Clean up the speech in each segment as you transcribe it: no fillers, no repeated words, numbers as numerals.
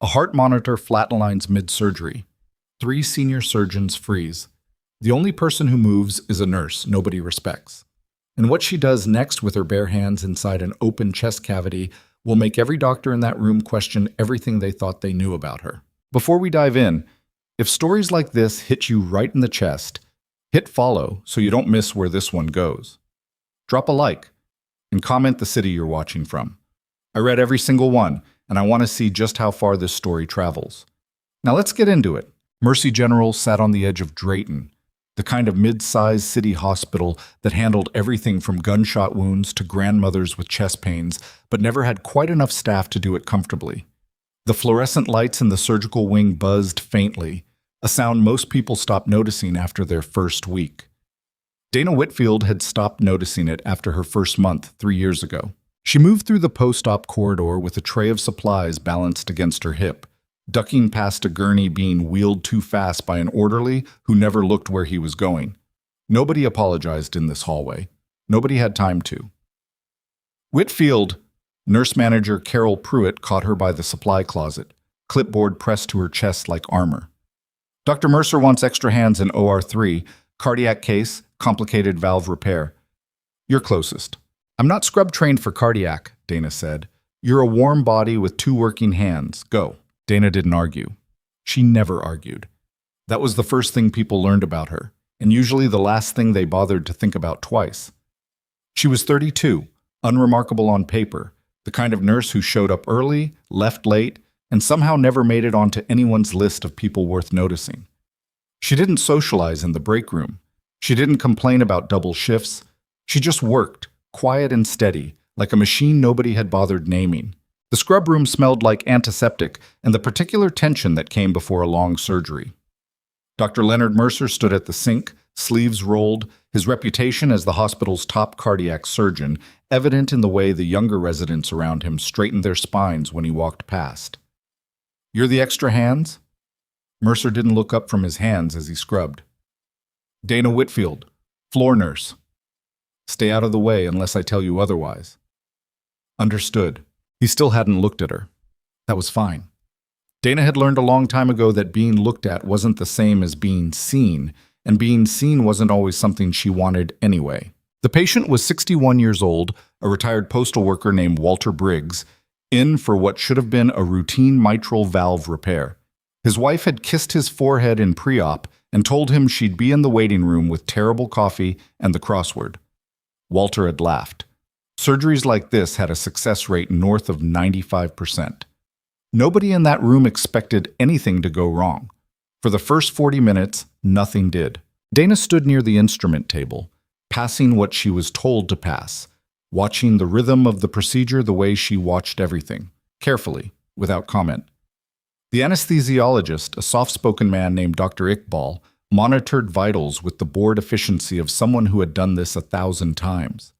A heart monitor flatlines mid-surgery. 3 senior surgeons freeze. The only person who moves is a nurse nobody respects. And what she does next with her bare hands inside an open chest cavity will make every doctor in that room question everything they thought they knew about her. Before we dive in, if stories like this hit you right in the chest, hit follow so you don't miss where this one goes. Drop a like and comment the city you're watching from. I read every single one, and I want to see just how far this story travels. Now let's get into it. Mercy General sat on the edge of Drayton, the kind of mid-sized city hospital that handled everything from gunshot wounds to grandmothers with chest pains, but never had quite enough staff to do it comfortably. The fluorescent lights in the surgical wing buzzed faintly, a sound most people stopped noticing after their first week. Dana Whitfield had stopped noticing it after her first month 3 years ago. She moved through the post-op corridor with a tray of supplies balanced against her hip, ducking past a gurney being wheeled too fast by an orderly who never looked where he was going. Nobody apologized in this hallway. Nobody had time to. Whitfield, nurse manager Carol Pruitt, caught her by the supply closet, clipboard pressed to her chest like armor. Dr. Mercer wants extra hands in OR3, cardiac case, complicated valve repair. You're closest. I'm not scrub trained for cardiac, Dana said. You're a warm body with 2 working hands. Go. Dana didn't argue. She never argued. That was the first thing people learned about her, and usually the last thing they bothered to think about twice. She was 32, unremarkable on paper, the kind of nurse who showed up early, left late, and somehow never made it onto anyone's list of people worth noticing. She didn't socialize in the break room. She didn't complain about double shifts. She just worked, quiet and steady, like a machine nobody had bothered naming. The scrub room smelled like antiseptic and the particular tension that came before a long surgery. Dr. Leonard Mercer stood at the sink, sleeves rolled, his reputation as the hospital's top cardiac surgeon evident in the way the younger residents around him straightened their spines when he walked past. You're the extra hands? Mercer didn't look up from his hands as he scrubbed. Dana Whitfield, floor nurse. Stay out of the way unless I tell you otherwise. Understood. He still hadn't looked at her. That was fine. Dana had learned a long time ago that being looked at wasn't the same as being seen, and being seen wasn't always something she wanted anyway. The patient was 61 years old, a retired postal worker named Walter Briggs, in for what should have been a routine mitral valve repair. His wife had kissed his forehead in pre-op and told him she'd be in the waiting room with terrible coffee and the crossword. Walter had laughed. Surgeries like this had a success rate north of 95%. Nobody in that room expected anything to go wrong. For the first 40 minutes, nothing did. Dana stood near the instrument table, passing what she was told to pass, watching the rhythm of the procedure the way she watched everything, carefully, without comment. The anesthesiologist, a soft-spoken man named Dr. Iqbal, monitored vitals with the bored efficiency of someone who had done this 1,000 times.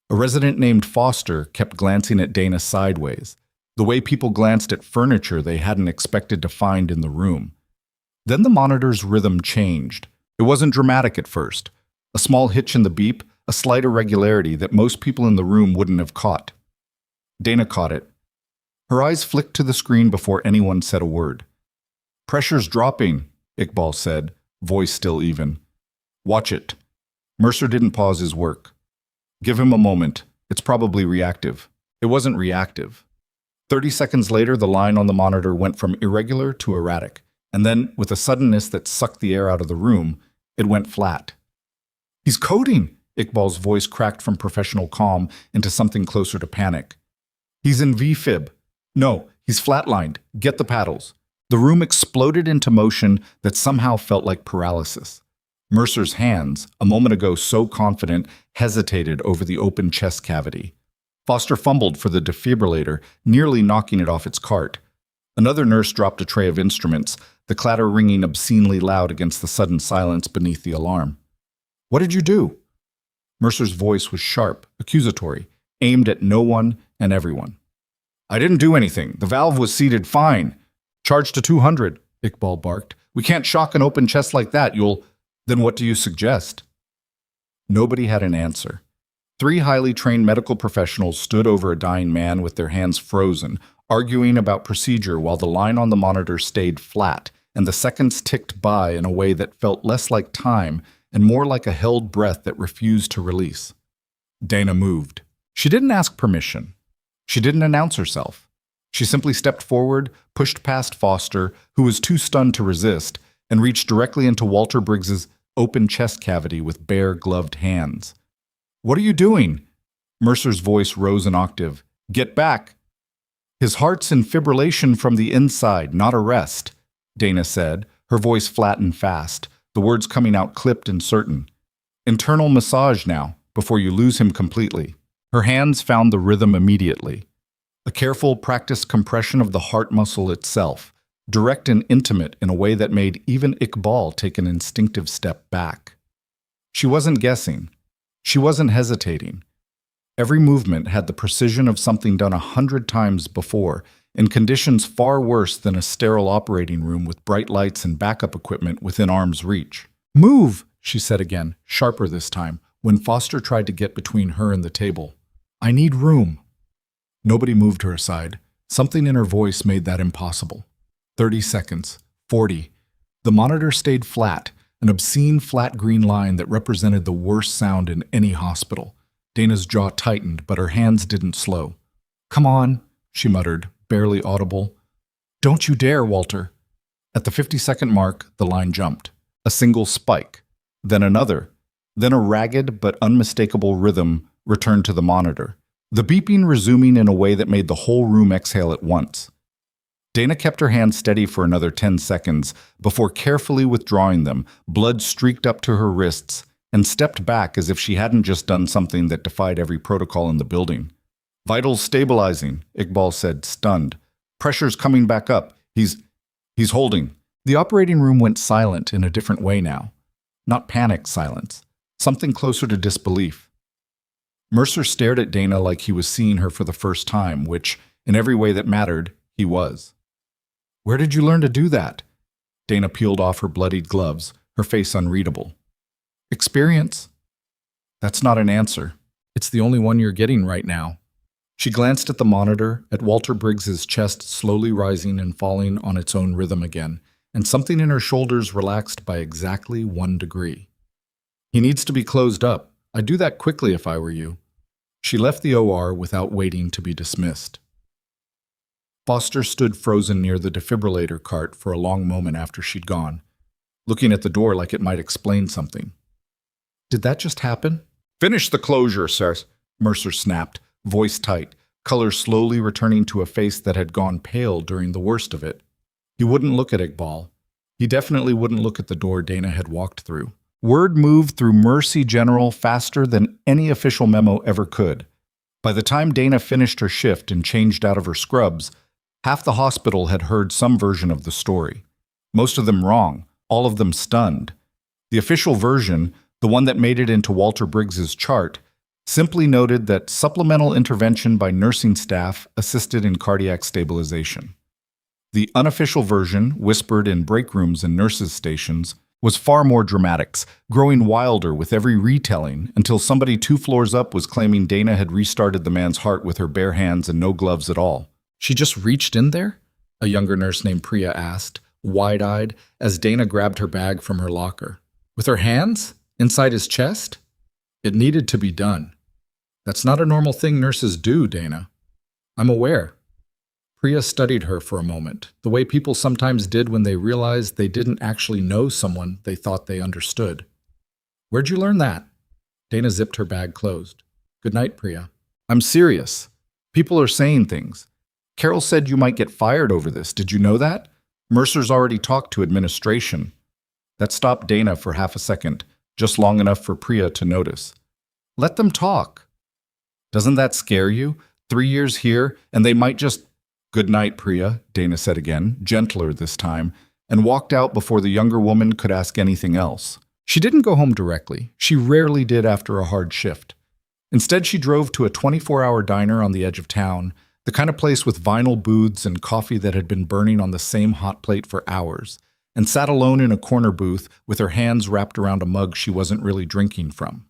A resident named Foster kept glancing at Dana sideways, the way people glanced at furniture they hadn't expected to find in the room. Then the monitor's rhythm changed. It wasn't dramatic at first. A small hitch in the beep, a slight irregularity that most people in the room wouldn't have caught. Dana caught it. Her eyes flicked to the screen before anyone said a word. Pressure's dropping, Iqbal said, voice still even. Watch it. Mercer didn't pause his work. Give him a moment. It's probably reactive. It wasn't reactive. 30 seconds later, the line on the monitor went from irregular to erratic, and then, with a suddenness that sucked the air out of the room, it went flat. He's coding! Iqbal's voice cracked from professional calm into something closer to panic. He's in V-fib. No, he's flatlined. Get the paddles. The room exploded into motion that somehow felt like paralysis. Mercer's hands, a moment ago so confident, hesitated over the open chest cavity. Foster fumbled for the defibrillator, nearly knocking it off its cart. Another nurse dropped a tray of instruments, the clatter ringing obscenely loud against the sudden silence beneath the alarm. What did you do? Mercer's voice was sharp, accusatory, aimed at no one and everyone. I didn't do anything. The valve was seated fine. Charge to 200, Iqbal barked. We can't shock an open chest like that. Then what do you suggest? Nobody had an answer. 3 highly trained medical professionals stood over a dying man with their hands frozen, arguing about procedure while the line on the monitor stayed flat and the seconds ticked by in a way that felt less like time and more like a held breath that refused to release. Dana moved. She didn't ask permission. She didn't announce herself. She simply stepped forward, pushed past Foster, who was too stunned to resist, and reached directly into Walter Briggs's open chest cavity with bare, gloved hands. "What are you doing?" Mercer's voice rose an octave. "Get back!" "His heart's in fibrillation from the inside, not arrest," Dana said, her voice flat and fast, the words coming out clipped and certain. "Internal massage now, before you lose him completely." Her hands found the rhythm immediately. A careful, practiced compression of the heart muscle itself, direct and intimate in a way that made even Iqbal take an instinctive step back. She wasn't guessing. She wasn't hesitating. Every movement had the precision of something done 100 times before, in conditions far worse than a sterile operating room with bright lights and backup equipment within arm's reach. "Move," she said again, sharper this time, when Foster tried to get between her and the table. "I need room." Nobody moved her aside. Something in her voice made that impossible. 30 seconds. 40. The monitor stayed flat, an obscene flat green line that represented the worst sound in any hospital. Dana's jaw tightened, but her hands didn't slow. "Come on," she muttered, barely audible. "Don't you dare, Walter." At the 50-second mark, the line jumped. A single spike. Then another. Then a ragged but unmistakable rhythm returned to the monitor, the beeping resuming in a way that made the whole room exhale at once. Dana kept her hands steady for another 10 seconds before carefully withdrawing them, blood streaked up to her wrists, and stepped back as if she hadn't just done something that defied every protocol in the building. "Vitals stabilizing," Iqbal said, stunned. "Pressure's coming back up. He's holding." The operating room went silent in a different way now. Not panic silence. Something closer to disbelief. Mercer stared at Dana like he was seeing her for the first time, which, in every way that mattered, he was. "Where did you learn to do that?" Dana peeled off her bloodied gloves, her face unreadable. "Experience." "That's not an answer. It's the only one you're getting right now." She glanced at the monitor, at Walter Briggs's chest slowly rising and falling on its own rhythm again, and something in her shoulders relaxed by exactly 1 degree. "He needs to be closed up. I'd do that quickly if I were you." She left the OR without waiting to be dismissed. Foster stood frozen near the defibrillator cart for a long moment after she'd gone, looking at the door like it might explain something. "Did that just happen?" "Finish the closure, sir," Mercer snapped, voice tight, color slowly returning to a face that had gone pale during the worst of it. He wouldn't look at Iqbal. He definitely wouldn't look at the door Dana had walked through. Word moved through Mercy General faster than any official memo ever could. By the time Dana finished her shift and changed out of her scrubs, half the hospital had heard some version of the story. Most of them wrong, all of them stunned. The official version, the one that made it into Walter Briggs's chart, simply noted that supplemental intervention by nursing staff assisted in cardiac stabilization. The unofficial version, whispered in break rooms and nurses' stations, was far more dramatic, growing wilder with every retelling until somebody 2 floors up was claiming Dana had restarted the man's heart with her bare hands and no gloves at all. "She just reached in there?" a younger nurse named Priya asked, wide-eyed, as Dana grabbed her bag from her locker. "With her hands? Inside his chest?" "It needed to be done." "That's not a normal thing nurses do, Dana." "I'm aware." Priya studied her for a moment, the way people sometimes did when they realized they didn't actually know someone they thought they understood. "Where'd you learn that?" Dana zipped her bag closed. "Good night, Priya." "I'm serious. People are saying things. Carol said you might get fired over this. Did you know that? Mercer's already talked to administration." That stopped Dana for half a second, just long enough for Priya to notice. "Let them talk." "Doesn't that scare you? 3 years here, and they might just—" "Good night, Priya," Dana said again, gentler this time, and walked out before the younger woman could ask anything else. She didn't go home directly. She rarely did after a hard shift. Instead, she drove to a 24-hour diner on the edge of town, the kind of place with vinyl booths and coffee that had been burning on the same hot plate for hours, and sat alone in a corner booth with her hands wrapped around a mug she wasn't really drinking from.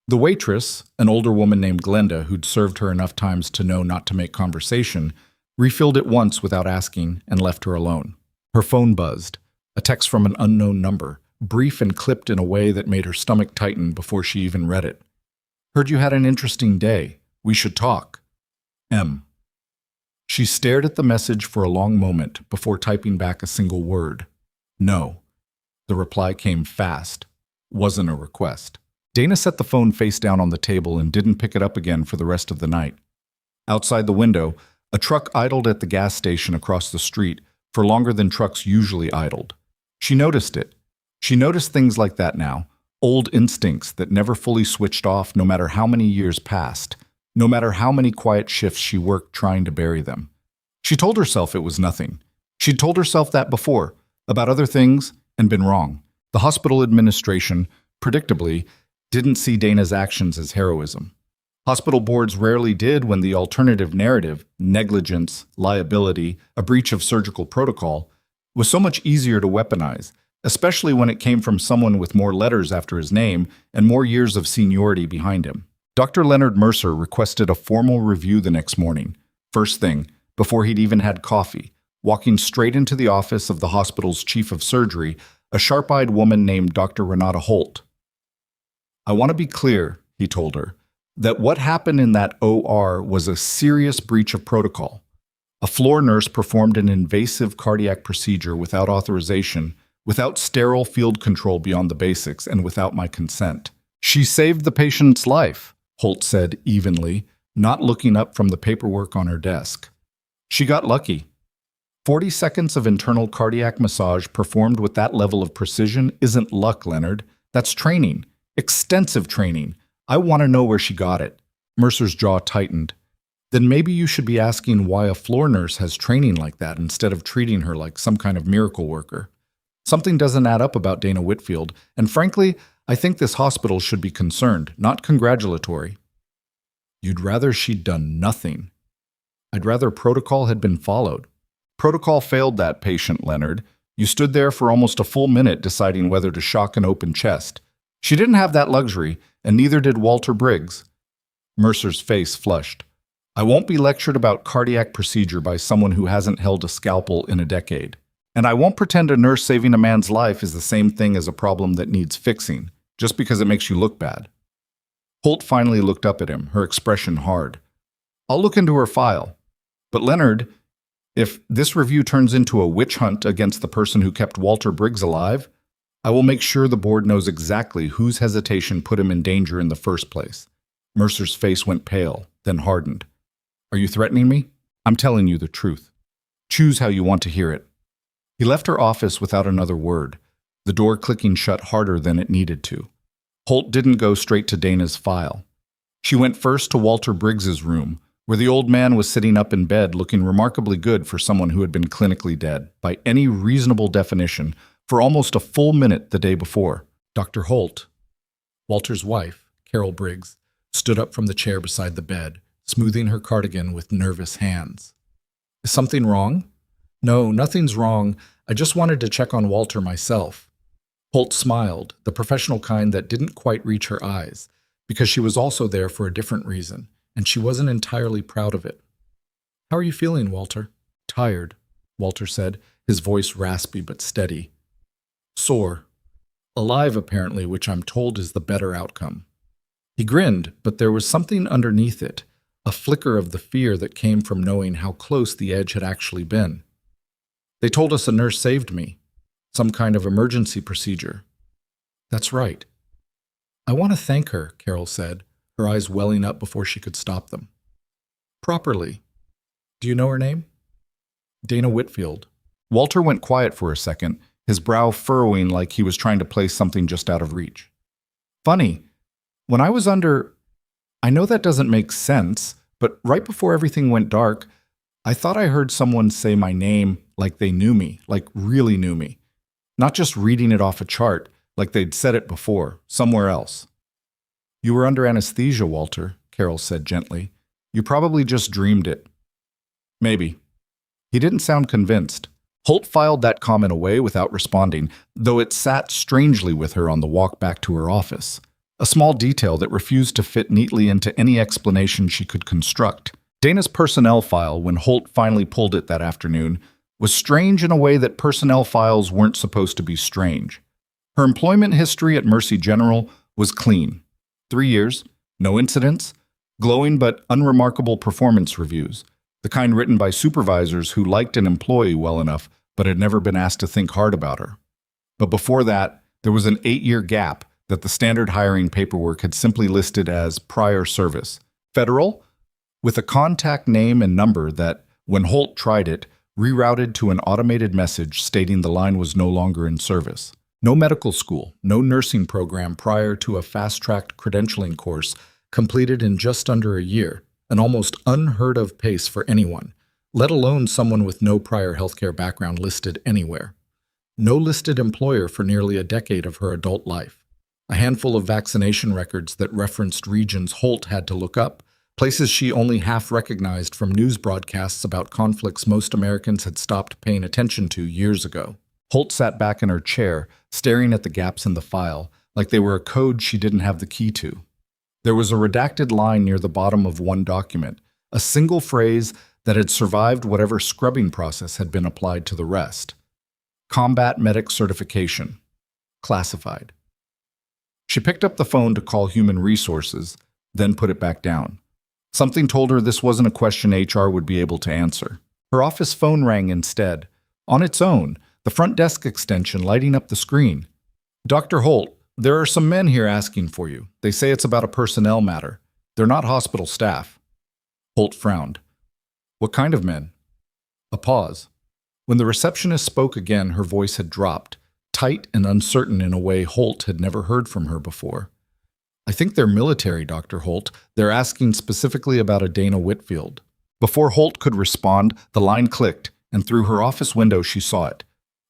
The waitress, an older woman named Glenda who'd served her enough times to know not to make conversation, refilled it once without asking, and left her alone. Her phone buzzed, a text from an unknown number, brief and clipped in a way that made her stomach tighten before she even read it. "Heard you had an interesting day. We should talk. M." She stared at the message for a long moment before typing back a single word. "No." The reply came fast. Wasn't a request. Dana set the phone face down on the table and didn't pick it up again for the rest of the night. Outside the window, a truck idled at the gas station across the street for longer than trucks usually idled. She noticed it. She noticed things like that now, old instincts that never fully switched off no matter how many years passed, no matter how many quiet shifts she worked trying to bury them. She told herself it was nothing. She'd told herself that before, about other things, and been wrong. The hospital administration, predictably, didn't see Dana's actions as heroism. Hospital boards rarely did when the alternative narrative, negligence, liability, a breach of surgical protocol, was so much easier to weaponize, especially when it came from someone with more letters after his name and more years of seniority behind him. Dr. Leonard Mercer requested a formal review the next morning, first thing, before he'd even had coffee, walking straight into the office of the hospital's chief of surgery, a sharp-eyed woman named Dr. Renata Holt. "I want to be clear," he told her, "that what happened in that OR was a serious breach of protocol. A floor nurse performed an invasive cardiac procedure without authorization, without sterile field control beyond the basics, and without my consent. She saved the patient's life," Holt said evenly, not looking up from the paperwork on her desk. "She got lucky. 40 seconds of internal cardiac massage performed with that level of precision isn't luck, Leonard. That's training. Extensive training. I want to know where she got it." Mercer's jaw tightened. "Then maybe you should be asking why a floor nurse has training like that instead of treating her like some kind of miracle worker. Something doesn't add up about Dana Whitfield, and frankly, I think this hospital should be concerned, not congratulatory." "You'd rather she'd done nothing." "I'd rather protocol had been followed." "Protocol failed that patient, Leonard. You stood there for almost a full minute deciding whether to shock an open chest. She didn't have that luxury, and neither did Walter Briggs." Mercer's face flushed. "I won't be lectured about cardiac procedure by someone who hasn't held a scalpel in a decade. And I won't pretend a nurse saving a man's life is the same thing as a problem that needs fixing, just because it makes you look bad." Holt finally looked up at him, her expression hard. "I'll look into her file. But Leonard, if this review turns into a witch hunt against the person who kept Walter Briggs alive, I will make sure the board knows exactly whose hesitation put him in danger in the first place." Mercer's face went pale, then hardened. "Are you threatening me? I'm telling you the truth. Choose how you want to hear it." He left her office without another word, the door clicking shut harder than it needed to. Holt didn't go straight to Dana's file. She went first to Walter Briggs's room, where the old man was sitting up in bed looking remarkably good for someone who had been clinically dead, by any reasonable definition, for almost a full minute the day before. Dr. Holt, Walter's wife, Carol Briggs, stood up from the chair beside the bed, smoothing her cardigan with nervous hands. "Is something wrong?" "No, nothing's wrong. I just wanted to check on Walter myself." Holt smiled, the professional kind that didn't quite reach her eyes, because she was also there for a different reason, and she wasn't entirely proud of it. "How are you feeling, Walter?" "Tired," Walter said, his voice raspy but steady. "Sore. Alive, apparently, which I'm told is the better outcome." He grinned, but there was something underneath it, a flicker of the fear that came from knowing how close the edge had actually been. "They told us a nurse saved me. Some kind of emergency procedure." "That's right." "I want to thank her," Carol said, her eyes welling up before she could stop them. "Properly. Do you know her name?" "Dana Whitfield." Walter went quiet for a second, his brow furrowing like he was trying to place something just out of reach. "Funny. When I was I know that doesn't make sense, but right before everything went dark, I thought I heard someone say my name like they knew me, like really knew me. Not just reading it off a chart, like they'd said it before, somewhere else." "You were under anesthesia, Walter," Carol said gently. "You probably just dreamed it." "Maybe." He didn't sound convinced. Holt filed that comment away without responding, though it sat strangely with her on the walk back to her office. A small detail that refused to fit neatly into any explanation she could construct. Dana's personnel file, when Holt finally pulled it that afternoon, was strange in a way that personnel files weren't supposed to be strange. Her employment history at Mercy General was clean. 3 years, no incidents, glowing but unremarkable performance reviews, the kind written by supervisors who liked an employee well enough but had never been asked to think hard about her. But before that, there was an 8-year gap that the standard hiring paperwork had simply listed as prior service. Federal, with a contact name and number that, when Holt tried it, rerouted to an automated message stating the line was no longer in service. No medical school, no nursing program prior to a fast-tracked credentialing course completed in just under a year, an almost unheard-of pace for anyone, let alone someone with no prior healthcare background listed anywhere. No listed employer for nearly a decade of her adult life. A handful of vaccination records that referenced regions Holt had to look up, places she only half recognized from news broadcasts about conflicts most Americans had stopped paying attention to years ago. Holt sat back in her chair, staring at the gaps in the file, like they were a code she didn't have the key to. There was a redacted line near the bottom of one document, a single phrase that had survived whatever scrubbing process had been applied to the rest. Combat Medic Certification. Classified. She picked up the phone to call Human Resources, then put it back down. Something told her this wasn't a question HR would be able to answer. Her office phone rang instead, on its own, the front desk extension lighting up the screen. Dr. Holt, there are some men here asking for you. They say it's about a personnel matter. They're not hospital staff. Holt frowned. What kind of men? A pause. When the receptionist spoke again, her voice had dropped, tight and uncertain in a way Holt had never heard from her before. I think they're military, Dr. Holt. They're asking specifically about a Dana Whitfield. Before Holt could respond, the line clicked, and through her office window she saw it.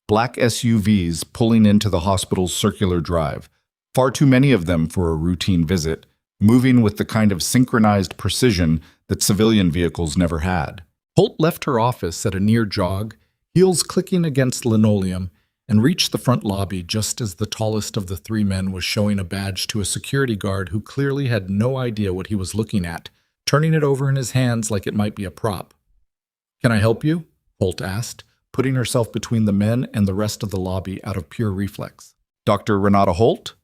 Black SUVs pulling into the hospital's circular drive, far too many of them for a routine visit, moving with the kind of synchronized precision that civilian vehicles never had. Holt left her office at a near jog, heels clicking against linoleum, and reached the front lobby just as the tallest of the 3 men was showing a badge to a security guard who clearly had no idea what he was looking at, turning it over in his hands like it might be a prop. Can I help you? Holt asked, putting herself between the men and the rest of the lobby out of pure reflex. Dr. Renata Holt?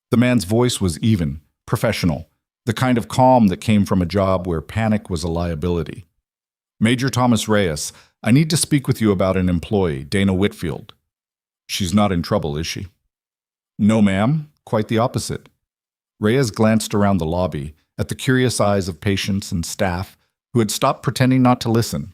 The man's voice was even, professional, the kind of calm that came from a job where panic was a liability. Major Thomas Reyes, I need to speak with you about an employee, Dana Whitfield. She's not in trouble, is she? No, ma'am. Quite the opposite. Reyes glanced around the lobby at the curious eyes of patients and staff who had stopped pretending not to listen.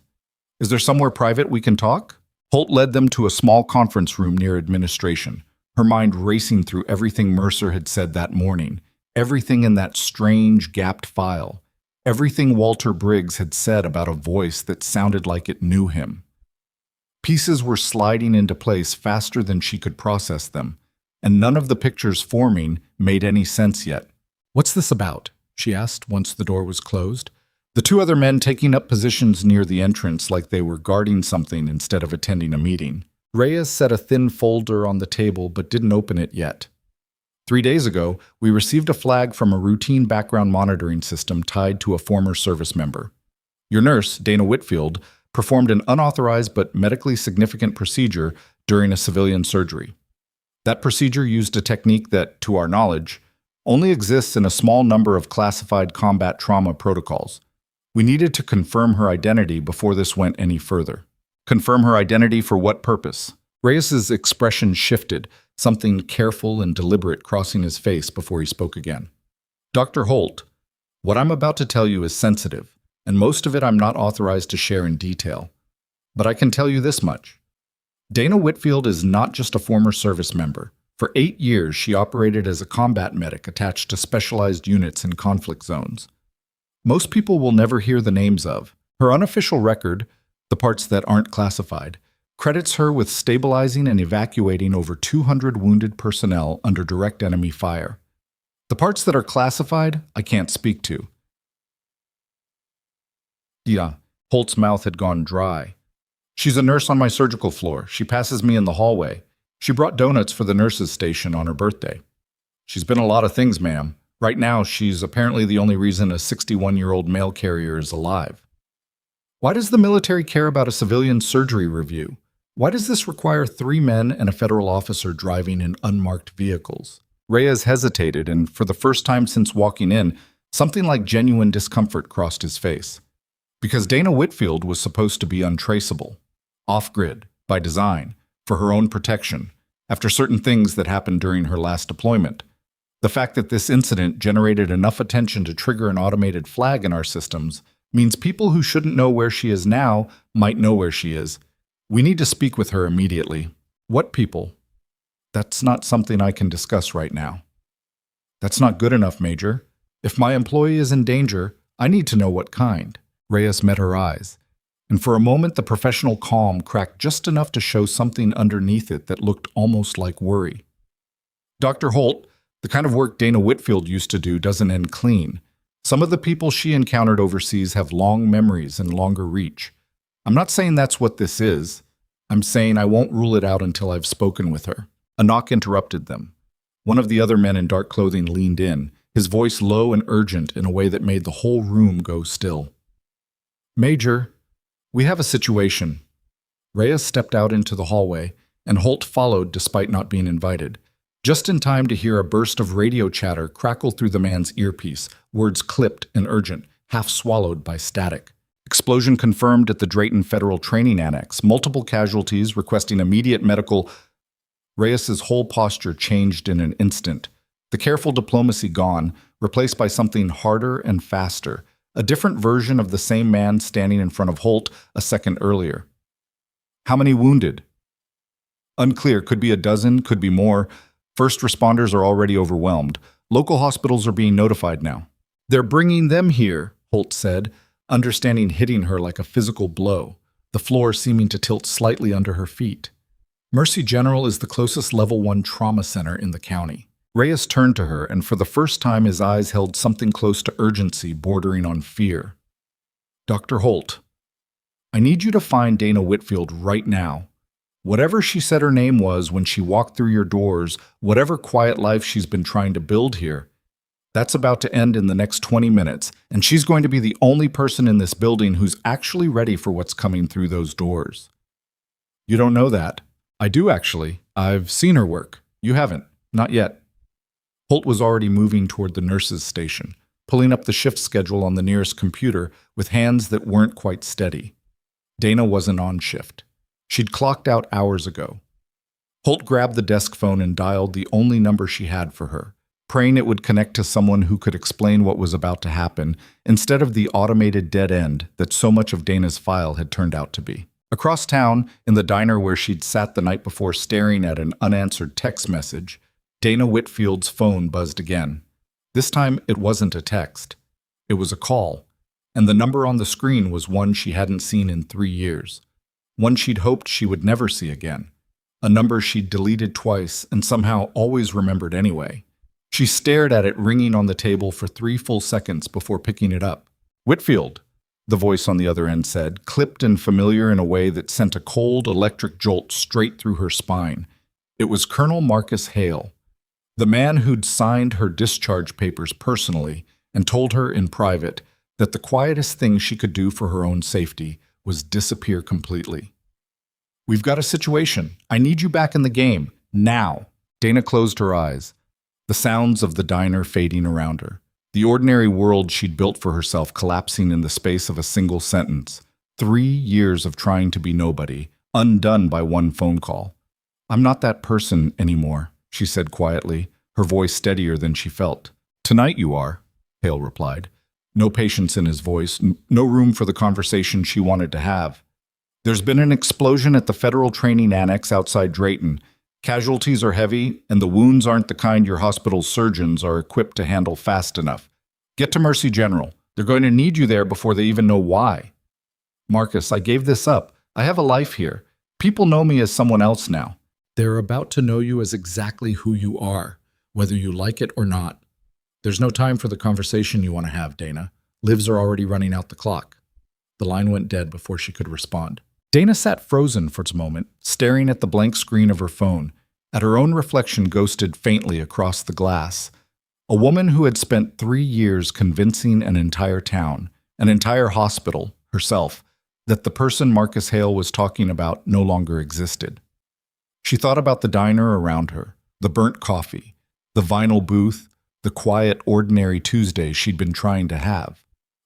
Is there somewhere private we can talk? Holt led them to a small conference room near administration, her mind racing through everything Mercer had said that morning, everything in that strange, gapped file, everything Walter Briggs had said about a voice that sounded like it knew him. Pieces were sliding into place faster than she could process them, and none of the pictures forming made any sense yet. What's this about? She asked once the door was closed. The 2 other men taking up positions near the entrance like they were guarding something instead of attending a meeting. Reyes set a thin folder on the table but didn't open it yet. 3 days ago, we received a flag from a routine background monitoring system tied to a former service member. Your nurse, Dana Whitfield, performed an unauthorized but medically significant procedure during a civilian surgery. That procedure used a technique that, to our knowledge, only exists in a small number of classified combat trauma protocols. We needed to confirm her identity before this went any further. Confirm her identity for what purpose? Reyes's expression shifted, something careful and deliberate crossing his face before he spoke again. Dr. Holt, what I'm about to tell you is sensitive, and most of it I'm not authorized to share in detail. But I can tell you this much. Dana Whitfield is not just a former service member. For 8 years, she operated as a combat medic attached to specialized units in conflict zones. Most people will never hear the names of. Her unofficial record, the parts that aren't classified, credits her with stabilizing and evacuating over 200 wounded personnel under direct enemy fire. The parts that are classified, I can't speak to. Yeah, Holt's mouth had gone dry. She's a nurse on my surgical floor. She passes me in the hallway. She brought donuts for the nurses' station on her birthday. She's been a lot of things, ma'am. Right now, she's apparently the only reason a 61-year-old mail carrier is alive. Why does the military care about a civilian surgery review? Why does this require 3 men and a federal officer driving in unmarked vehicles? Reyes hesitated, and for the first time since walking in, something like genuine discomfort crossed his face. Because Dana Whitfield was supposed to be untraceable, off-grid, by design, for her own protection, after certain things that happened during her last deployment. The fact that this incident generated enough attention to trigger an automated flag in our systems means people who shouldn't know where she is now might know where she is. We need to speak with her immediately. What people? That's not something I can discuss right now. That's not good enough, Major. If my employee is in danger, I need to know what kind. Reyes met her eyes, and for a moment the professional calm cracked just enough to show something underneath it that looked almost like worry. Dr. Holt, the kind of work Dana Whitfield used to do doesn't end clean. Some of the people she encountered overseas have long memories and longer reach. I'm not saying that's what this is. I'm saying I won't rule it out until I've spoken with her. A knock interrupted them. One of the other men in dark clothing leaned in, his voice low and urgent in a way that made the whole room go still. Major, we have a situation. Reyes stepped out into the hallway, and Holt followed despite not being invited, just in time to hear a burst of radio chatter crackle through the man's earpiece, words clipped and urgent, half swallowed by static. Explosion confirmed at the Drayton Federal Training Annex. Multiple casualties requesting immediate medical. Reyes's whole posture changed in an instant. The careful diplomacy gone, replaced by something harder and faster. A different version of the same man standing in front of Holt a second earlier. How many wounded? Unclear. Could be a dozen, could be more. First responders are already overwhelmed. Local hospitals are being notified now. They're bringing them here, Holt said, understanding hitting her like a physical blow, the floor seeming to tilt slightly under her feet. Mercy General is the closest Level 1 trauma center in the county. Reyes turned to her, and for the first time his eyes held something close to urgency bordering on fear. Dr. Holt, I need you to find Dana Whitfield right now. Whatever she said her name was when she walked through your doors, whatever quiet life she's been trying to build here, that's about to end in the next 20 minutes, and she's going to be the only person in this building who's actually ready for what's coming through those doors. You don't know that. I do, actually. I've seen her work. You haven't. Not yet. Holt was already moving toward the nurses' station, pulling up the shift schedule on the nearest computer with hands that weren't quite steady. Dana wasn't on shift. She'd clocked out hours ago. Holt grabbed the desk phone and dialed the only number she had for her, praying it would connect to someone who could explain what was about to happen instead of the automated dead end that so much of Dana's file had turned out to be. Across town, in the diner where she'd sat the night before staring at an unanswered text message, Dana Whitfield's phone buzzed again. This time, it wasn't a text. It was a call, and the number on the screen was one she hadn't seen in 3 years, one she'd hoped she would never see again, a number she'd deleted twice and somehow always remembered anyway. She stared at it ringing on the table for 3 full seconds before picking it up. Whitfield, the voice on the other end said, clipped and familiar in a way that sent a cold electric jolt straight through her spine. It was Colonel Marcus Hale, the man who'd signed her discharge papers personally and told her in private that the quietest thing she could do for her own safety was disappear completely. We've got a situation. I need you back in the game. Now. Dana closed her eyes, the sounds of the diner fading around her. The ordinary world she'd built for herself collapsing in the space of a single sentence. 3 years of trying to be nobody, undone by one phone call. I'm not that person anymore, she said quietly, her voice steadier than she felt. Tonight you are, Hale replied. No patience in his voice, no room for the conversation she wanted to have. There's been an explosion at the Federal Training Annex outside Drayton. Casualties are heavy, and the wounds aren't the kind your hospital's surgeons are equipped to handle fast enough. Get to Mercy General. They're going to need you there before they even know why. Marcus, I gave this up. I have a life here. People know me as someone else now. They're about to know you as exactly who you are, whether you like it or not. There's no time for the conversation you want to have, Dana. Lives are already running out the clock. The line went dead before she could respond. Dana sat frozen for a moment, staring at the blank screen of her phone, at her own reflection ghosted faintly across the glass. A woman who had spent 3 years convincing an entire town, an entire hospital, herself, that the person Marcus Hale was talking about no longer existed. She thought about the diner around her, the burnt coffee, the vinyl booth, the quiet, ordinary Tuesday she'd been trying to have.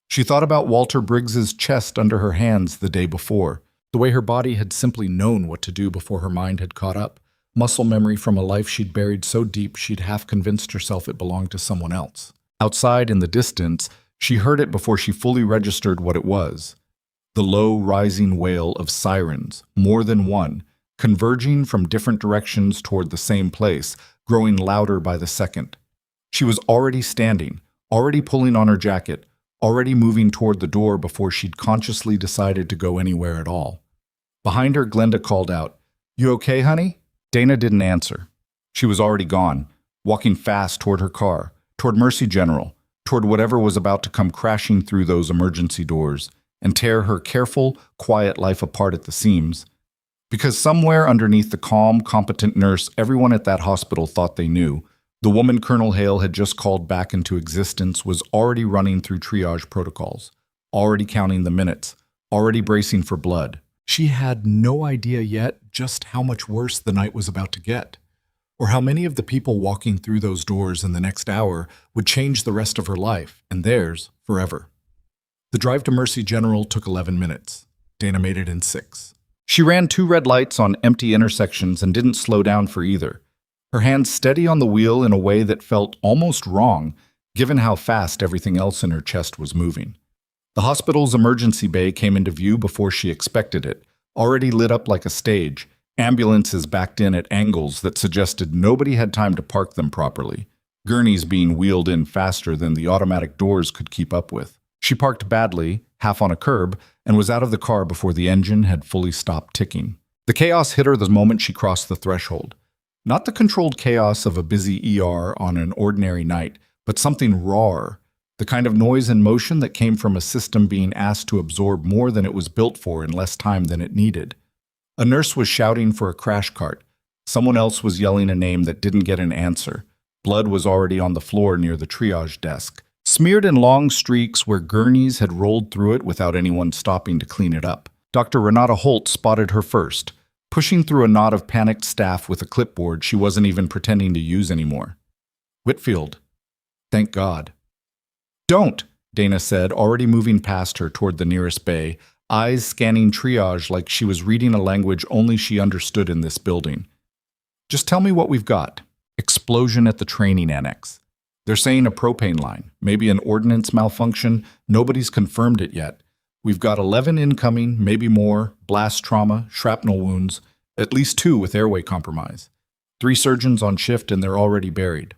She thought about Walter Briggs's chest under her hands the day before, the way her body had simply known what to do before her mind had caught up, muscle memory from a life she'd buried so deep she'd half convinced herself it belonged to someone else. Outside, in the distance, she heard it before she fully registered what it was. The low, rising wail of sirens, more than one, converging from different directions toward the same place, growing louder by the second. She was already standing, already pulling on her jacket, already moving toward the door before she'd consciously decided to go anywhere at all. Behind her, Glenda called out, "You okay, honey?" Dana didn't answer. She was already gone, walking fast toward her car, toward Mercy General, toward whatever was about to come crashing through those emergency doors and tear her careful, quiet life apart at the seams. Because somewhere underneath the calm, competent nurse everyone at that hospital thought they knew, the woman Colonel Hale had just called back into existence was already running through triage protocols, already counting the minutes, already bracing for blood. She had no idea yet just how much worse the night was about to get, or how many of the people walking through those doors in the next hour would change the rest of her life, and theirs, forever. The drive to Mercy General took 11 minutes. Dana made it in 6. She ran 2 red lights on empty intersections and didn't slow down for either, her hands steady on the wheel in a way that felt almost wrong, given how fast everything else in her chest was moving. The hospital's emergency bay came into view before she expected it, already lit up like a stage, ambulances backed in at angles that suggested nobody had time to park them properly, gurneys being wheeled in faster than the automatic doors could keep up with. She parked badly, half on a curb, and was out of the car before the engine had fully stopped ticking. The chaos hit her the moment she crossed the threshold. Not the controlled chaos of a busy ER on an ordinary night, but something rawer, the kind of noise and motion that came from a system being asked to absorb more than it was built for in less time than it needed. A nurse was shouting for a crash cart. Someone else was yelling a name that didn't get an answer. Blood was already on the floor near the triage desk, smeared in long streaks where gurneys had rolled through it without anyone stopping to clean it up. Dr. Renata Holt spotted her first, pushing through a knot of panicked staff with a clipboard she wasn't even pretending to use anymore. "Whitfield. Thank God." "Don't," Dana said, already moving past her toward the nearest bay, eyes scanning triage like she was reading a language only she understood in this building. "Just tell me what we've got." Explosion at the training annex. They're saying a propane line, maybe an ordnance malfunction. Nobody's confirmed it yet. We've got 11 incoming, maybe more, blast trauma, shrapnel wounds, at least 2 with airway compromise. 3 surgeons on shift and they're already buried.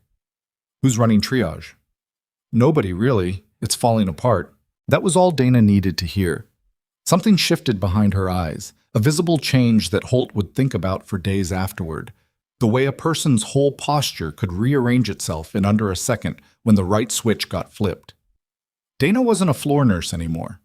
Who's running triage? Nobody, really. It's falling apart. That was all Dana needed to hear. Something shifted behind her eyes, a visible change that Holt would think about for days afterward. The way a person's whole posture could rearrange itself in under a second when the right switch got flipped. Dana wasn't a floor nurse anymore.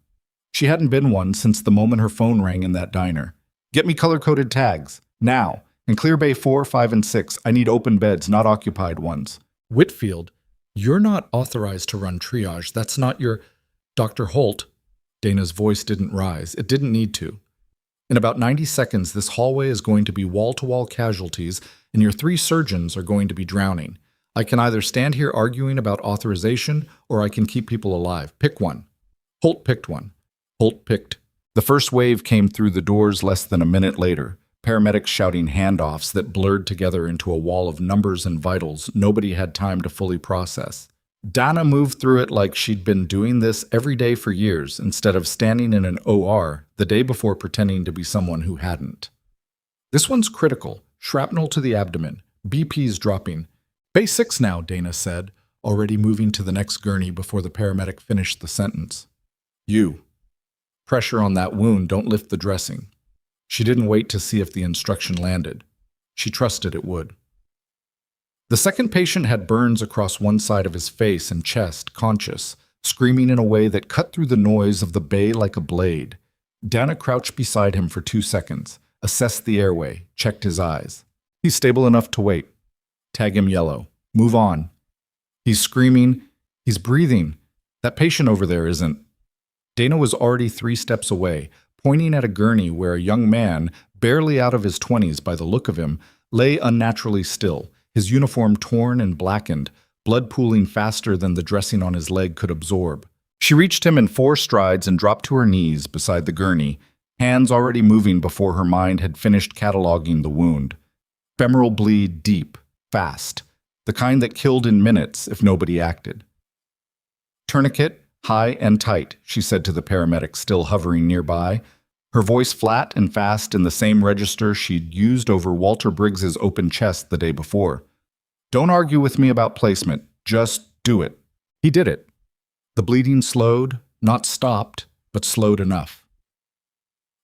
She hadn't been one since the moment her phone rang in that diner. "Get me color-coded tags, now. In Clear Bay 4, 5, and 6, I need open beds, not occupied ones." "Whitfield, you're not authorized to run triage. That's not your—" "Dr. Holt." Dana's voice didn't rise. It didn't need to. "In about 90 seconds, this hallway is going to be wall-to-wall casualties, and your 3 surgeons are going to be drowning. I can either stand here arguing about authorization, or I can keep people alive. Pick one." Holt picked one. Holt picked. The first wave came through the doors less than a minute later, paramedics shouting handoffs that blurred together into a wall of numbers and vitals nobody had time to fully process. Dana moved through it like she'd been doing this every day for years, instead of standing in an OR the day before pretending to be someone who hadn't. "This one's critical. Shrapnel to the abdomen. BP's dropping. Bay 6 now," Dana said, already moving to the next gurney before the paramedic finished the sentence. "You. Pressure on that wound, don't lift the dressing." She didn't wait to see if the instruction landed. She trusted it would. The second patient had burns across one side of his face and chest, conscious, screaming in a way that cut through the noise of the bay like a blade. Dana crouched beside him for 2 seconds, assessed the airway, checked his eyes. "He's stable enough to wait. Tag him yellow. Move on. He's screaming. He's breathing. That patient over there isn't." Dana was already 3 steps away, pointing at a gurney where a young man, barely out of his 20s by the look of him, lay unnaturally still, his uniform torn and blackened, blood pooling faster than the dressing on his leg could absorb. She reached him in 4 strides and dropped to her knees beside the gurney, hands already moving before her mind had finished cataloging the wound. Femoral bleed deep, fast, the kind that killed in minutes if nobody acted. Tourniquet, high and tight, she said to the paramedic still hovering nearby, her voice flat and fast in the same register she'd used over Walter Briggs's open chest the day before. Don't argue with me about placement, just do it. He did it. The bleeding slowed, not stopped, but slowed enough.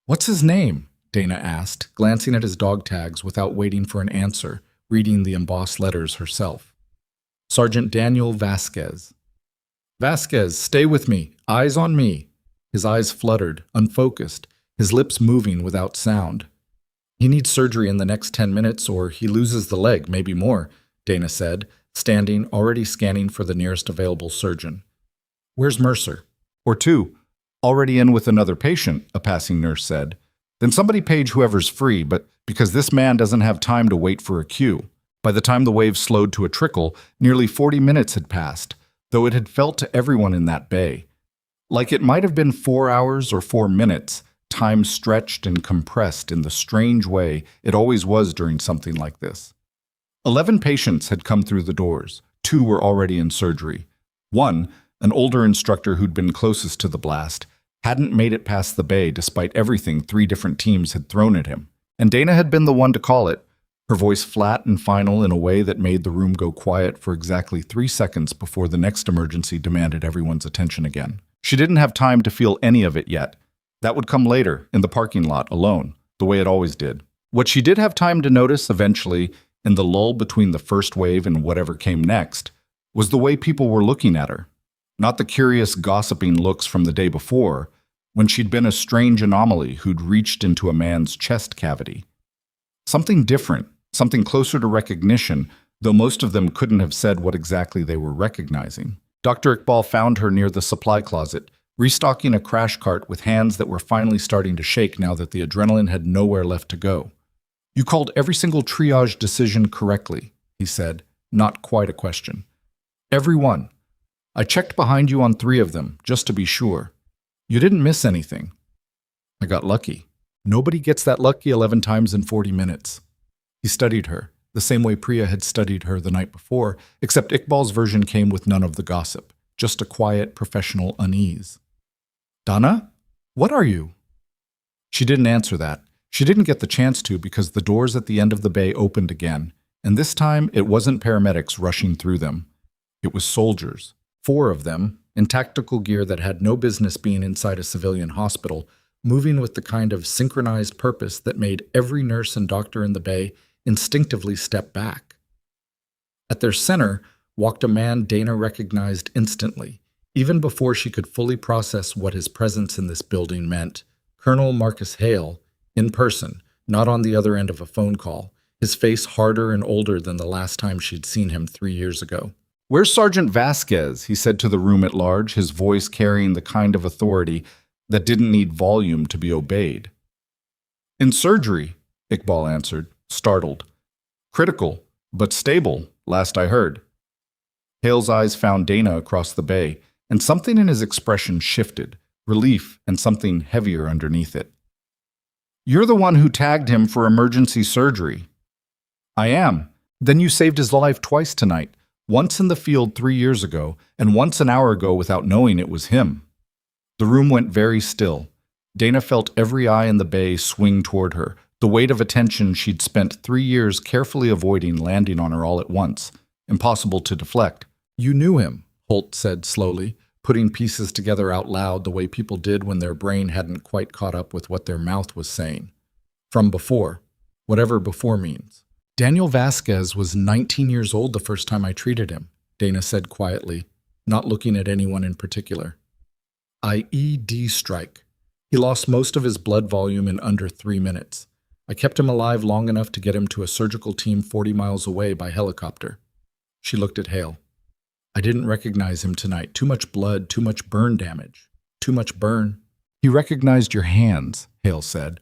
What's his name? Dana asked, glancing at his dog tags without waiting for an answer, reading the embossed letters herself. Sergeant Daniel Vasquez. Vasquez, stay with me. Eyes on me. His eyes fluttered, unfocused, his lips moving without sound. He needs surgery in the next 10 minutes or he loses the leg, maybe more, Dana said, standing, already scanning for the nearest available surgeon. Where's Mercer? Or 2. Already in with another patient, a passing nurse said. Then somebody page whoever's free, but because this man doesn't have time to wait for a queue. By the time the wave slowed to a trickle, nearly 40 minutes had passed, though it had felt to everyone in that bay. Like it might have been 4 hours or 4 minutes, time stretched and compressed in the strange way it always was during something like this. 11 patients had come through the doors. 2 were already in surgery. 1, an older instructor who'd been closest to the blast, hadn't made it past the bay despite everything 3 different teams had thrown at him. And Dana had been the one to call it, her voice flat and final in a way that made the room go quiet for exactly 3 seconds before the next emergency demanded everyone's attention again. She didn't have time to feel any of it yet. That would come later, in the parking lot, alone, the way it always did. What she did have time to notice eventually, in the lull between the first wave and whatever came next, was the way people were looking at her. Not the curious, gossiping looks from the day before, when she'd been a strange anomaly who'd reached into a man's chest cavity. Something different, something closer to recognition, though most of them couldn't have said what exactly they were recognizing. Dr. Iqbal found her near the supply closet, restocking a crash cart with hands that were finally starting to shake now that the adrenaline had nowhere left to go. You called every single triage decision correctly, he said, not quite a question. Every one. I checked behind you on 3 of them, just to be sure. You didn't miss anything. I got lucky. Nobody gets that lucky 11 times in 40 minutes. He studied her, the same way Priya had studied her the night before, except Iqbal's version came with none of the gossip, just a quiet, professional unease. Dana? What are you? She didn't answer that. She didn't get the chance to because the doors at the end of the bay opened again, and this time it wasn't paramedics rushing through them. It was soldiers, 4 of them, in tactical gear that had no business being inside a civilian hospital, moving with the kind of synchronized purpose that made every nurse and doctor in the bay instinctively step back. At their center walked a man Dana recognized instantly, even before she could fully process what his presence in this building meant. Colonel Marcus Hale, in person, not on the other end of a phone call, his face harder and older than the last time she'd seen him 3 years ago. Where's Sergeant Vasquez? He said to the room at large, his voice carrying the kind of authority that didn't need volume to be obeyed. In surgery, Iqbal answered, startled. Critical, but stable, last I heard. Hale's eyes found Dana across the bay, and something in his expression shifted, relief and something heavier underneath it. You're the one who tagged him for emergency surgery. I am. Then you saved his life twice tonight, once in the field 3 years ago, and once an hour ago without knowing it was him. The room went very still. Dana felt every eye in the bay swing toward her, the weight of attention she'd spent 3 years carefully avoiding landing on her all at once, impossible to deflect. You knew him, Holt said slowly, putting pieces together out loud the way people did when their brain hadn't quite caught up with what their mouth was saying. From before, whatever before means. Daniel Vasquez was 19 years old the first time I treated him, Dana said quietly, not looking at anyone in particular. IED strike. He lost most of his blood volume in under 3 minutes. I kept him alive long enough to get him to a surgical team 40 miles away by helicopter. She looked at Hale. I didn't recognize him tonight. Too much blood, too much burn damage. Too much burn. He recognized your hands, Hale said.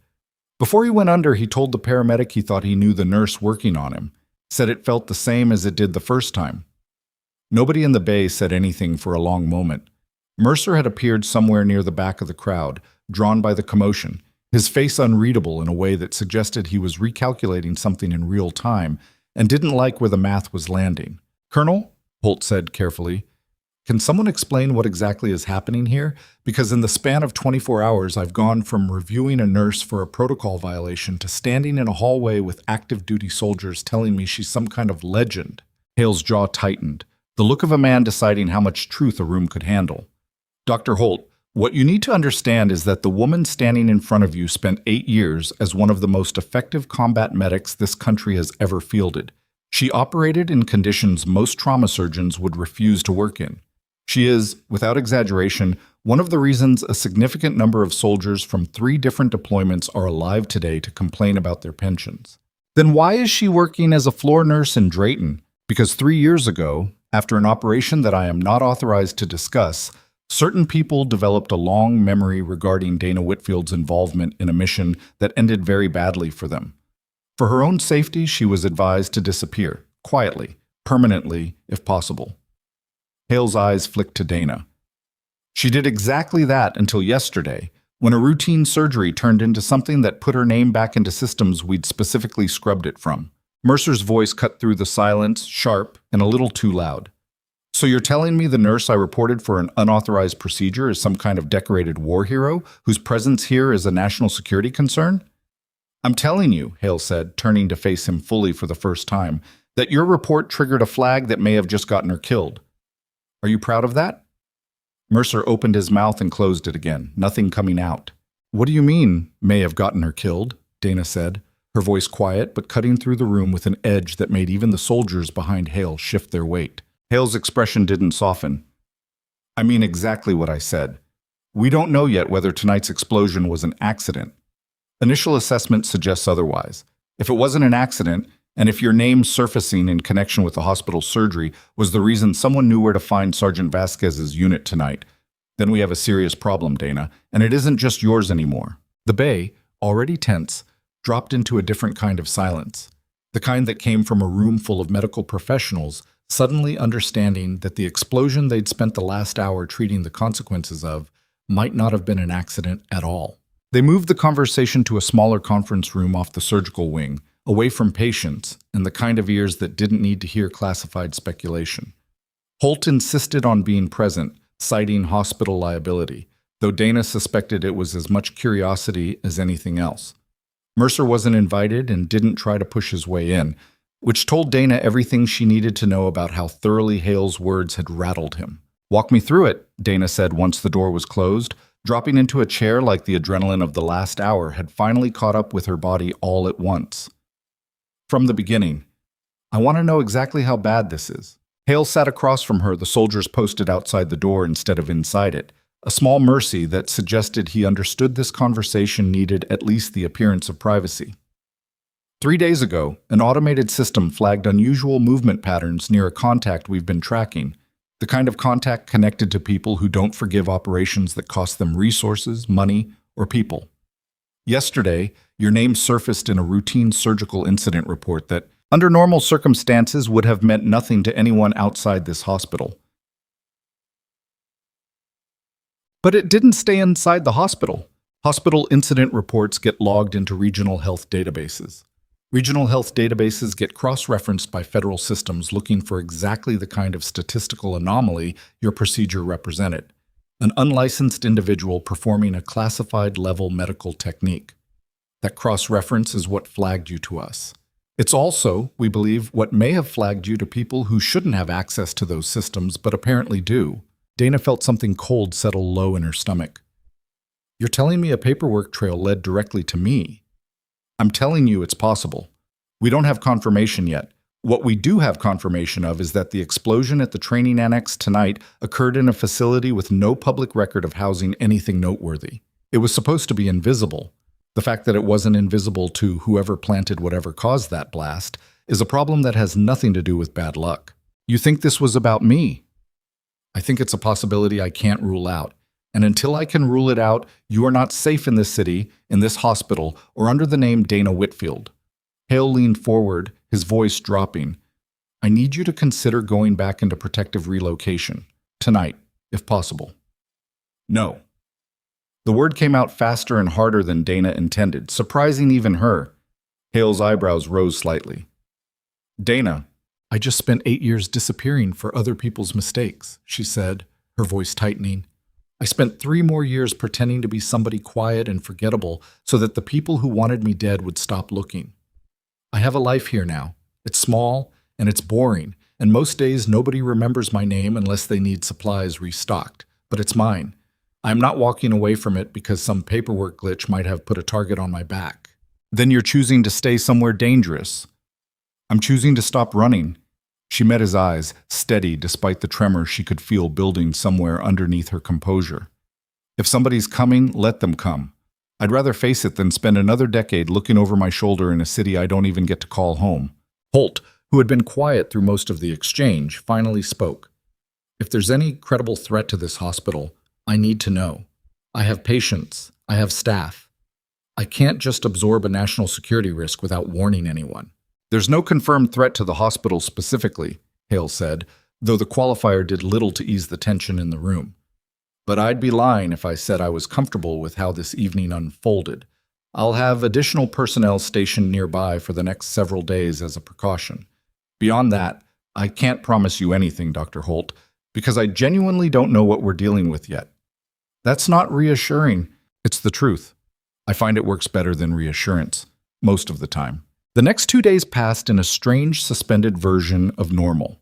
Before he went under, he told the paramedic he thought he knew the nurse working on him, said it felt the same as it did the first time. Nobody in the bay said anything for a long moment. Mercer had appeared somewhere near the back of the crowd, drawn by the commotion, his face unreadable in a way that suggested he was recalculating something in real time and didn't like where the math was landing. "Colonel," Holt said carefully, "can someone explain what exactly is happening here? Because in the span of 24 hours, I've gone from reviewing a nurse for a protocol violation to standing in a hallway with active duty soldiers telling me she's some kind of legend." Hale's jaw tightened, the look of a man deciding how much truth a room could handle. "Dr. Holt, what you need to understand is that the woman standing in front of you spent 8 years as one of the most effective combat medics this country has ever fielded. She operated in conditions most trauma surgeons would refuse to work in. She is, without exaggeration, one of the reasons a significant number of soldiers from 3 different deployments are alive today to complain about their pensions. Then why is she working as a floor nurse in Drayton? Because 3 years ago, after an operation that I am not authorized to discuss, certain people developed a long memory regarding Dana Whitfield's involvement in a mission that ended very badly for them. For her own safety, she was advised to disappear, quietly, permanently, if possible." Hale's eyes flicked to Dana. "She did exactly that until yesterday, when a routine surgery turned into something that put her name back into systems we'd specifically scrubbed it from." Mercer's voice cut through the silence, sharp and a little too loud. "So you're telling me the nurse I reported for an unauthorized procedure is some kind of decorated war hero whose presence here is a national security concern?" "I'm telling you," Hale said, turning to face him fully for the first time, "that your report triggered a flag that may have just gotten her killed. Are you proud of that?" Mercer opened his mouth and closed it again, nothing coming out. "What do you mean, may have gotten her killed?" Dana said, her voice quiet but cutting through the room with an edge that made even the soldiers behind Hale shift their weight. Hale's expression didn't soften. "I mean exactly what I said. We don't know yet whether tonight's explosion was an accident. Initial assessment suggests otherwise. If it wasn't an accident, and if your name surfacing in connection with the hospital surgery was the reason someone knew where to find Sergeant Vasquez's unit tonight, then we have a serious problem, Dana, and it isn't just yours anymore." The bay, already tense, dropped into a different kind of silence, the kind that came from a room full of medical professionals suddenly understanding that the explosion they'd spent the last hour treating the consequences of might not have been an accident at all. They moved the conversation to a smaller conference room off the surgical wing, away from patients and the kind of ears that didn't need to hear classified speculation. Holt insisted on being present, citing hospital liability, though Dana suspected it was as much curiosity as anything else. Mercer wasn't invited and didn't try to push his way in, which told Dana everything she needed to know about how thoroughly Hale's words had rattled him. "Walk me through it," Dana said once the door was closed, dropping into a chair like the adrenaline of the last hour had finally caught up with her body all at once. "From the beginning. I want to know exactly how bad this is." Hale sat across from her, the soldiers posted outside the door instead of inside it, a small mercy that suggested he understood this conversation needed at least the appearance of privacy. 3 days ago, an automated system flagged unusual movement patterns near a contact we've been tracking, the kind of contact connected to people who don't forgive operations that cost them resources, money, or people. Yesterday, your name surfaced in a routine surgical incident report that, under normal circumstances, would have meant nothing to anyone outside this hospital. But it didn't stay inside the hospital. Hospital incident reports get logged into regional health databases. Regional health databases get cross-referenced by federal systems looking for exactly the kind of statistical anomaly your procedure represented, an unlicensed individual performing a classified level medical technique. That cross-reference is what flagged you to us. It's also, we believe, what may have flagged you to people who shouldn't have access to those systems but apparently do. Dana felt something cold settle low in her stomach. "You're telling me a paperwork trail led directly to me?" "I'm telling you it's possible. We don't have confirmation yet. What we do have confirmation of is that the explosion at the training annex tonight occurred in a facility with no public record of housing anything noteworthy. It was supposed to be invisible. The fact that it wasn't invisible to whoever planted whatever caused that blast is a problem that has nothing to do with bad luck. You think this was about me?" "I think it's a possibility I can't rule out. And until I can rule it out, you are not safe in this city, in this hospital, or under the name Dana Whitfield. Hale leaned forward, his voice dropping. I need you to consider going back into protective relocation. Tonight, if possible. No. The word came out faster and harder than Dana intended, surprising even her. Hale's eyebrows rose slightly. Dana, I just spent 8 years disappearing for other people's mistakes, she said, her voice tightening. I spent 3 more years pretending to be somebody quiet and forgettable so that the people who wanted me dead would stop looking. I have a life here now. It's small and it's boring, and most days nobody remembers my name unless they need supplies restocked, but it's mine. I'm not walking away from it because some paperwork glitch might have put a target on my back. Then you're choosing to stay somewhere dangerous. I'm choosing to stop running. She met his eyes, steady despite the tremor she could feel building somewhere underneath her composure. If somebody's coming, let them come. I'd rather face it than spend another decade looking over my shoulder in a city I don't even get to call home. Holt, who had been quiet through most of the exchange, finally spoke. If there's any credible threat to this hospital, I need to know. I have patients. I have staff. I can't just absorb a national security risk without warning anyone. There's no confirmed threat to the hospital specifically, Hale said, though the qualifier did little to ease the tension in the room. But I'd be lying if I said I was comfortable with how this evening unfolded. I'll have additional personnel stationed nearby for the next several days as a precaution. Beyond that, I can't promise you anything, Dr. Holt, because I genuinely don't know what we're dealing with yet. That's not reassuring. It's the truth. I find it works better than reassurance, most of the time. The next 2 days passed in a strange, suspended version of normal.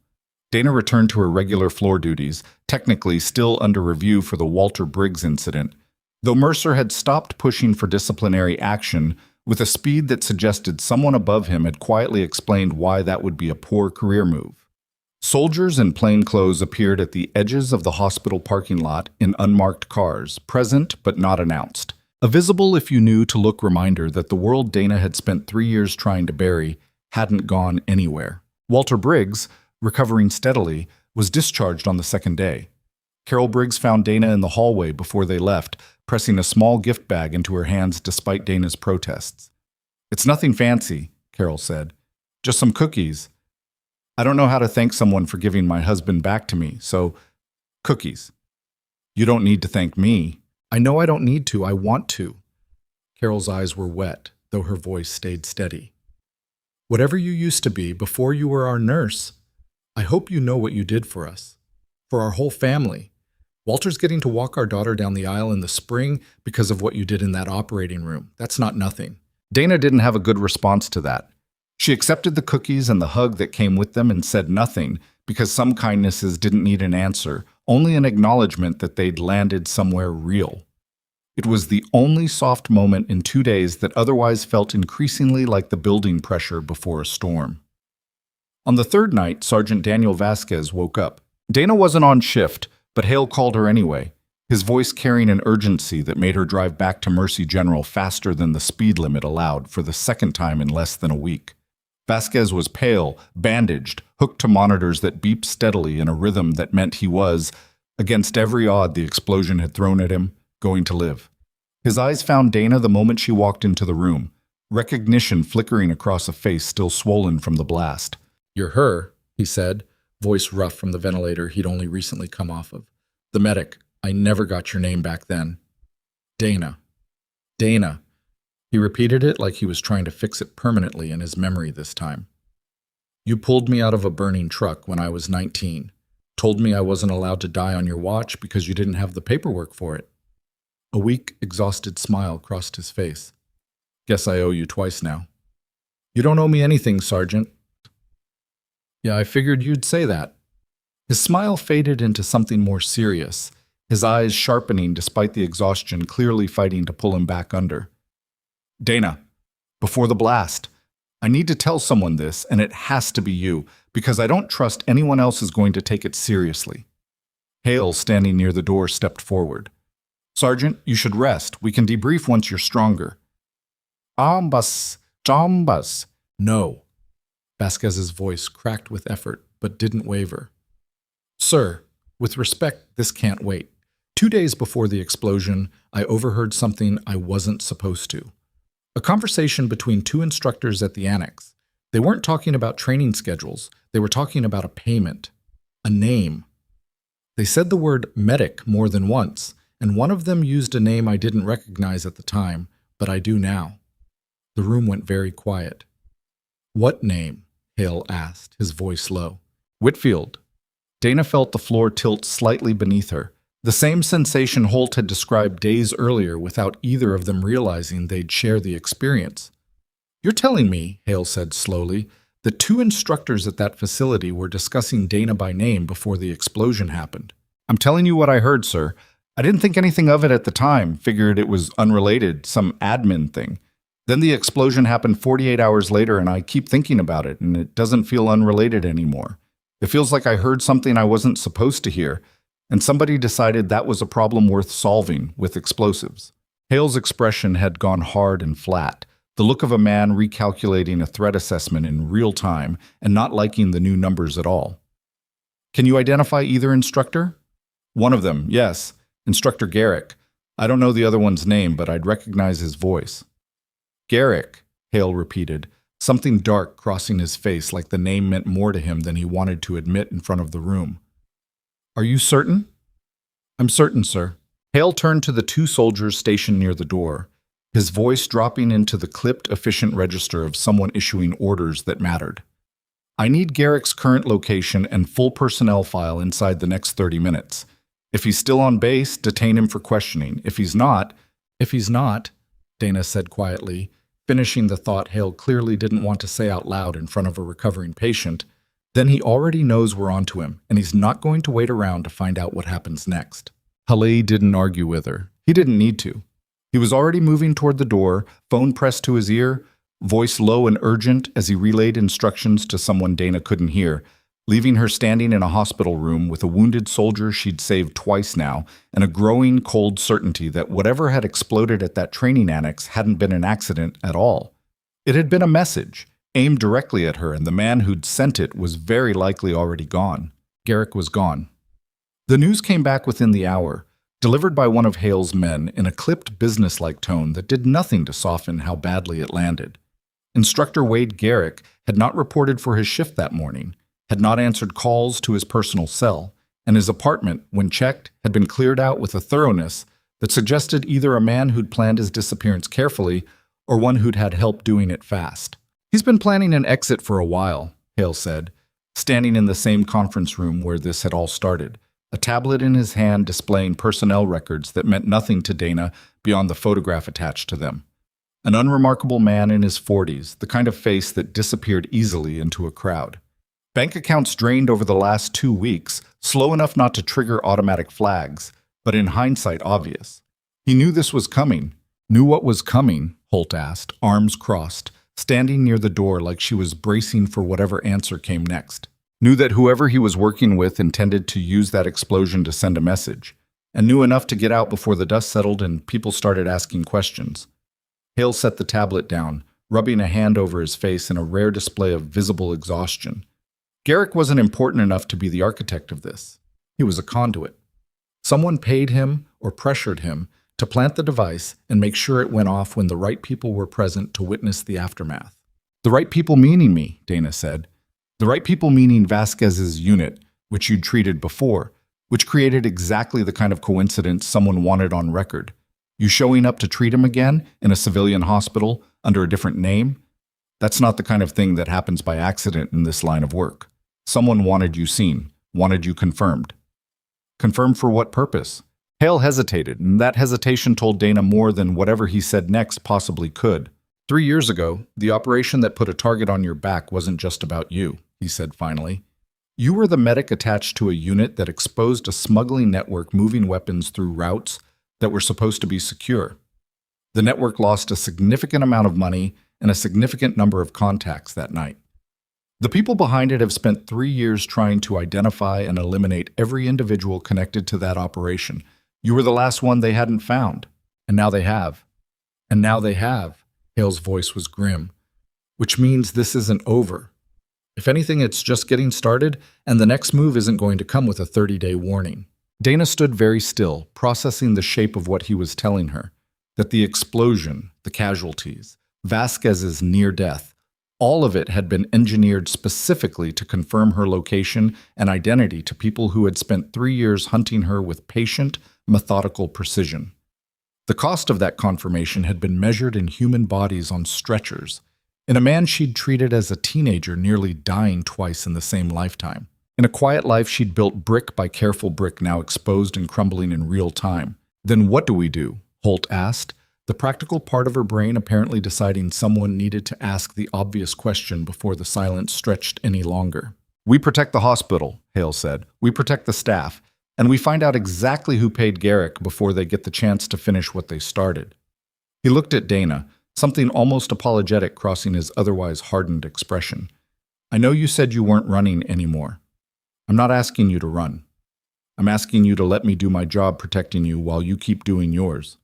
Dana returned to her regular floor duties, technically still under review for the Walter Briggs incident, though Mercer had stopped pushing for disciplinary action with a speed that suggested someone above him had quietly explained why that would be a poor career move. Soldiers in plain clothes appeared at the edges of the hospital parking lot in unmarked cars, present but not announced. A visible if you knew to look reminder that the world Dana had spent 3 years trying to bury hadn't gone anywhere. Walter Briggs, recovering steadily, was discharged on the second day. Carol Briggs found Dana in the hallway before they left, pressing a small gift bag into her hands despite Dana's protests. It's nothing fancy, Carol said. Just some cookies. I don't know how to thank someone for giving my husband back to me, so cookies. You don't need to thank me. I know I don't need to, I want to. Carol's eyes were wet, though her voice stayed steady. Whatever you used to be before you were our nurse, I hope you know what you did for us, for our whole family. Walter's getting to walk our daughter down the aisle in the spring because of what you did in that operating room. That's not nothing. Dana didn't have a good response to that. She accepted the cookies and the hug that came with them and said nothing because some kindnesses didn't need an answer, only an acknowledgement that they'd landed somewhere real. It was the only soft moment in 2 days that otherwise felt increasingly like the building pressure before a storm. On the third night, Sergeant Daniel Vasquez woke up. Dana wasn't on shift, but Hale called her anyway, his voice carrying an urgency that made her drive back to Mercy General faster than the speed limit allowed for the second time in less than a week. Vasquez was pale, bandaged, hooked to monitors that beeped steadily in a rhythm that meant he was, against every odd the explosion had thrown at him, going to live. His eyes found Dana the moment she walked into the room, recognition flickering across a face still swollen from the blast. You're her, he said, voice rough from the ventilator he'd only recently come off of. The medic. I never got your name back then. Dana. Dana. He repeated it like he was trying to fix it permanently in his memory this time. You pulled me out of a burning truck when I was 19. Told me I wasn't allowed to die on your watch because you didn't have the paperwork for it. A weak, exhausted smile crossed his face. Guess I owe you twice now. You don't owe me anything, Sergeant. Yeah, I figured you'd say that. His smile faded into something more serious, his eyes sharpening despite the exhaustion clearly fighting to pull him back under. Dana, before the blast, I need to tell someone this, and it has to be you, because I don't trust anyone else is going to take it seriously. Hale, standing near the door, stepped forward. Sergeant, you should rest. We can debrief once you're stronger. Jambas. No. Vasquez's voice cracked with effort, but didn't waver. Sir, with respect, this can't wait. 2 days before the explosion, I overheard something I wasn't supposed to. A conversation between two instructors at the annex. They weren't talking about training schedules. They were talking about a payment, a name. They said the word medic more than once, and one of them used a name I didn't recognize at the time, but I do now. The room went very quiet. "What name?" Hale asked, his voice low. "Whitfield." Dana felt the floor tilt slightly beneath her, the same sensation Holt had described days earlier without either of them realizing they'd share the experience. "You're telling me," Hale said slowly, "that two instructors at that facility were discussing Dana by name before the explosion happened?" "I'm telling you what I heard, sir. I didn't think anything of it at the time, figured it was unrelated, some admin thing. Then the explosion happened 48 hours later and I keep thinking about it, and it doesn't feel unrelated anymore. It feels like I heard something I wasn't supposed to hear, and somebody decided that was a problem worth solving with explosives." Hale's expression had gone hard and flat, the look of a man recalculating a threat assessment in real time and not liking the new numbers at all. "Can you identify either instructor?" "One of them, yes. Instructor Garrick. I don't know the other one's name, but I'd recognize his voice." "Garrick," Hale repeated, something dark crossing his face like the name meant more to him than he wanted to admit in front of the room. "Are you certain?" "I'm certain, sir." Hale turned to the two soldiers stationed near the door, his voice dropping into the clipped, efficient register of someone issuing orders that mattered. "I need Garrick's current location and full personnel file inside the next 30 minutes. If he's still on base, detain him for questioning. If he's not, Dana said quietly, finishing the thought Hale clearly didn't want to say out loud in front of a recovering patient, then he already knows we're onto him, and he's not going to wait around to find out what happens next." Haley didn't argue with her. He didn't need to. He was already moving toward the door, phone pressed to his ear, voice low and urgent as he relayed instructions to someone Dana couldn't hear, leaving her standing in a hospital room with a wounded soldier she'd saved twice now, and a growing cold certainty that whatever had exploded at that training annex hadn't been an accident at all. It had been a message, aimed directly at her, and the man who'd sent it was very likely already gone. Garrick was gone. The news came back within the hour, delivered by one of Hale's men in a clipped businesslike tone that did nothing to soften how badly it landed. Instructor Wade Garrick had not reported for his shift that morning, had not answered calls to his personal cell, and his apartment, when checked, had been cleared out with a thoroughness that suggested either a man who'd planned his disappearance carefully or one who'd had help doing it fast. "He's been planning an exit for a while," Hale said, standing in the same conference room where this had all started, a tablet in his hand displaying personnel records that meant nothing to Dana beyond the photograph attached to them. An unremarkable man in his 40s, the kind of face that disappeared easily into a crowd. Bank accounts drained over the last 2 weeks, slow enough not to trigger automatic flags, but in hindsight obvious. He knew this was coming. Knew what was coming, Holt asked, arms crossed, standing near the door like she was bracing for whatever answer came next. Knew that whoever he was working with intended to use that explosion to send a message, and knew enough to get out before the dust settled and people started asking questions. Hale set the tablet down, rubbing a hand over his face in a rare display of visible exhaustion. Garrick wasn't important enough to be the architect of this. He was a conduit. Someone paid him or pressured him to plant the device and make sure it went off when the right people were present to witness the aftermath. "The right people meaning me," Dana said. "The right people meaning Vasquez's unit, which you'd treated before, which created exactly the kind of coincidence someone wanted on record. You showing up to treat him again in a civilian hospital under a different name? That's not the kind of thing that happens by accident in this line of work. Someone wanted you seen, wanted you confirmed." "Confirmed for what purpose?" Hale hesitated, and that hesitation told Dana more than whatever he said next possibly could. 3 years ago, the operation that put a target on your back wasn't just about you, he said finally. You were the medic attached to a unit that exposed a smuggling network moving weapons through routes that were supposed to be secure. The network lost a significant amount of money and a significant number of contacts that night. The people behind it have spent 3 years trying to identify and eliminate every individual connected to that operation. You were the last one they hadn't found. And now they have. And now they have. Hale's voice was grim. Which means this isn't over. If anything, it's just getting started, and the next move isn't going to come with a 30-day warning. Dana stood very still, processing the shape of what he was telling her. That the explosion, the casualties, Vasquez's near death, all of it had been engineered specifically to confirm her location and identity to people who had spent 3 years hunting her with patient, methodical precision. The cost of that confirmation had been measured in human bodies on stretchers, in a man she'd treated as a teenager nearly dying twice in the same lifetime. In a quiet life she'd built brick by careful brick now exposed and crumbling in real time. Then what do we do? Holt asked, the practical part of her brain apparently deciding someone needed to ask the obvious question before the silence stretched any longer. We protect the hospital, Hale said. We protect the staff. And we find out exactly who paid Garrick before they get the chance to finish what they started. He looked at Dana, something almost apologetic crossing his otherwise hardened expression. I know you said you weren't running anymore. I'm not asking you to run. I'm asking you to let me do my job protecting you while you keep doing yours.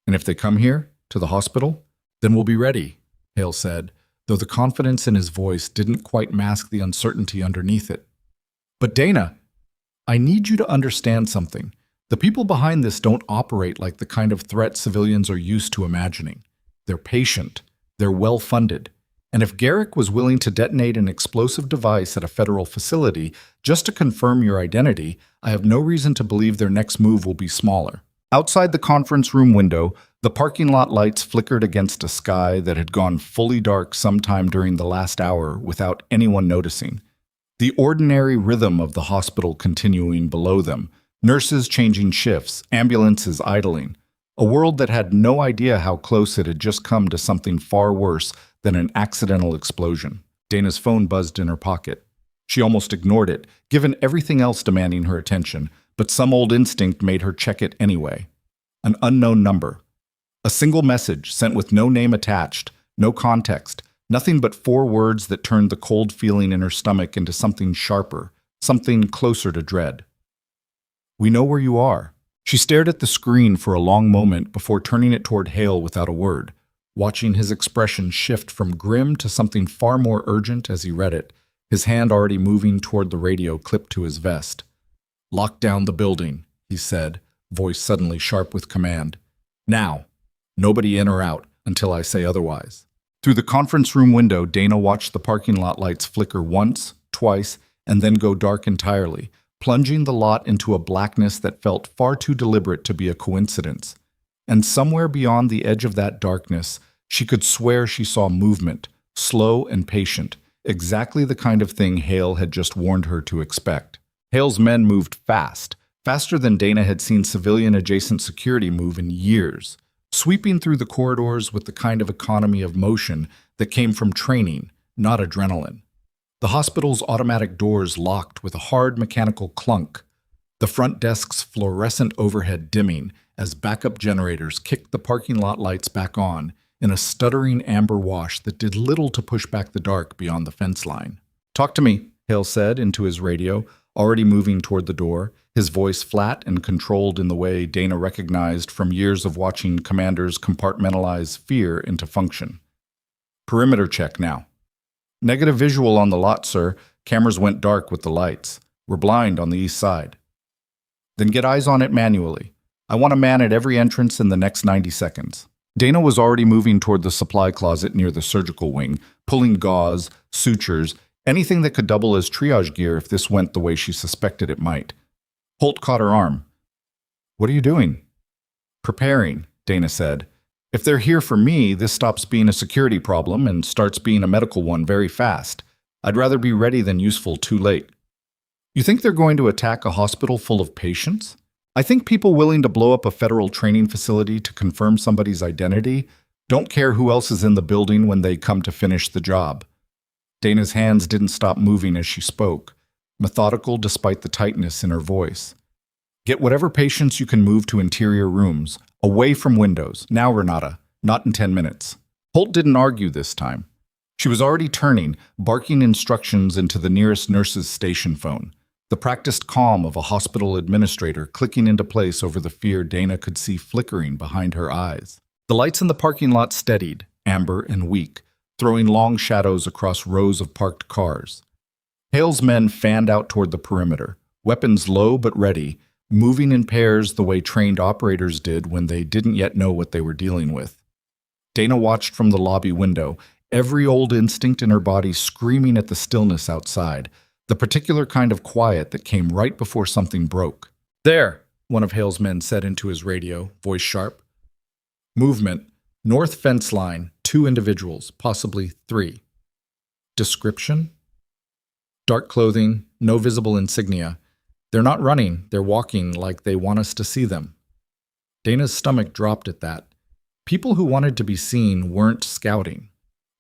And if they come here, to the hospital, then we'll be ready, Hale said, though the confidence in his voice didn't quite mask the uncertainty underneath it. But Dana, I need you to understand something. The people behind this don't operate like the kind of threat civilians are used to imagining. They're patient, they're well-funded, and if Garrick was willing to detonate an explosive device at a federal facility just to confirm your identity, I have no reason to believe their next move will be smaller. Outside the conference room window, the parking lot lights flickered against a sky that had gone fully dark sometime during the last hour without anyone noticing. The ordinary rhythm of the hospital continuing below them, nurses changing shifts, ambulances idling, a world that had no idea how close it had just come to something far worse than an accidental explosion. Dana's phone buzzed in her pocket. She almost ignored it, given everything else demanding her attention, but some old instinct made her check it anyway. An unknown number. A single message sent with no name attached, no context, nothing but 4 words that turned the cold feeling in her stomach into something sharper, something closer to dread. We know where you are. She stared at the screen for a long moment before turning it toward Hale without a word, watching his expression shift from grim to something far more urgent as he read it, his hand already moving toward the radio clipped to his vest. Lock down the building, he said, voice suddenly sharp with command. Now. Nobody in or out until I say otherwise. Through the conference room window, Dana watched the parking lot lights flicker once, twice, and then go dark entirely, plunging the lot into a blackness that felt far too deliberate to be a coincidence. And somewhere beyond the edge of that darkness, she could swear she saw movement, slow and patient, exactly the kind of thing Hale had just warned her to expect. Hale's men moved fast, faster than Dana had seen civilian-adjacent security move in years, sweeping through the corridors with the kind of economy of motion that came from training, not adrenaline. The hospital's automatic doors locked with a hard mechanical clunk, the front desk's fluorescent overhead dimming as backup generators kicked the parking lot lights back on in a stuttering amber wash that did little to push back the dark beyond the fence line. Talk to me, Hale said into his radio, already moving toward the door, his voice flat and controlled in the way Dana recognized from years of watching commanders compartmentalize fear into function. Perimeter check now. Negative visual on the lot, sir. Cameras went dark with the lights. We're blind on the east side. Then get eyes on it manually. I want a man at every entrance in the next 90 seconds. Dana was already moving toward the supply closet near the surgical wing, pulling gauze, sutures, anything that could double as triage gear if this went the way she suspected it might. Holt caught her arm. What are you doing? Preparing, Dana said. If they're here for me, this stops being a security problem and starts being a medical one very fast. I'd rather be ready than useful too late. You think they're going to attack a hospital full of patients? I think people willing to blow up a federal training facility to confirm somebody's identity don't care who else is in the building when they come to finish the job. Dana's hands didn't stop moving as she spoke, methodical despite the tightness in her voice. Get whatever patients you can move to interior rooms, away from windows. Now, Renata, not in 10 minutes. Holt didn't argue this time. She was already turning, barking instructions into the nearest nurse's station phone, the practiced calm of a hospital administrator clicking into place over the fear Dana could see flickering behind her eyes. The lights in the parking lot steadied, amber and weak, throwing long shadows across rows of parked cars. Hale's men fanned out toward the perimeter, weapons low but ready, moving in pairs the way trained operators did when they didn't yet know what they were dealing with. Dana watched from the lobby window, every old instinct in her body screaming at the stillness outside, the particular kind of quiet that came right before something broke. "There," one of Hale's men said into his radio, voice sharp. "Movement. North fence line, 2 individuals, possibly 3. Description? Dark clothing, no visible insignia. They're not running, they're walking like they want us to see them." Dana's stomach dropped at that. People who wanted to be seen weren't scouting.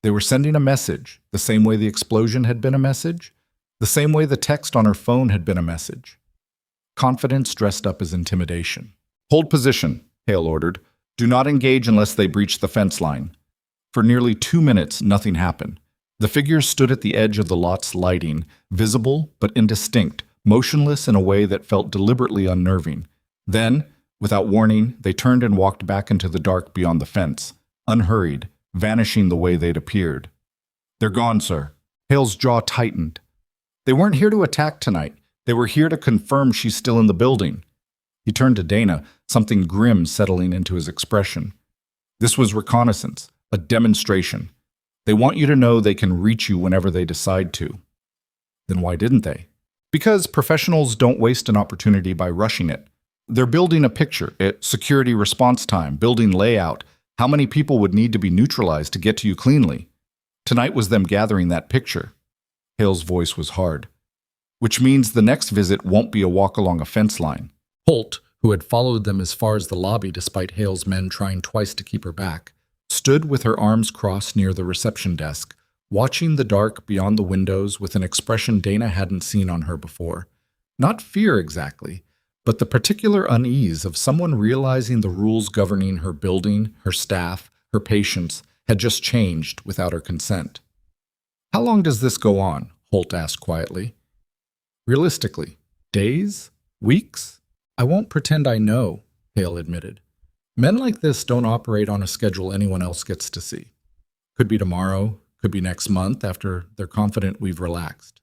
They were sending a message, the same way the explosion had been a message, the same way the text on her phone had been a message. Confidence dressed up as intimidation. "Hold position," Hale ordered. "Do not engage unless they breach the fence line." For nearly 2 minutes, nothing happened. The figures stood at the edge of the lot's lighting, visible but indistinct, motionless in a way that felt deliberately unnerving. Then, without warning, they turned and walked back into the dark beyond the fence, unhurried, vanishing the way they'd appeared. "They're gone, sir." Hale's jaw tightened. "They weren't here to attack tonight. They were here to confirm she's still in the building." He turned to Dana, something grim settling into his expression. "This was reconnaissance, a demonstration. They want you to know they can reach you whenever they decide to." Then why didn't they? Because professionals don't waste an opportunity by rushing it. They're building a picture, security response time, building layout, how many people would need to be neutralized to get to you cleanly. Tonight was them gathering that picture. Hale's voice was hard. "Which means the next visit won't be a walk along a fence line." Holt, who had followed them as far as the lobby despite Hale's men trying twice to keep her back, stood with her arms crossed near the reception desk, watching the dark beyond the windows with an expression Dana hadn't seen on her before. Not fear exactly, but the particular unease of someone realizing the rules governing her building, her staff, her patients had just changed without her consent. "How long does this go on?" Holt asked quietly. "Realistically, days? Weeks? I won't pretend I know," Hale admitted. "Men like this don't operate on a schedule anyone else gets to see. Could be tomorrow, could be next month after they're confident we've relaxed.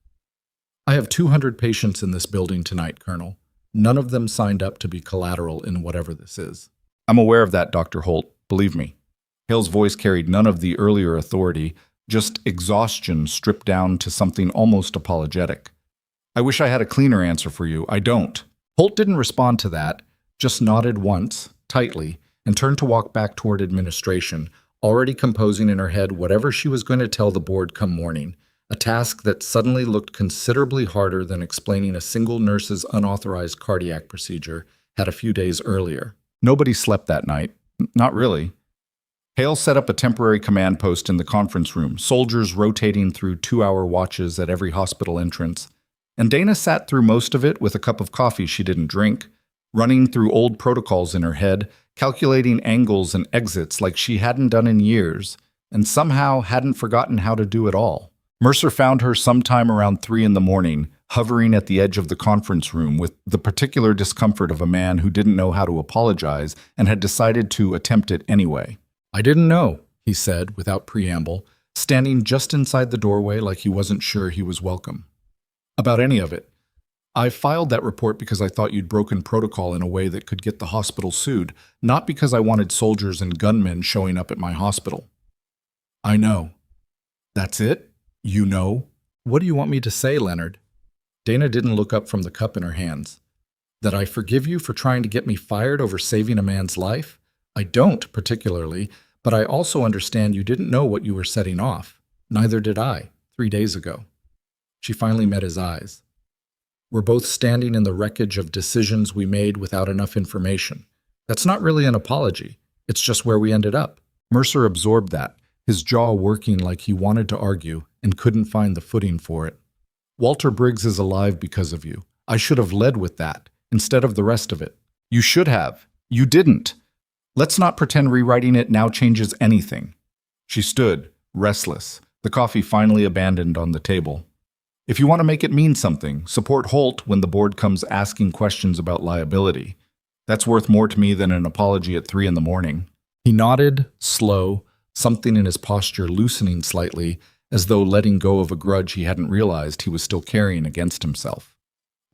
I have 200 patients in this building tonight, Colonel. None of them signed up to be collateral in whatever this is." "I'm aware of that, Dr. Holt. Believe me." Hale's voice carried none of the earlier authority, just exhaustion stripped down to something almost apologetic. "I wish I had a cleaner answer for you. I don't." Holt didn't respond to that, just nodded once, tightly, and turned to walk back toward administration, already composing in her head whatever she was going to tell the board come morning, a task that suddenly looked considerably harder than explaining a single nurse's unauthorized cardiac procedure had a few days earlier. Nobody slept that night. Not really. Hale set up a temporary command post in the conference room, soldiers rotating through 2-hour watches at every hospital entrance, and Dana sat through most of it with a cup of coffee she didn't drink, running through old protocols in her head, calculating angles and exits like she hadn't done in years, and somehow hadn't forgotten how to do it all. Mercer found her sometime around 3 in the morning, hovering at the edge of the conference room with the particular discomfort of a man who didn't know how to apologize and had decided to attempt it anyway. "I didn't know," he said without preamble, standing just inside the doorway like he wasn't sure he was welcome. "About any of it. I filed that report because I thought you'd broken protocol in a way that could get the hospital sued, not because I wanted soldiers and gunmen showing up at my hospital." "I know." "That's it? You know?" "What do you want me to say, Leonard?" Dana didn't look up from the cup in her hands. "That I forgive you for trying to get me fired over saving a man's life? I don't, particularly, but I also understand you didn't know what you were setting off. Neither did I, 3 days ago." She finally met his eyes. "We're both standing in the wreckage of decisions we made without enough information. That's not really an apology. It's just where we ended up." Mercer absorbed that, his jaw working like he wanted to argue and couldn't find the footing for it. "Walter Briggs is alive because of you. I should have led with that, instead of the rest of it." "You should have. You didn't. Let's not pretend rewriting it now changes anything." She stood, restless, the coffee finally abandoned on the table. "If you want to make it mean something, support Holt when the board comes asking questions about liability. That's worth more to me than an apology at 3 in the morning." He nodded, slow, something in his posture loosening slightly, as though letting go of a grudge he hadn't realized he was still carrying against himself.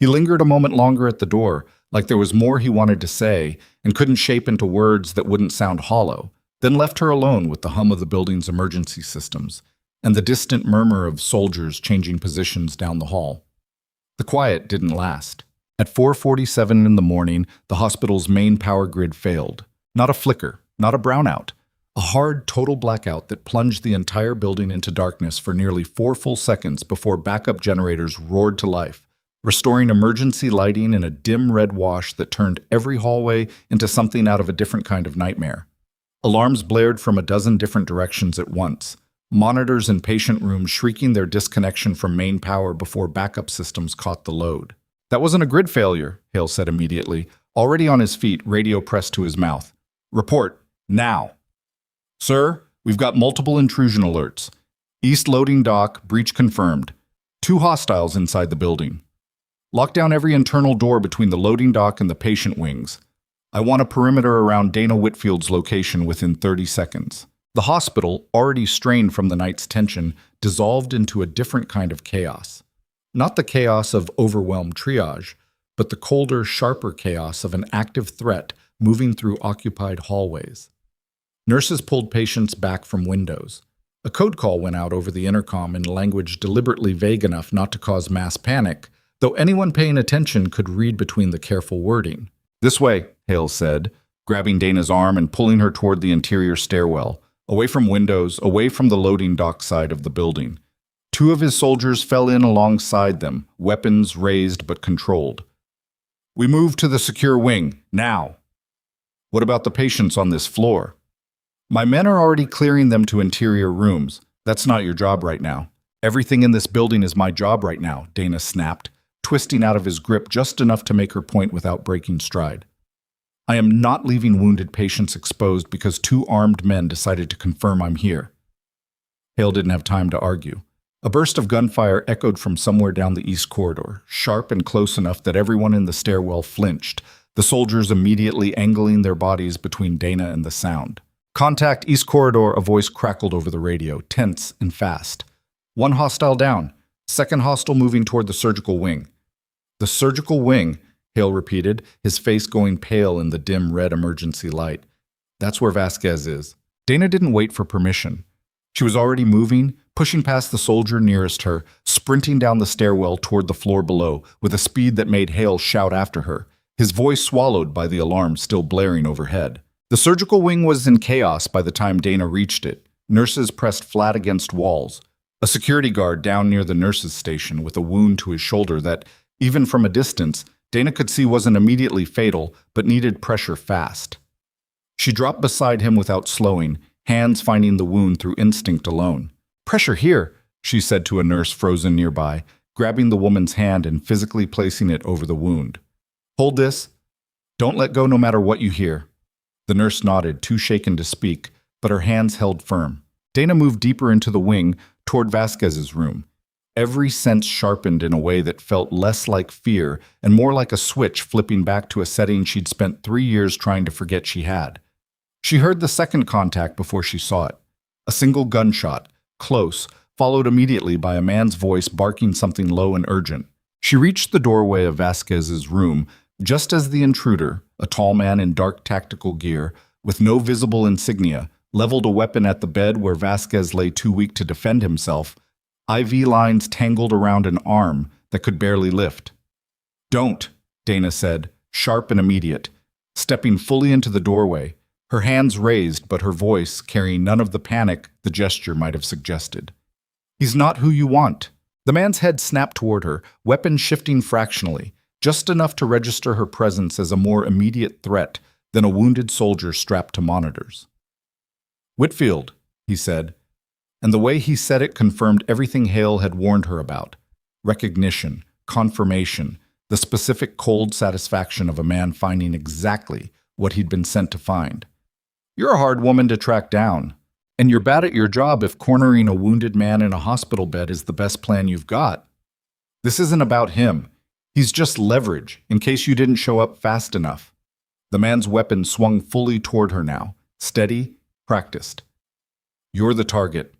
He lingered a moment longer at the door, like there was more he wanted to say and couldn't shape into words that wouldn't sound hollow, then left her alone with the hum of the building's emergency systems and the distant murmur of soldiers changing positions down the hall. The quiet didn't last. At 4:47 in the morning, the hospital's main power grid failed. Not a flicker, not a brownout. A hard, total blackout that plunged the entire building into darkness for nearly 4 full seconds before backup generators roared to life, restoring emergency lighting in a dim red wash that turned every hallway into something out of a different kind of nightmare. Alarms blared from a dozen different directions at once, monitors in patient rooms shrieking their disconnection from main power before backup systems caught the load. "That wasn't a grid failure," Hale said immediately, already on his feet, radio pressed to his mouth. "Report, now." "Sir, we've got multiple intrusion alerts. East loading dock, breach confirmed. 2 hostiles inside the building. Lock down every internal door between the loading dock and the patient wings. I want a perimeter around Dana Whitfield's location within 30 seconds. The hospital, already strained from the night's tension, dissolved into a different kind of chaos. Not the chaos of overwhelmed triage, but the colder, sharper chaos of an active threat moving through occupied hallways. Nurses pulled patients back from windows. A code call went out over the intercom in language deliberately vague enough not to cause mass panic, though anyone paying attention could read between the careful wording. "This way," Hale said, grabbing Dana's arm and pulling her toward the interior stairwell, away from windows, away from the loading dock side of the building. 2 of his soldiers fell in alongside them, weapons raised but controlled. "We move to the secure wing, now." "What about the patients on this floor?" "My men are already clearing them to interior rooms. That's not your job right now." "Everything in this building is my job right now," Dana snapped, twisting out of his grip just enough to make her point without breaking stride. "I am not leaving wounded patients exposed because 2 armed men decided to confirm I'm here." Hale didn't have time to argue. A burst of gunfire echoed from somewhere down the east corridor, sharp and close enough that everyone in the stairwell flinched, the soldiers immediately angling their bodies between Dana and the sound. "Contact east corridor," a voice crackled over the radio, tense and fast. "1 hostile down. 2nd hostile moving toward the surgical wing." "The surgical wing," Hale repeated, his face going pale in the dim red emergency light. "That's where Vasquez is." Dana didn't wait for permission. She was already moving, pushing past the soldier nearest her, sprinting down the stairwell toward the floor below, with a speed that made Hale shout after her, his voice swallowed by the alarm still blaring overhead. The surgical wing was in chaos by the time Dana reached it. Nurses pressed flat against walls. A security guard down near the nurses' station with a wound to his shoulder that, even from a distance, Dana could see wasn't immediately fatal, but needed pressure fast. She dropped beside him without slowing, hands finding the wound through instinct alone. "Pressure here," she said to a nurse frozen nearby, grabbing the woman's hand and physically placing it over the wound. "Hold this. Don't let go no matter what you hear." The nurse nodded, too shaken to speak, but her hands held firm. Dana moved deeper into the wing, toward Vasquez's room. Every sense sharpened in a way that felt less like fear and more like a switch flipping back to a setting she'd spent 3 years trying to forget she had. She heard the second contact before she saw it. A single gunshot, close, followed immediately by a man's voice barking something low and urgent. She reached the doorway of Vasquez's room just as the intruder, a tall man in dark tactical gear, with no visible insignia, leveled a weapon at the bed where Vasquez lay too weak to defend himself, IV lines tangled around an arm that could barely lift. "Don't," Dana said, sharp and immediate, stepping fully into the doorway, her hands raised but her voice carrying none of the panic the gesture might have suggested. "He's not who you want." The man's head snapped toward her, weapon shifting fractionally, just enough to register her presence as a more immediate threat than a wounded soldier strapped to monitors. "Whitfield," he said, and the way he said it confirmed everything Hale had warned her about. Recognition, confirmation, the specific cold satisfaction of a man finding exactly what he'd been sent to find. "You're a hard woman to track down, and you're bad at your job if cornering a wounded man in a hospital bed is the best plan you've got. This isn't about him. He's just leverage, in case you didn't show up fast enough." The man's weapon swung fully toward her now, steady, practiced. "You're the target.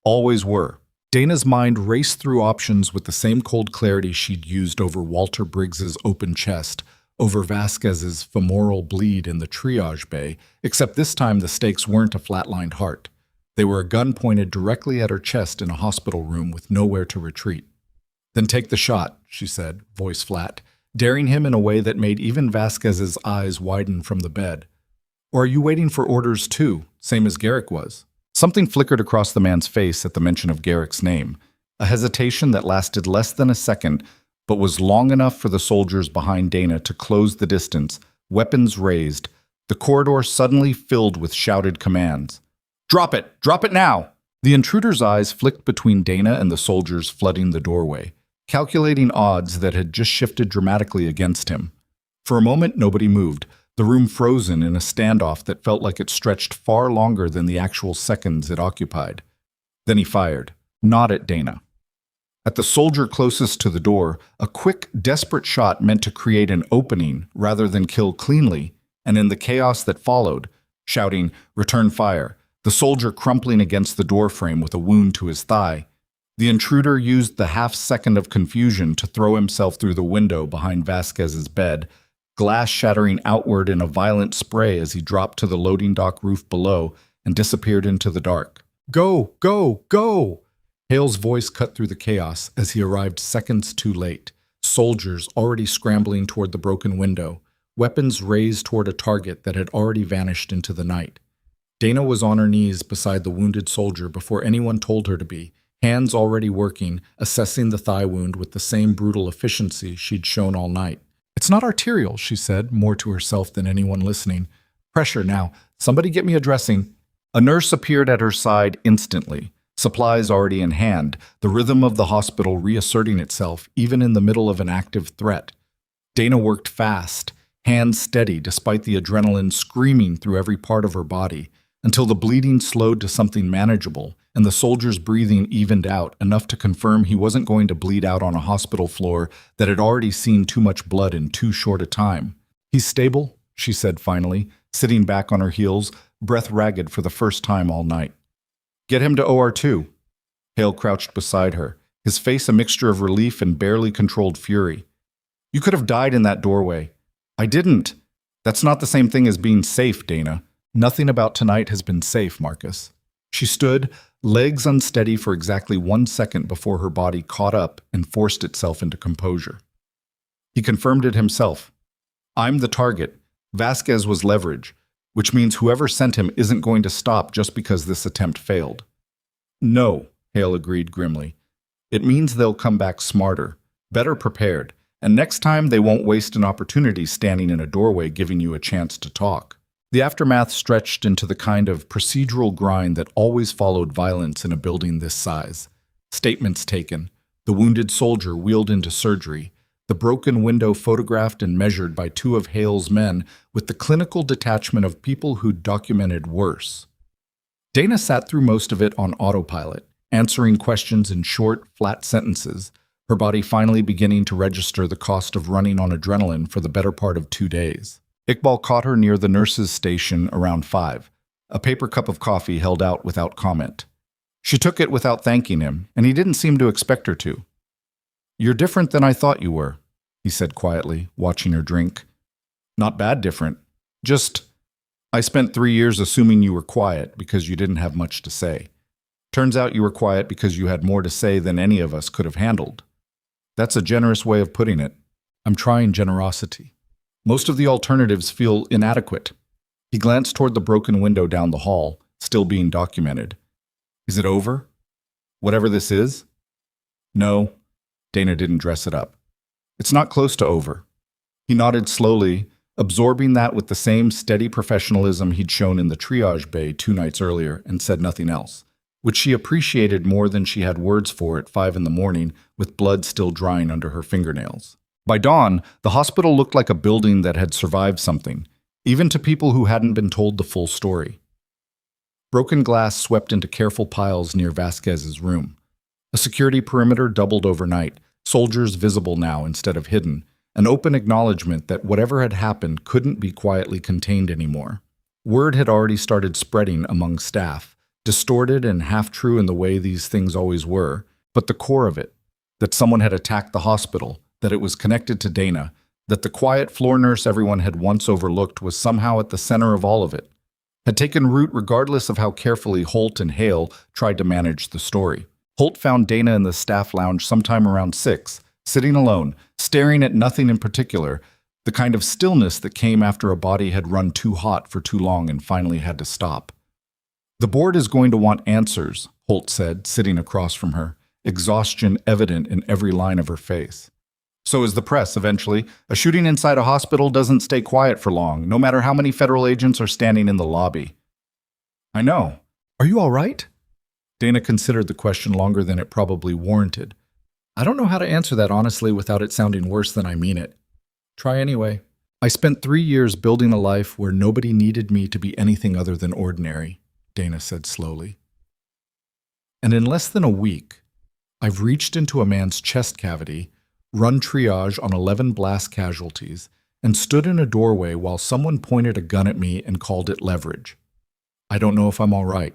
Always were." Dana's mind raced through options with the same cold clarity she'd used over Walter Briggs's open chest, over Vasquez's femoral bleed in the triage bay, except this time the stakes weren't a flatlined heart. They were a gun pointed directly at her chest in a hospital room with nowhere to retreat. "Then take the shot," she said, voice flat, daring him in a way that made even Vasquez's eyes widen from the bed. "Or are you waiting for orders too, same as Garrick was?" Something flickered across the man's face at the mention of Garrick's name, a hesitation that lasted less than a second, but was long enough for the soldiers behind Dana to close the distance, weapons raised, the corridor suddenly filled with shouted commands. "Drop it! Drop it now!" The intruder's eyes flicked between Dana and the soldiers flooding the doorway, calculating odds that had just shifted dramatically against him. For a moment, nobody moved, the room frozen in a standoff that felt like it stretched far longer than the actual seconds it occupied. Then he fired, not at Dana. At the soldier closest to the door, a quick, desperate shot meant to create an opening rather than kill cleanly, and in the chaos that followed, shouting, "Return fire," the soldier crumpling against the doorframe with a wound to his thigh, the intruder used the half-second of confusion to throw himself through the window behind Vasquez's bed, glass shattering outward in a violent spray as he dropped to the loading dock roof below and disappeared into the dark. "Go! Go! Go!" Hale's voice cut through the chaos as he arrived seconds too late, soldiers already scrambling toward the broken window, weapons raised toward a target that had already vanished into the night. Dana was on her knees beside the wounded soldier before anyone told her to be, hands already working, assessing the thigh wound with the same brutal efficiency she'd shown all night. "It's not arterial," she said, more to herself than anyone listening. "Pressure now. Somebody get me a dressing." A nurse appeared at her side instantly, supplies already in hand, the rhythm of the hospital reasserting itself even in the middle of an active threat. Dana worked fast, hands steady despite the adrenaline screaming through every part of her body, until the bleeding slowed to something manageable and the soldier's breathing evened out enough to confirm he wasn't going to bleed out on a hospital floor that had already seen too much blood in too short a time. "He's stable," she said finally, sitting back on her heels, breath ragged for the first time all night. "Get him to OR2. Hale crouched beside her, his face a mixture of relief and barely controlled fury. "You could have died in that doorway." "I didn't." "That's not the same thing as being safe, Dana. Nothing about tonight has been safe, Marcus." She stood, legs unsteady for exactly 1 second before her body caught up and forced itself into composure. He confirmed it himself. "I'm the target. Vasquez was leverage, which means whoever sent him isn't going to stop just because this attempt failed." "No," Hale agreed grimly. "It means they'll come back smarter, better prepared, and next time they won't waste an opportunity standing in a doorway giving you a chance to talk." The aftermath stretched into the kind of procedural grind that always followed violence in a building this size. Statements taken, the wounded soldier wheeled into surgery, the broken window photographed and measured by 2 of Hale's men with the clinical detachment of people who'd documented worse. Dana sat through most of it on autopilot, answering questions in short, flat sentences, her body finally beginning to register the cost of running on adrenaline for the better part of 2 days. Iqbal caught her near the nurse's station around 5, a paper cup of coffee held out without comment. She took it without thanking him, and he didn't seem to expect her to. "You're different than I thought you were," he said quietly, watching her drink. "Not bad different. Just, I spent 3 years assuming you were quiet because you didn't have much to say. Turns out you were quiet because you had more to say than any of us could have handled. That's a generous way of putting it. I'm trying generosity. Most of the alternatives feel inadequate." He glanced toward the broken window down the hall, still being documented. "Is it over? Whatever this is?" "No." Dana didn't dress it up. "It's not close to over." He nodded slowly, absorbing that with the same steady professionalism he'd shown in the triage bay 2 nights earlier, and said nothing else, which she appreciated more than she had words for at 5 in the morning, with blood still drying under her fingernails. By dawn, the hospital looked like a building that had survived something, even to people who hadn't been told the full story. Broken glass swept into careful piles near Vasquez's room. A security perimeter doubled overnight, soldiers visible now instead of hidden, an open acknowledgement that whatever had happened couldn't be quietly contained anymore. Word had already started spreading among staff, distorted and half-true in the way these things always were, but the core of it, that someone had attacked the hospital, that it was connected to Dana, that the quiet floor nurse everyone had once overlooked was somehow at the center of all of it, had taken root regardless of how carefully Holt and Hale tried to manage the story. Holt found Dana in the staff lounge sometime around 6, sitting alone, staring at nothing in particular, the kind of stillness that came after a body had run too hot for too long and finally had to stop. "The board is going to want answers," Holt said, sitting across from her, exhaustion evident in every line of her face. "So is the press, eventually. A shooting inside a hospital doesn't stay quiet for long, no matter how many federal agents are standing in the lobby." "I know. Are you all right?" Dana considered the question longer than it probably warranted. "I don't know how to answer that honestly without it sounding worse than I mean it. Try anyway. I spent 3 years building a life where nobody needed me to be anything other than ordinary," Dana said slowly. "And in less than a week, I've reached into a man's chest cavity, run triage on 11 blast casualties, and stood in a doorway while someone pointed a gun at me and called it leverage. I don't know if I'm all right.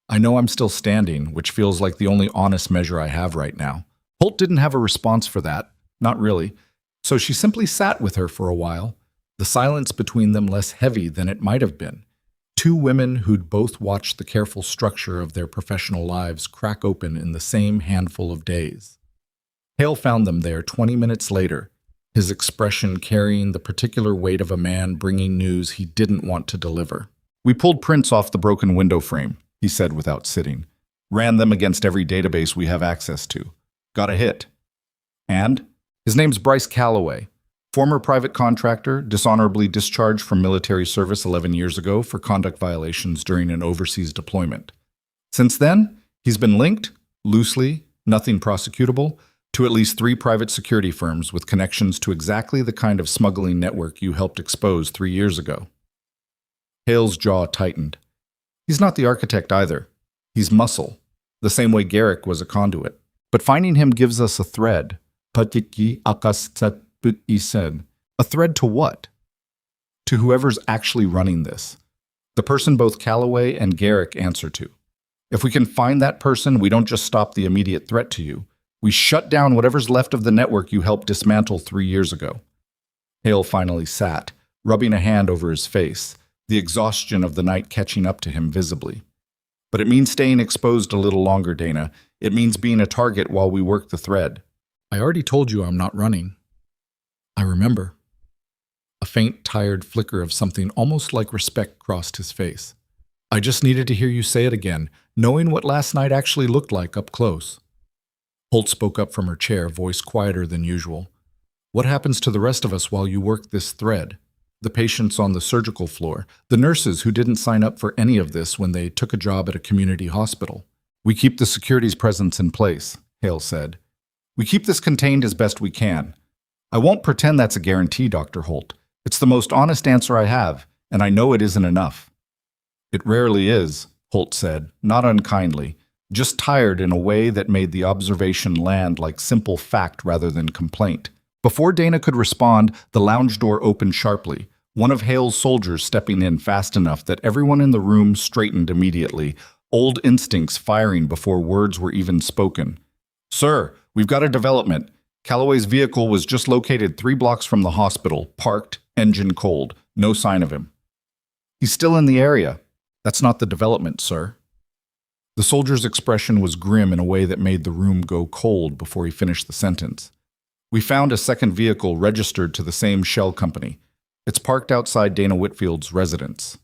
I know I'm still standing, which feels like the only honest measure I have right now." Holt didn't have a response for that, not really, so she simply sat with her for a while, the silence between them less heavy than it might have been. Two women who'd both watched the careful structure of their professional lives crack open in the same handful of days. Hale found them there 20 minutes later, his expression carrying the particular weight of a man bringing news he didn't want to deliver. "We pulled prints off the broken window frame," he said without sitting. "Ran them against every database we have access to. Got a hit. And his name's Bryce Calloway, former private contractor, dishonorably discharged from military service 11 years ago for conduct violations during an overseas deployment. Since then, he's been linked, loosely, nothing prosecutable, to at least 3 private security firms with connections to exactly the kind of smuggling network you helped expose 3 years ago." Hale's jaw tightened. "He's not the architect either. He's muscle, the same way Garrick was a conduit. But finding him gives us a thread." Patiki Akastsatput said. "A thread to what?" "To whoever's actually running this. The person both Calloway and Garrick answer to. If we can find that person, we don't just stop the immediate threat to you. We shut down whatever's left of the network you helped dismantle 3 years ago." Hale finally sat, rubbing a hand over his face, the exhaustion of the night catching up to him visibly. "But it means staying exposed a little longer, Dana. It means being a target while we work the thread." "I already told you I'm not running." "I remember." A faint, tired flicker of something almost like respect crossed his face. "I just needed to hear you say it again, knowing what last night actually looked like up close." Holt spoke up from her chair, voice quieter than usual. "What happens to the rest of us while you work this thread? The patients on the surgical floor, the nurses who didn't sign up for any of this when they took a job at a community hospital." "We keep the security's presence in place," Hale said. "We keep this contained as best we can. I won't pretend that's a guarantee, Dr. Holt. It's the most honest answer I have, and I know it isn't enough." "It rarely is," Holt said, not unkindly, just tired in a way that made the observation land like simple fact rather than complaint. Before Dana could respond, the lounge door opened sharply, one of Hale's soldiers stepping in fast enough that everyone in the room straightened immediately, old instincts firing before words were even spoken. "Sir, we've got a development. Calloway's vehicle was just located 3 blocks from the hospital, parked, engine cold. No sign of him." "He's still in the area." "That's not the development, sir." The soldier's expression was grim in a way that made the room go cold before he finished the sentence. "We found a second vehicle registered to the same shell company. It's parked outside Dana Whitfield's residence."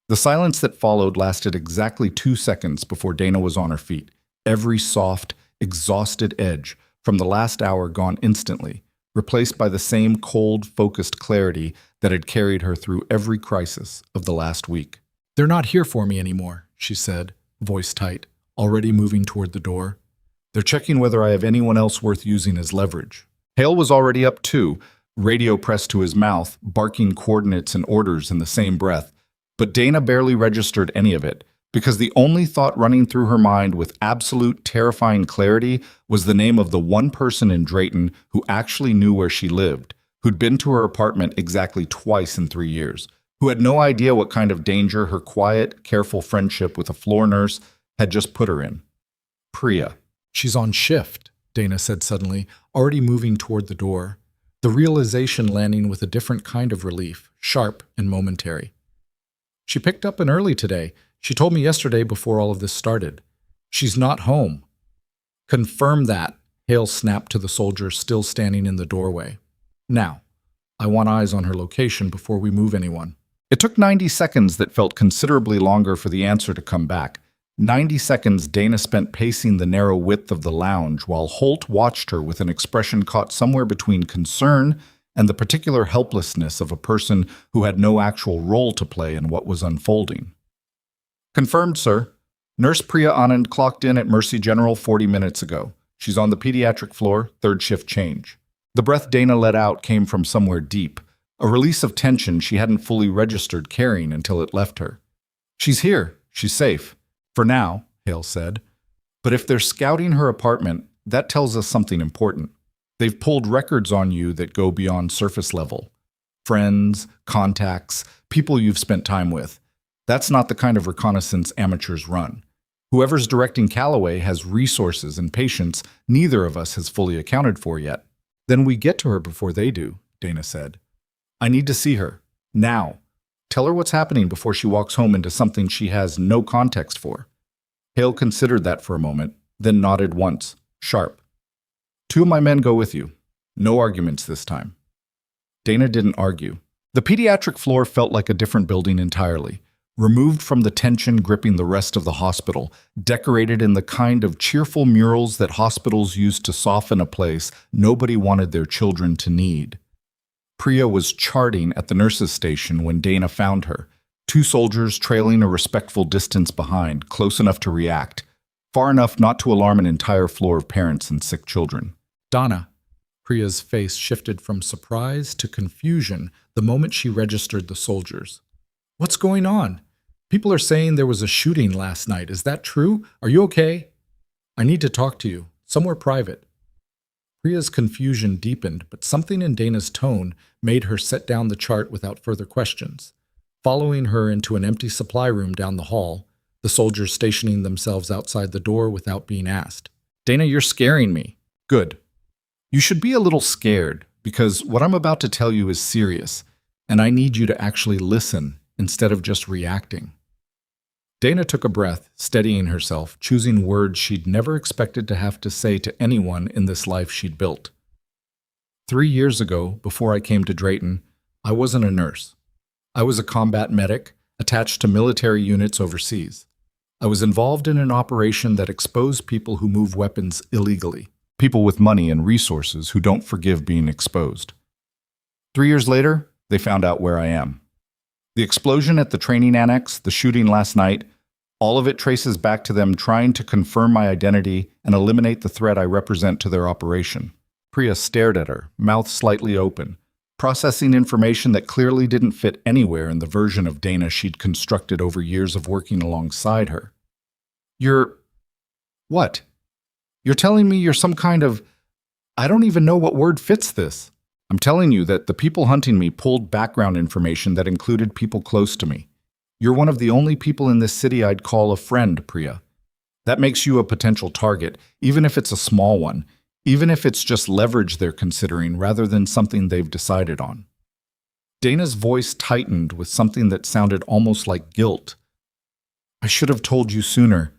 The silence that followed lasted exactly 2 seconds before Dana was on her feet, every soft, exhausted edge from the last hour gone instantly, replaced by the same cold, focused clarity that had carried her through every crisis of the last week. "They're not here for me anymore," she said, voice tight, already moving toward the door. "They're checking whether I have anyone else worth using as leverage." Hale was already up too, radio pressed to his mouth, barking coordinates and orders in the same breath. But Dana barely registered any of it, because the only thought running through her mind with absolute terrifying clarity was the name of the one person in Drayton who actually knew where she lived, who'd been to her apartment exactly twice in 3 years, who had no idea what kind of danger her quiet, careful friendship with a floor nurse had just put her in. "Priya." "She's on shift," Dana said suddenly, already moving toward the door. the realization landing with a different kind of relief, sharp and momentary. She picked up an early today. She told me yesterday before all of this started. She's not home. Confirm that, Hale snapped to the soldier still standing in the doorway. Now, I want eyes on her location before we move anyone. It took 90 seconds that felt considerably longer for the answer to come back. 90 seconds Dana spent pacing the narrow width of the lounge while Holt watched her with an expression caught somewhere between concern and the particular helplessness of a person who had no actual role to play in what was unfolding. Confirmed, sir. Nurse Priya Anand clocked in at Mercy General 40 minutes ago. She's on the pediatric floor, third shift change. The breath Dana let out came from somewhere deep, a release of tension she hadn't fully registered carrying until it left her. She's here. She's safe. For now, Hale said. But if they're scouting her apartment, that tells us something important. They've pulled records on you that go beyond surface level. Friends, contacts, people you've spent time with. That's not the kind of reconnaissance amateurs run. Whoever's directing Calloway has resources and patience neither of us has fully accounted for yet. Then we get to her before they do, Dana said. I need to see her. Now. Tell her what's happening before she walks home into something she has no context for. Hale considered that for a moment, then nodded once, sharp. 2 of my men go with you. No arguments this time. Dana didn't argue. The pediatric floor felt like a different building entirely, removed from the tension gripping the rest of the hospital, decorated in the kind of cheerful murals that hospitals use to soften a place nobody wanted their children to need. Priya was charting at the nurse's station when Dana found her, 2 soldiers trailing a respectful distance behind, close enough to react, far enough not to alarm an entire floor of parents and sick children. Donna. Priya's face shifted from surprise to confusion the moment she registered the soldiers. What's going on? People are saying there was a shooting last night. Is that true? Are you okay? I need to talk to you, somewhere private. Priya's confusion deepened, but something in Dana's tone made her set down the chart without further questions. Following her into an empty supply room down the hall, the soldiers stationing themselves outside the door without being asked. Dana, you're scaring me. Good. You should be a little scared, because what I'm about to tell you is serious, and I need you to actually listen instead of just reacting. Dana took a breath, steadying herself, choosing words she'd never expected to have to say to anyone in this life she'd built. 3 years ago, before I came to Drayton, I wasn't a nurse. I was a combat medic, attached to military units overseas. I was involved in an operation that exposed people who move weapons illegally, people with money and resources who don't forgive being exposed. 3 years later, they found out where I am. The explosion at the training annex, the shooting last night, all of it traces back to them trying to confirm my identity and eliminate the threat I represent to their operation. Priya stared at her, mouth slightly open, processing information that clearly didn't fit anywhere in the version of Dana she'd constructed over years of working alongside her. You're... what? You're telling me you're some kind of... I don't even know what word fits this. I'm telling you that the people hunting me pulled background information that included people close to me. You're one of the only people in this city I'd call a friend, Priya. That makes you a potential target, even if it's a small one, even if it's just leverage they're considering rather than something they've decided on. Dana's voice tightened with something that sounded almost like guilt. I should have told you sooner.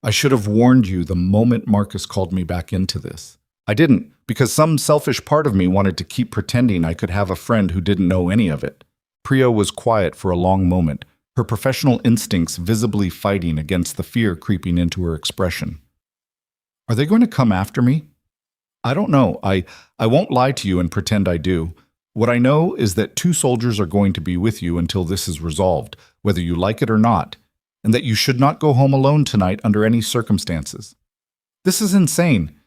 I should have warned you the moment Marcus called me back into this. I didn't, because some selfish part of me wanted to keep pretending I could have a friend who didn't know any of it. Priya was quiet for a long moment, her professional instincts visibly fighting against the fear creeping into her expression. Are they going to come after me? I don't know. I won't lie to you and pretend I do. What I know is that 2 soldiers are going to be with you until this is resolved, whether you like it or not, and that you should not go home alone tonight under any circumstances. This is insane.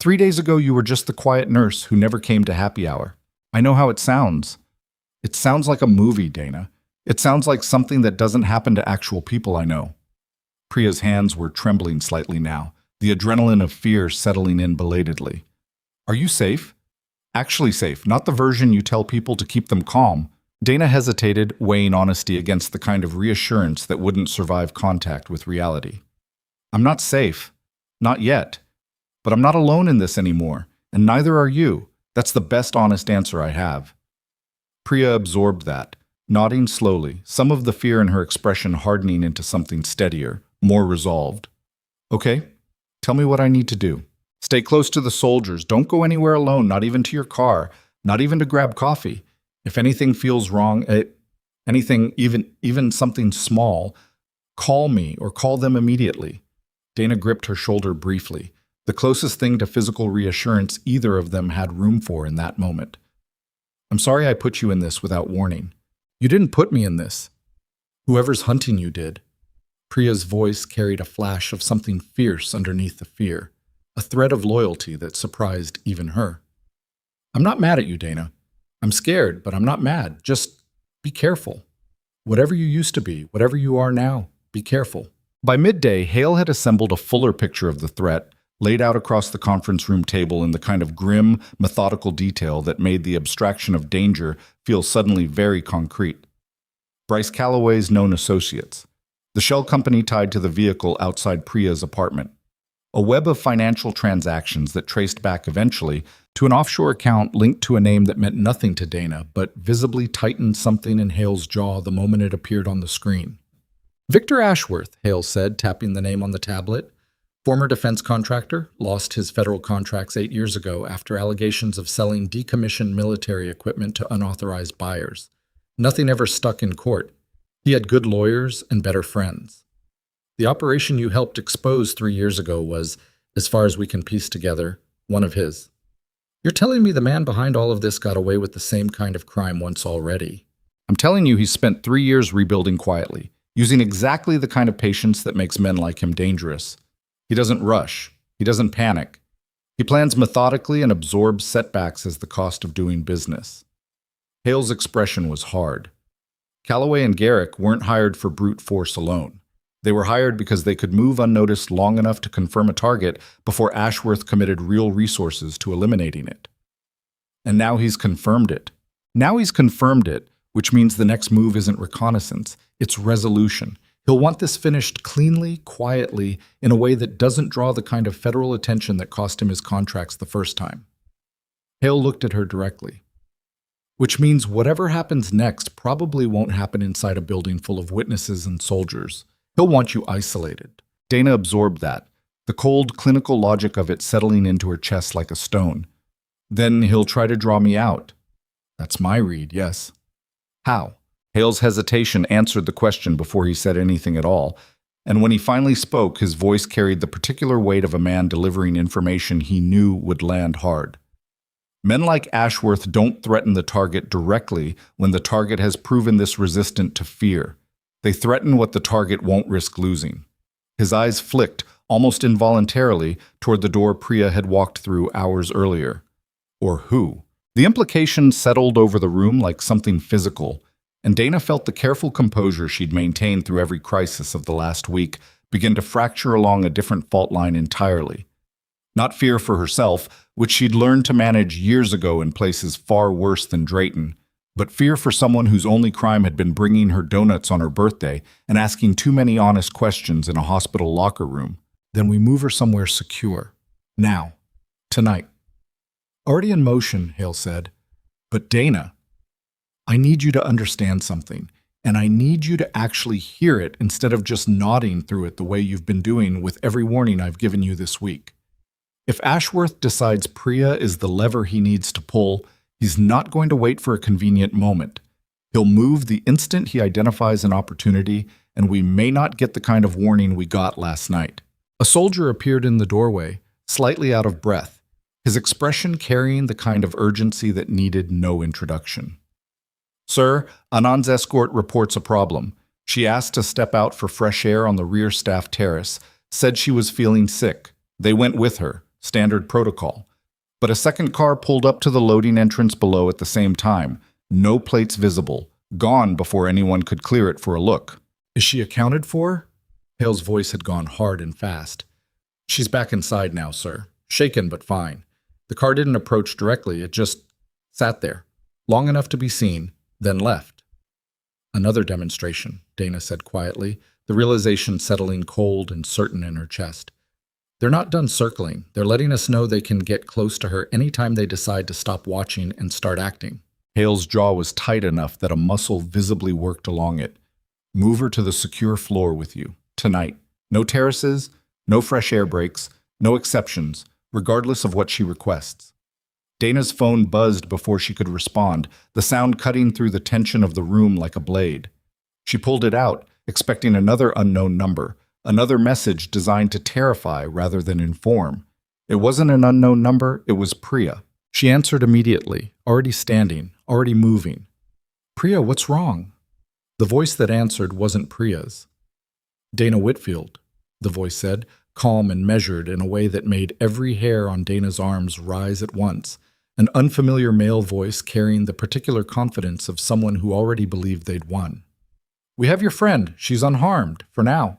3 days ago, you were just the quiet nurse who never came to happy hour. I know how it sounds. It sounds like a movie, Dana. It sounds like something that doesn't happen to actual people I know. Priya's hands were trembling slightly now, the adrenaline of fear settling in belatedly. Are you safe? Actually safe, not the version you tell people to keep them calm. Dana hesitated, weighing honesty against the kind of reassurance that wouldn't survive contact with reality. I'm not safe. Not yet. But I'm not alone in this anymore, and neither are you. That's the best honest answer I have. Priya absorbed that, nodding slowly, some of the fear in her expression hardening into something steadier, more resolved. Okay, tell me what I need to do. Stay close to the soldiers. Don't go anywhere alone, not even to your car, not even to grab coffee. If anything feels wrong, anything, even something small, call me or call them immediately. Dana gripped her shoulder briefly, the closest thing to physical reassurance either of them had room for in that moment. I'm sorry I put you in this without warning. You didn't put me in this. Whoever's hunting you did. Priya's voice carried a flash of something fierce underneath the fear, a thread of loyalty that surprised even her. I'm not mad at you, Dana. I'm scared, but I'm not mad. Just be careful. Whatever you used to be, whatever you are now, be careful. By midday, Hale had assembled a fuller picture of the threat, laid out across the conference room table in the kind of grim, methodical detail that made the abstraction of danger feel suddenly very concrete. Bryce Calloway's known associates, the shell company tied to the vehicle outside Priya's apartment, a web of financial transactions that traced back eventually to an offshore account linked to a name that meant nothing to Dana, but visibly tightened something in Hale's jaw the moment it appeared on the screen. Victor Ashworth, Hale said, tapping the name on the tablet. Former defense contractor, lost his federal contracts 8 years ago after allegations of selling decommissioned military equipment to unauthorized buyers. Nothing ever stuck in court. He had good lawyers and better friends. The operation you helped expose 3 years ago was, as far as we can piece together, one of his. You're telling me the man behind all of this got away with the same kind of crime once already? I'm telling you he spent 3 years rebuilding quietly, using exactly the kind of patience that makes men like him dangerous. He doesn't rush. He doesn't panic. He plans methodically and absorbs setbacks as the cost of doing business. Hale's expression was hard. Calloway and Garrick weren't hired for brute force alone. They were hired because they could move unnoticed long enough to confirm a target before Ashworth committed real resources to eliminating it. And now he's confirmed it. Which means the next move isn't reconnaissance, it's resolution. He'll want this finished cleanly, quietly, in a way that doesn't draw the kind of federal attention that cost him his contracts the first time. Hale looked at her directly. Which means whatever happens next probably won't happen inside a building full of witnesses and soldiers. He'll want you isolated. Dana absorbed that, the cold, clinical logic of it settling into her chest like a stone. Then he'll try to draw me out. That's my read, yes. How? Hale's hesitation answered the question before he said anything at all, and when he finally spoke, his voice carried the particular weight of a man delivering information he knew would land hard. Men like Ashworth don't threaten the target directly when the target has proven this resistant to fear. They threaten what the target won't risk losing. His eyes flicked, almost involuntarily, toward the door Priya had walked through hours earlier. Or who? The implication settled over the room like something physical, and Dana felt the careful composure she'd maintained through every crisis of the last week begin to fracture along a different fault line entirely. Not fear for herself, which she'd learned to manage years ago in places far worse than Drayton, but fear for someone whose only crime had been bringing her donuts on her birthday and asking too many honest questions in a hospital locker room. Then we move her somewhere secure. Now. Tonight. Already in motion, Hale said. But Dana, I need you to understand something, and I need you to actually hear it instead of just nodding through it the way you've been doing with every warning I've given you this week. If Ashworth decides Priya is the lever he needs to pull, he's not going to wait for a convenient moment. He'll move the instant he identifies an opportunity, and we may not get the kind of warning we got last night. A soldier appeared in the doorway, slightly out of breath, his expression carrying the kind of urgency that needed no introduction. Sir, Anand's escort reports a problem. She asked to step out for fresh air on the rear staff terrace, said she was feeling sick. They went with her, standard protocol. But a second car pulled up to the loading entrance below at the same time, no plates visible, gone before anyone could clear it for a look. Is she accounted for? Hale's voice had gone hard and fast. She's back inside now, sir. Shaken but fine. The car didn't approach directly, it just sat there, long enough to be seen, then left. Another demonstration, Dana said quietly, the realization settling cold and certain in her chest. They're not done circling. They're letting us know they can get close to her anytime they decide to stop watching and start acting. Hale's jaw was tight enough that a muscle visibly worked along it. Move her to the secure floor with you, tonight. No terraces, no fresh air breaks, no exceptions, regardless of what she requests. Dana's phone buzzed before she could respond, the sound cutting through the tension of the room like a blade. She pulled it out, expecting another unknown number, another message designed to terrify rather than inform. It wasn't an unknown number, it was Priya. She answered immediately, already standing, already moving. "Priya, what's wrong?" The voice that answered wasn't Priya's. "Dana Whitfield," the voice said, calm and measured in a way that made every hair on Dana's arms rise at once, an unfamiliar male voice carrying the particular confidence of someone who already believed they'd won. "We have your friend. She's unharmed, for now.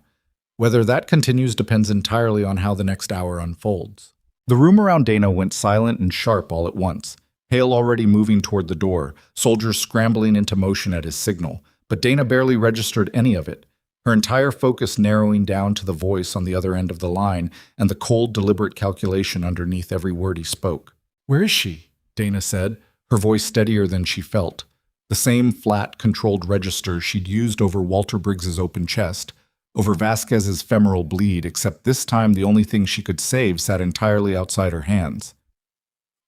Whether that continues depends entirely on how the next hour unfolds." The room around Dana went silent and sharp all at once. Hale already moving toward the door, soldiers scrambling into motion at his signal, but Dana barely registered any of it, her entire focus narrowing down to the voice on the other end of the line and the cold, deliberate calculation underneath every word he spoke. "Where is she?" Dana said, her voice steadier than she felt. The same flat, controlled register she'd used over Walter Briggs's open chest, over Vasquez's femoral bleed, except this time the only thing she could save sat entirely outside her hands.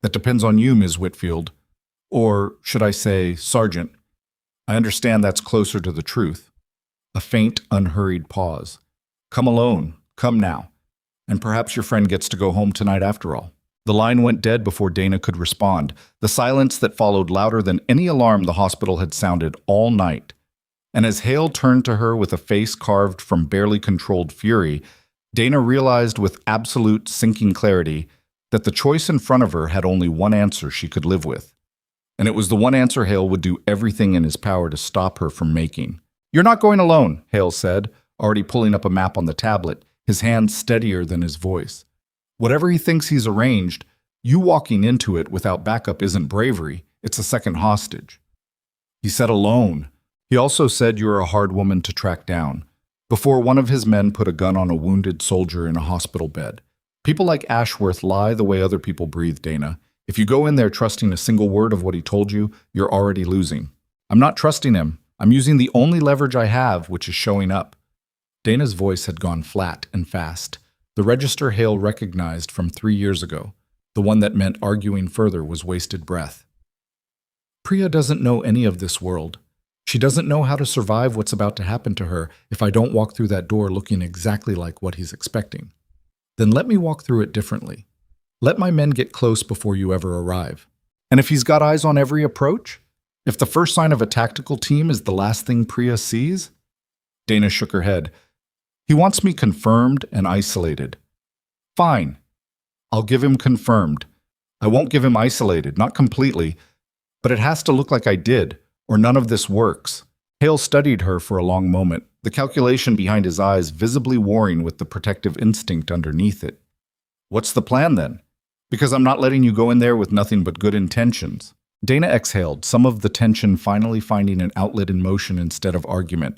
"That depends on you, Ms. Whitfield. Or, should I say, Sergeant. I understand that's closer to the truth." A faint, unhurried pause. "Come alone. Come now. And perhaps your friend gets to go home tonight after all." The line went dead before Dana could respond, the silence that followed louder than any alarm the hospital had sounded all night. And as Hale turned to her with a face carved from barely controlled fury, Dana realized with absolute sinking clarity that the choice in front of her had only one answer she could live with. And it was the one answer Hale would do everything in his power to stop her from making. "You're not going alone," Hale said, already pulling up a map on the tablet, his hand steadier than his voice. "Whatever he thinks he's arranged, you walking into it without backup isn't bravery, it's a second hostage." He said alone. He also said you're a hard woman to track down. Before one of his men put a gun on a wounded soldier in a hospital bed. People like Ashworth lie the way other people breathe, Dana. If you go in there trusting a single word of what he told you, you're already losing. I'm not trusting him. I'm using the only leverage I have, which is showing up. Dana's voice had gone flat and fast. The register Hale recognized from 3 years ago, the one that meant arguing further was wasted breath. "Priya doesn't know any of this world. She doesn't know how to survive what's about to happen to her if I don't walk through that door looking exactly like what he's expecting. Then let me walk through it differently. Let my men get close before you ever arrive. And if he's got eyes on every approach? If the first sign of a tactical team is the last thing Priya sees?" Dana shook her head. "He wants me confirmed and isolated." "Fine. I'll give him confirmed. I won't give him isolated, not completely. But it has to look like I did, or none of this works." Hale studied her for a long moment, the calculation behind his eyes visibly warring with the protective instinct underneath it. "What's the plan then? Because I'm not letting you go in there with nothing but good intentions." Dana exhaled, some of the tension finally finding an outlet in motion instead of argument.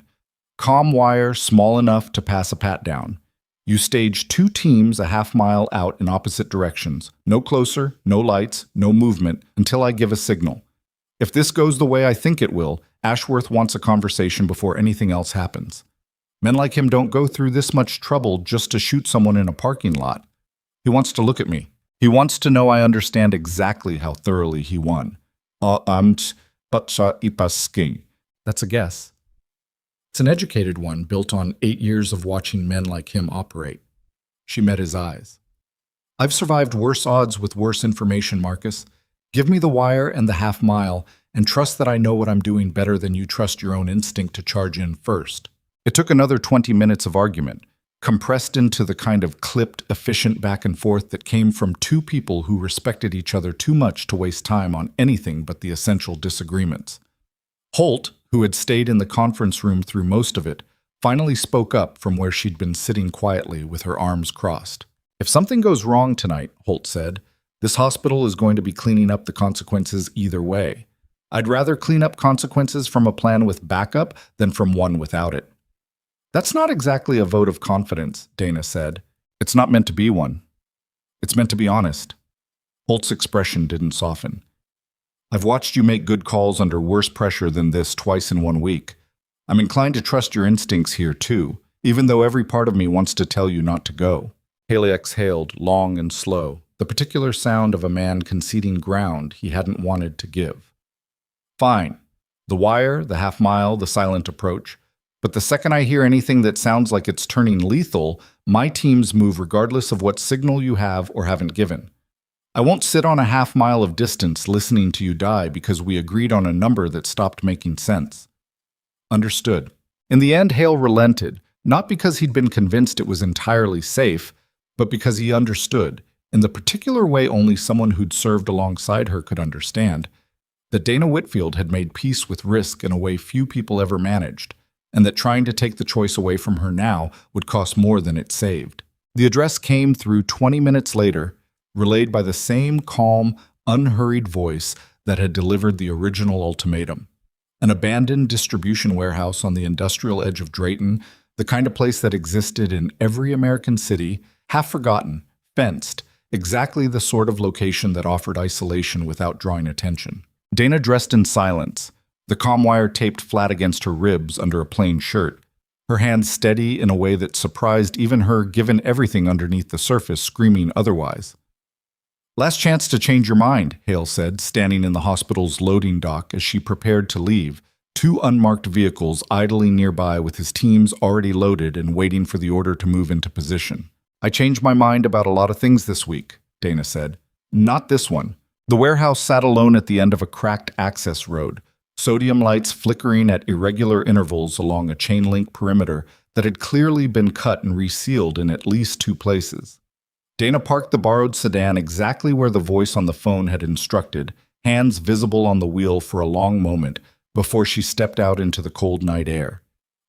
"Comm wire small enough to pass a pat down. You stage 2 teams a half-mile out in opposite directions. No closer, no lights, no movement, until I give a signal. If this goes the way I think it will, Ashworth wants a conversation before anything else happens. Men like him don't go through this much trouble just to shoot someone in a parking lot. He wants to look at me. He wants to know I understand exactly how thoroughly he won. That's a guess. It's an educated one built on 8 years of watching men like him operate." She met his eyes. "I've survived worse odds with worse information, Marcus. Give me the wire and the half mile, and trust that I know what I'm doing better than you trust your own instinct to charge in first." It took another 20 minutes of argument, compressed into the kind of clipped, efficient back and forth that came from 2 people who respected each other too much to waste time on anything but the essential disagreements. Holt, who had stayed in the conference room through most of it, finally spoke up from where she'd been sitting quietly with her arms crossed. "If something goes wrong tonight," Holt said, "this hospital is going to be cleaning up the consequences either way. I'd rather clean up consequences from a plan with backup than from one without it." "That's not exactly a vote of confidence," Dana said. It's not meant to be one. It's meant to be honest. Holt's expression didn't soften. I've watched you make good calls under worse pressure than this twice in 1 week. I'm inclined to trust your instincts here, too, even though every part of me wants to tell you not to go. Haley exhaled, long and slow, the particular sound of a man conceding ground he hadn't wanted to give. Fine. The wire, the half-mile, the silent approach. But the second I hear anything that sounds like it's turning lethal, my teams move regardless of what signal you have or haven't given. I won't sit on a half-mile of distance listening to you die because we agreed on a number that stopped making sense. Understood. In the end, Hale relented, not because he'd been convinced it was entirely safe, but because he understood, in the particular way only someone who'd served alongside her could understand, that Dana Whitfield had made peace with risk in a way few people ever managed, and that trying to take the choice away from her now would cost more than it saved. The address came through 20 minutes later, relayed by the same calm, unhurried voice that had delivered the original ultimatum. An abandoned distribution warehouse on the industrial edge of Drayton, the kind of place that existed in every American city, half forgotten, fenced, exactly the sort of location that offered isolation without drawing attention. Dana dressed in silence, the comm wire taped flat against her ribs under a plain shirt, her hands steady in a way that surprised even her given everything underneath the surface screaming otherwise. Last chance to change your mind, Hale said, standing in the hospital's loading dock as she prepared to leave, two unmarked vehicles idling nearby with his teams already loaded and waiting for the order to move into position. I changed my mind about a lot of things this week, Dana said. Not this one. The warehouse sat alone at the end of a cracked access road, sodium lights flickering at irregular intervals along a chain-link perimeter that had clearly been cut and resealed in at least 2 places. Dana parked the borrowed sedan exactly where the voice on the phone had instructed, hands visible on the wheel for a long moment before she stepped out into the cold night air.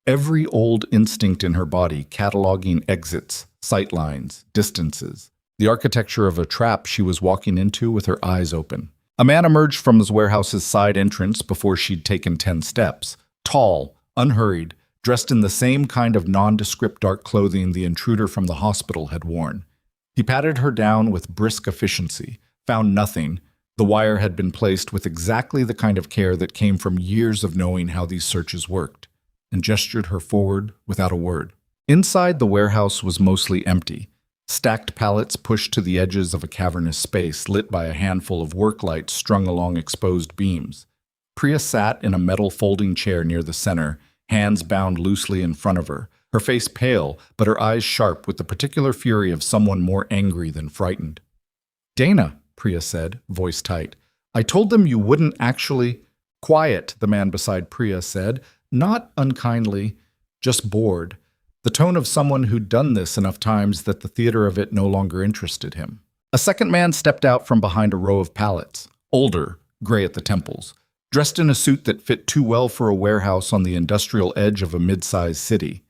Every old instinct in her body cataloging exits, sightlines, distances, the architecture of a trap she was walking into with her eyes open. A man emerged from his warehouse's side entrance before she'd taken 10 steps, tall, unhurried, dressed in the same kind of nondescript dark clothing the intruder from the hospital had worn. He patted her down with brisk efficiency, found nothing. The wire had been placed with exactly the kind of care that came from years of knowing how these searches worked, and gestured her forward without a word. Inside, the warehouse was mostly empty. Stacked pallets pushed to the edges of a cavernous space lit by a handful of work lights strung along exposed beams. Priya sat in a metal folding chair near the center, hands bound loosely in front of her, her face pale, but her eyes sharp with the particular fury of someone more angry than frightened. "Dana," Priya said, voice tight, "I told them you wouldn't actually—" "Quiet," the man beside Priya said, not unkindly, just bored, the tone of someone who'd done this enough times that the theater of it no longer interested him. A second man stepped out from behind a row of pallets, older, gray at the temples, dressed in a suit that fit too well for a warehouse on the industrial edge of a mid-sized city.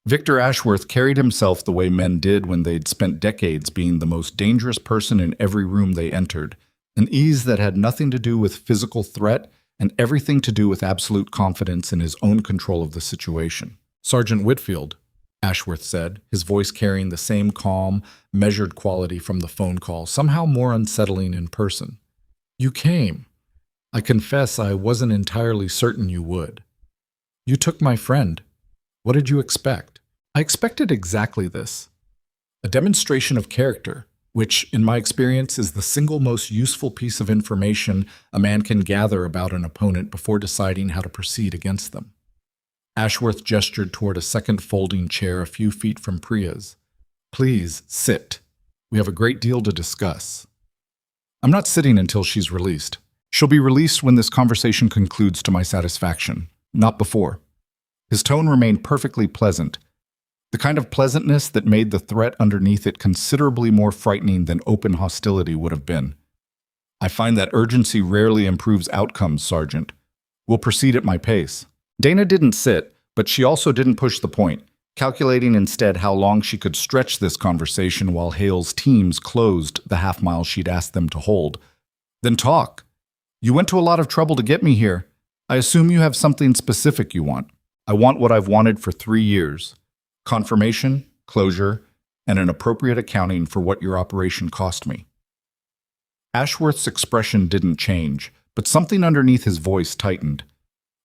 Victor Ashworth carried himself the way men did when they'd spent decades being the most dangerous person in every room they entered, an ease that had nothing to do with physical threat and everything to do with absolute confidence in his own control of the situation. "Sergeant Whitfield," Ashworth said, his voice carrying the same calm, measured quality from the phone call, somehow more unsettling in person. "You came. I confess I wasn't entirely certain you would. You took my friend. What did you expect?" "I expected exactly this. A demonstration of character, which, in my experience, is the single most useful piece of information a man can gather about an opponent before deciding how to proceed against them." Ashworth gestured toward a second folding chair a few feet from Priya's. "Please, sit. We have a great deal to discuss." "I'm not sitting until she's released. She'll be released when this conversation concludes to my satisfaction, not before." His tone remained perfectly pleasant, the kind of pleasantness that made the threat underneath it considerably more frightening than open hostility would have been. "I find that urgency rarely improves outcomes, Sergeant. We'll proceed at my pace." Dana didn't sit, but she also didn't push the point, calculating instead how long she could stretch this conversation while Hale's teams closed the half-mile she'd asked them to hold. "Then talk. You went to a lot of trouble to get me here. I assume you have something specific you want." "I want what I've wanted for 3 years. Confirmation, closure, and an appropriate accounting for what your operation cost me." Ashworth's expression didn't change, but something underneath his voice tightened.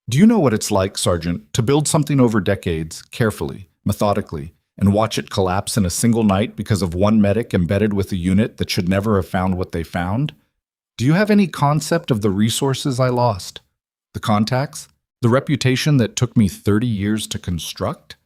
"Do you know what it's like, Sergeant, to build something over decades, carefully, methodically, and watch it collapse in a single night because of one medic embedded with a unit that should never have found what they found? Do you have any concept of the resources I lost? The contacts? The reputation that took me 30 years to construct?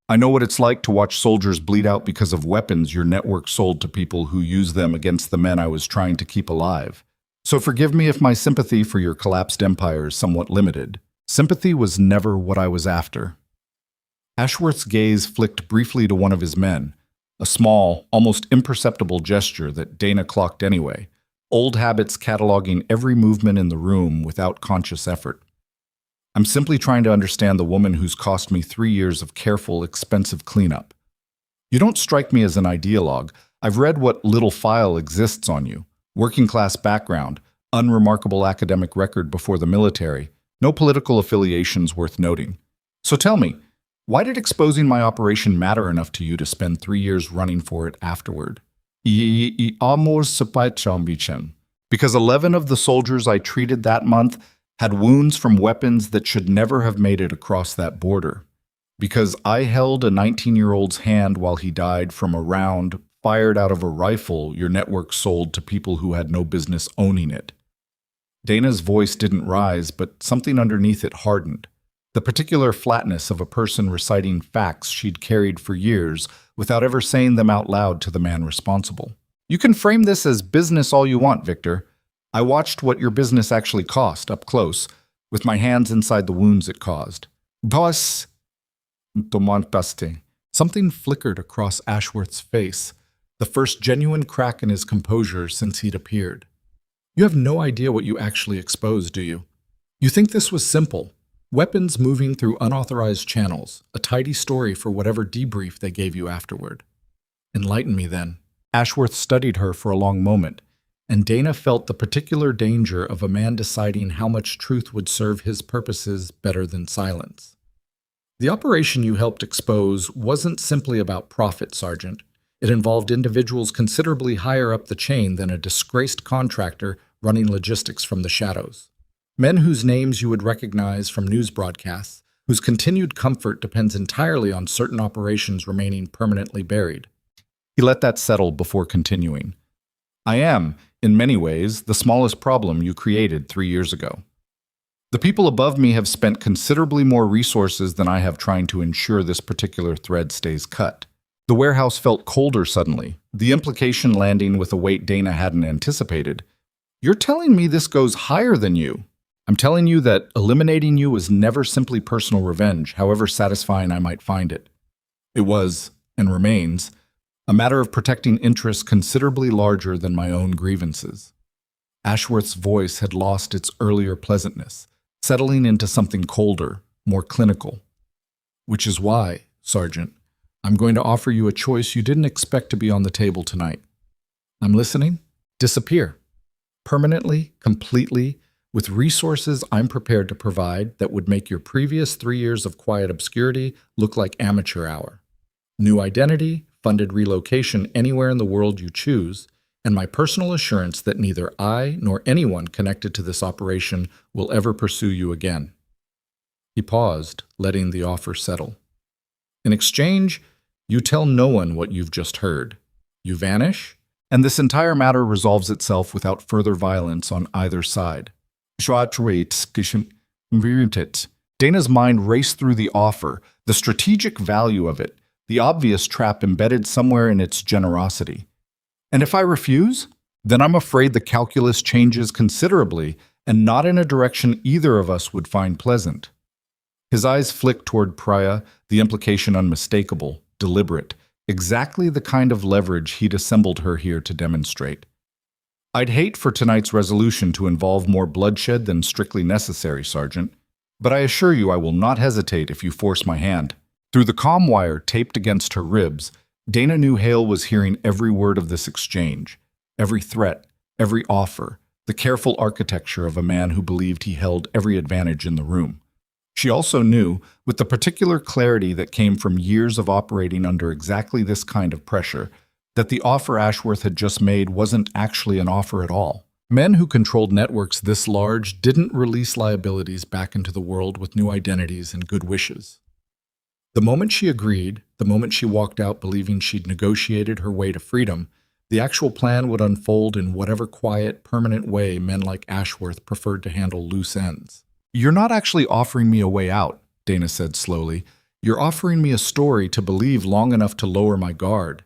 I know what it's like to watch soldiers bleed out because of weapons your network sold to people who use them against the men I was trying to keep alive. So forgive me if my sympathy for your collapsed empire is somewhat limited. Sympathy was never what I was after." Ashworth's gaze flicked briefly to one of his men, a small, almost imperceptible gesture that Dana clocked anyway, old habits cataloging every movement in the room without conscious effort. "I'm simply trying to understand the woman who's cost me 3 years of careful, expensive cleanup. You don't strike me as an ideologue. I've read what little file exists on you. Working class background, unremarkable academic record before the military, no political affiliations worth noting. So tell me, why did exposing my operation matter enough to you to spend 3 years running for it afterward?" "Because 11 of the soldiers I treated that month had wounds from weapons that should never have made it across that border. Because I held a 19-year-old's hand while he died from a round fired out of a rifle your network sold to people who had no business owning it." Dana's voice didn't rise, but something underneath it hardened. The particular flatness of a person reciting facts she'd carried for years without ever saying them out loud to the man responsible. "You can frame this as business all you want, Victor. I watched what your business actually cost, up close, with my hands inside the wounds it caused." "Boss!" Something flickered across Ashworth's face, the first genuine crack in his composure since he'd appeared. "You have no idea what you actually exposed, do you? You think this was simple. Weapons moving through unauthorized channels, a tidy story for whatever debrief they gave you afterward. Enlighten me then." Ashworth studied her for a long moment, and Dana felt the particular danger of a man deciding how much truth would serve his purposes better than silence. "The operation you helped expose wasn't simply about profit, Sergeant. It involved individuals considerably higher up the chain than a disgraced contractor running logistics from the shadows. Men whose names you would recognize from news broadcasts, whose continued comfort depends entirely on certain operations remaining permanently buried." He let that settle before continuing. "I am, in many ways, the smallest problem you created 3 years ago. The people above me have spent considerably more resources than I have trying to ensure this particular thread stays cut." The warehouse felt colder suddenly, the implication landing with a weight Dana hadn't anticipated. "You're telling me this goes higher than you?" "I'm telling you that eliminating you was never simply personal revenge, however satisfying I might find it. It was, and remains, a matter of protecting interests considerably larger than my own grievances." Ashworth's voice had lost its earlier pleasantness, settling into something colder, more clinical. "Which is why, Sergeant, I'm going to offer you a choice you didn't expect to be on the table tonight. I'm listening. Disappear. Permanently, completely, with resources I'm prepared to provide that would make your previous 3 years of quiet obscurity look like amateur hour. New identity, funded relocation anywhere in the world you choose, and my personal assurance that neither I nor anyone connected to this operation will ever pursue you again." He paused, letting the offer settle. "In exchange, you tell no one what you've just heard. You vanish, and this entire matter resolves itself without further violence on either side." Dana's mind raced through the offer, the strategic value of it, the obvious trap embedded somewhere in its generosity. "And if I refuse? Then I'm afraid the calculus changes considerably, and not in a direction either of us would find pleasant." His eyes flicked toward Priya, the implication unmistakable, deliberate, exactly the kind of leverage he'd assembled her here to demonstrate. "I'd hate for tonight's resolution to involve more bloodshed than strictly necessary, Sergeant, but I assure you I will not hesitate if you force my hand." Through the comm wire taped against her ribs, Dana knew Hale was hearing every word of this exchange, every threat, every offer, the careful architecture of a man who believed he held every advantage in the room. She also knew, with the particular clarity that came from years of operating under exactly this kind of pressure, that the offer Ashworth had just made wasn't actually an offer at all. Men who controlled networks this large didn't release liabilities back into the world with new identities and good wishes. The moment she agreed, the moment she walked out believing she'd negotiated her way to freedom, the actual plan would unfold in whatever quiet, permanent way men like Ashworth preferred to handle loose ends. "You're not actually offering me a way out," Dana said slowly. "You're offering me a story to believe long enough to lower my guard."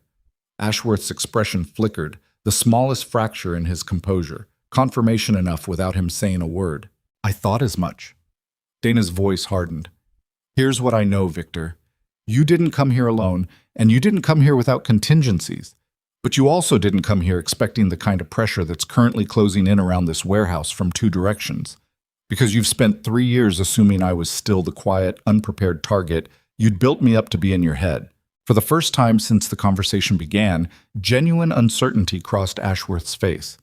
Ashworth's expression flickered, the smallest fracture in his composure, confirmation enough without him saying a word. "I thought as much." Dana's voice hardened. "Here's what I know, Victor. You didn't come here alone, and you didn't come here without contingencies. But you also didn't come here expecting the kind of pressure that's currently closing in around this warehouse from two directions. Because you've spent 3 years assuming I was still the quiet, unprepared target, you'd built me up to be in your head." For the first time since the conversation began, genuine uncertainty crossed Ashworth's face.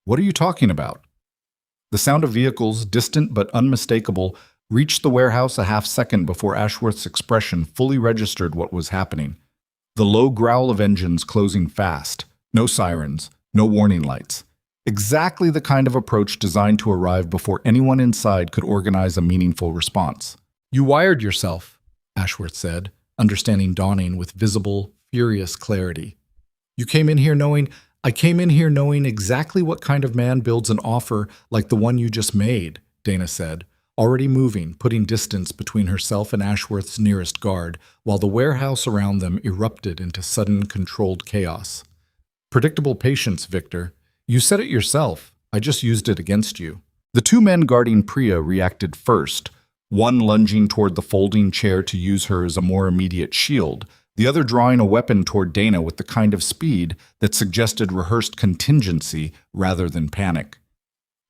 "What are you talking about?" The sound of vehicles, distant but unmistakable, reached the warehouse a half-second before Ashworth's expression fully registered what was happening. The low growl of engines closing fast. No sirens, no warning lights. Exactly the kind of approach designed to arrive before anyone inside could organize a meaningful response. "You wired yourself," Ashworth said, understanding dawning with visible, furious clarity. "I came in here knowing exactly what kind of man builds an offer like the one you just made," Dana said, already moving, putting distance between herself and Ashworth's nearest guard, while the warehouse around them erupted into sudden, controlled chaos. "Predictable patience, Victor. You said it yourself. I just used it against you." The two men guarding Priya reacted first, one lunging toward the folding chair to use her as a more immediate shield, the other drawing a weapon toward Dana with the kind of speed that suggested rehearsed contingency rather than panic.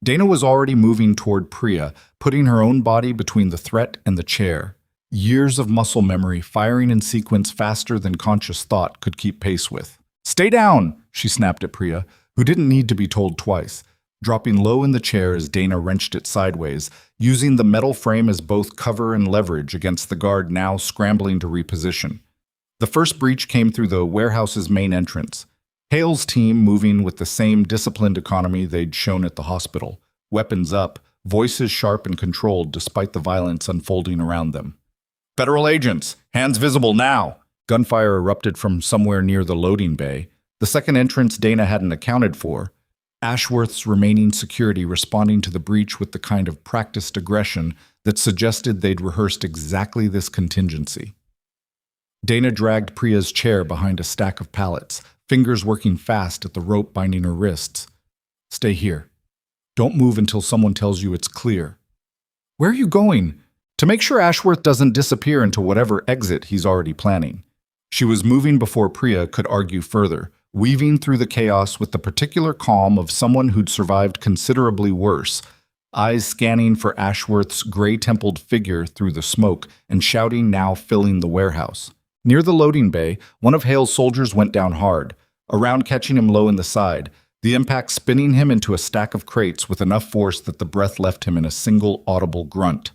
Dana was already moving toward Priya, putting her own body between the threat and the chair. Years of muscle memory firing in sequence faster than conscious thought could keep pace with. "Stay down!" she snapped at Priya, who didn't need to be told twice, dropping low in the chair as Dana wrenched it sideways, using the metal frame as both cover and leverage against the guard now scrambling to reposition. The first breach came through the warehouse's main entrance. Hale's team moving with the same disciplined economy they'd shown at the hospital, weapons up, voices sharp and controlled despite the violence unfolding around them. "Federal agents! Hands visible now!" Gunfire erupted from somewhere near the loading bay, the second entrance Dana hadn't accounted for, Ashworth's remaining security responding to the breach with the kind of practiced aggression that suggested they'd rehearsed exactly this contingency. Dana dragged Priya's chair behind a stack of pallets, fingers working fast at the rope binding her wrists. "Stay here. Don't move until someone tells you it's clear." "Where are you going?" "To make sure Ashworth doesn't disappear into whatever exit he's already planning." She was moving before Priya could argue further, weaving through the chaos with the particular calm of someone who'd survived considerably worse, eyes scanning for Ashworth's gray-templed figure through the smoke and shouting now filling the warehouse. Near the loading bay, one of Hale's soldiers went down hard, a round catching him low in the side, the impact spinning him into a stack of crates with enough force that the breath left him in a single audible grunt.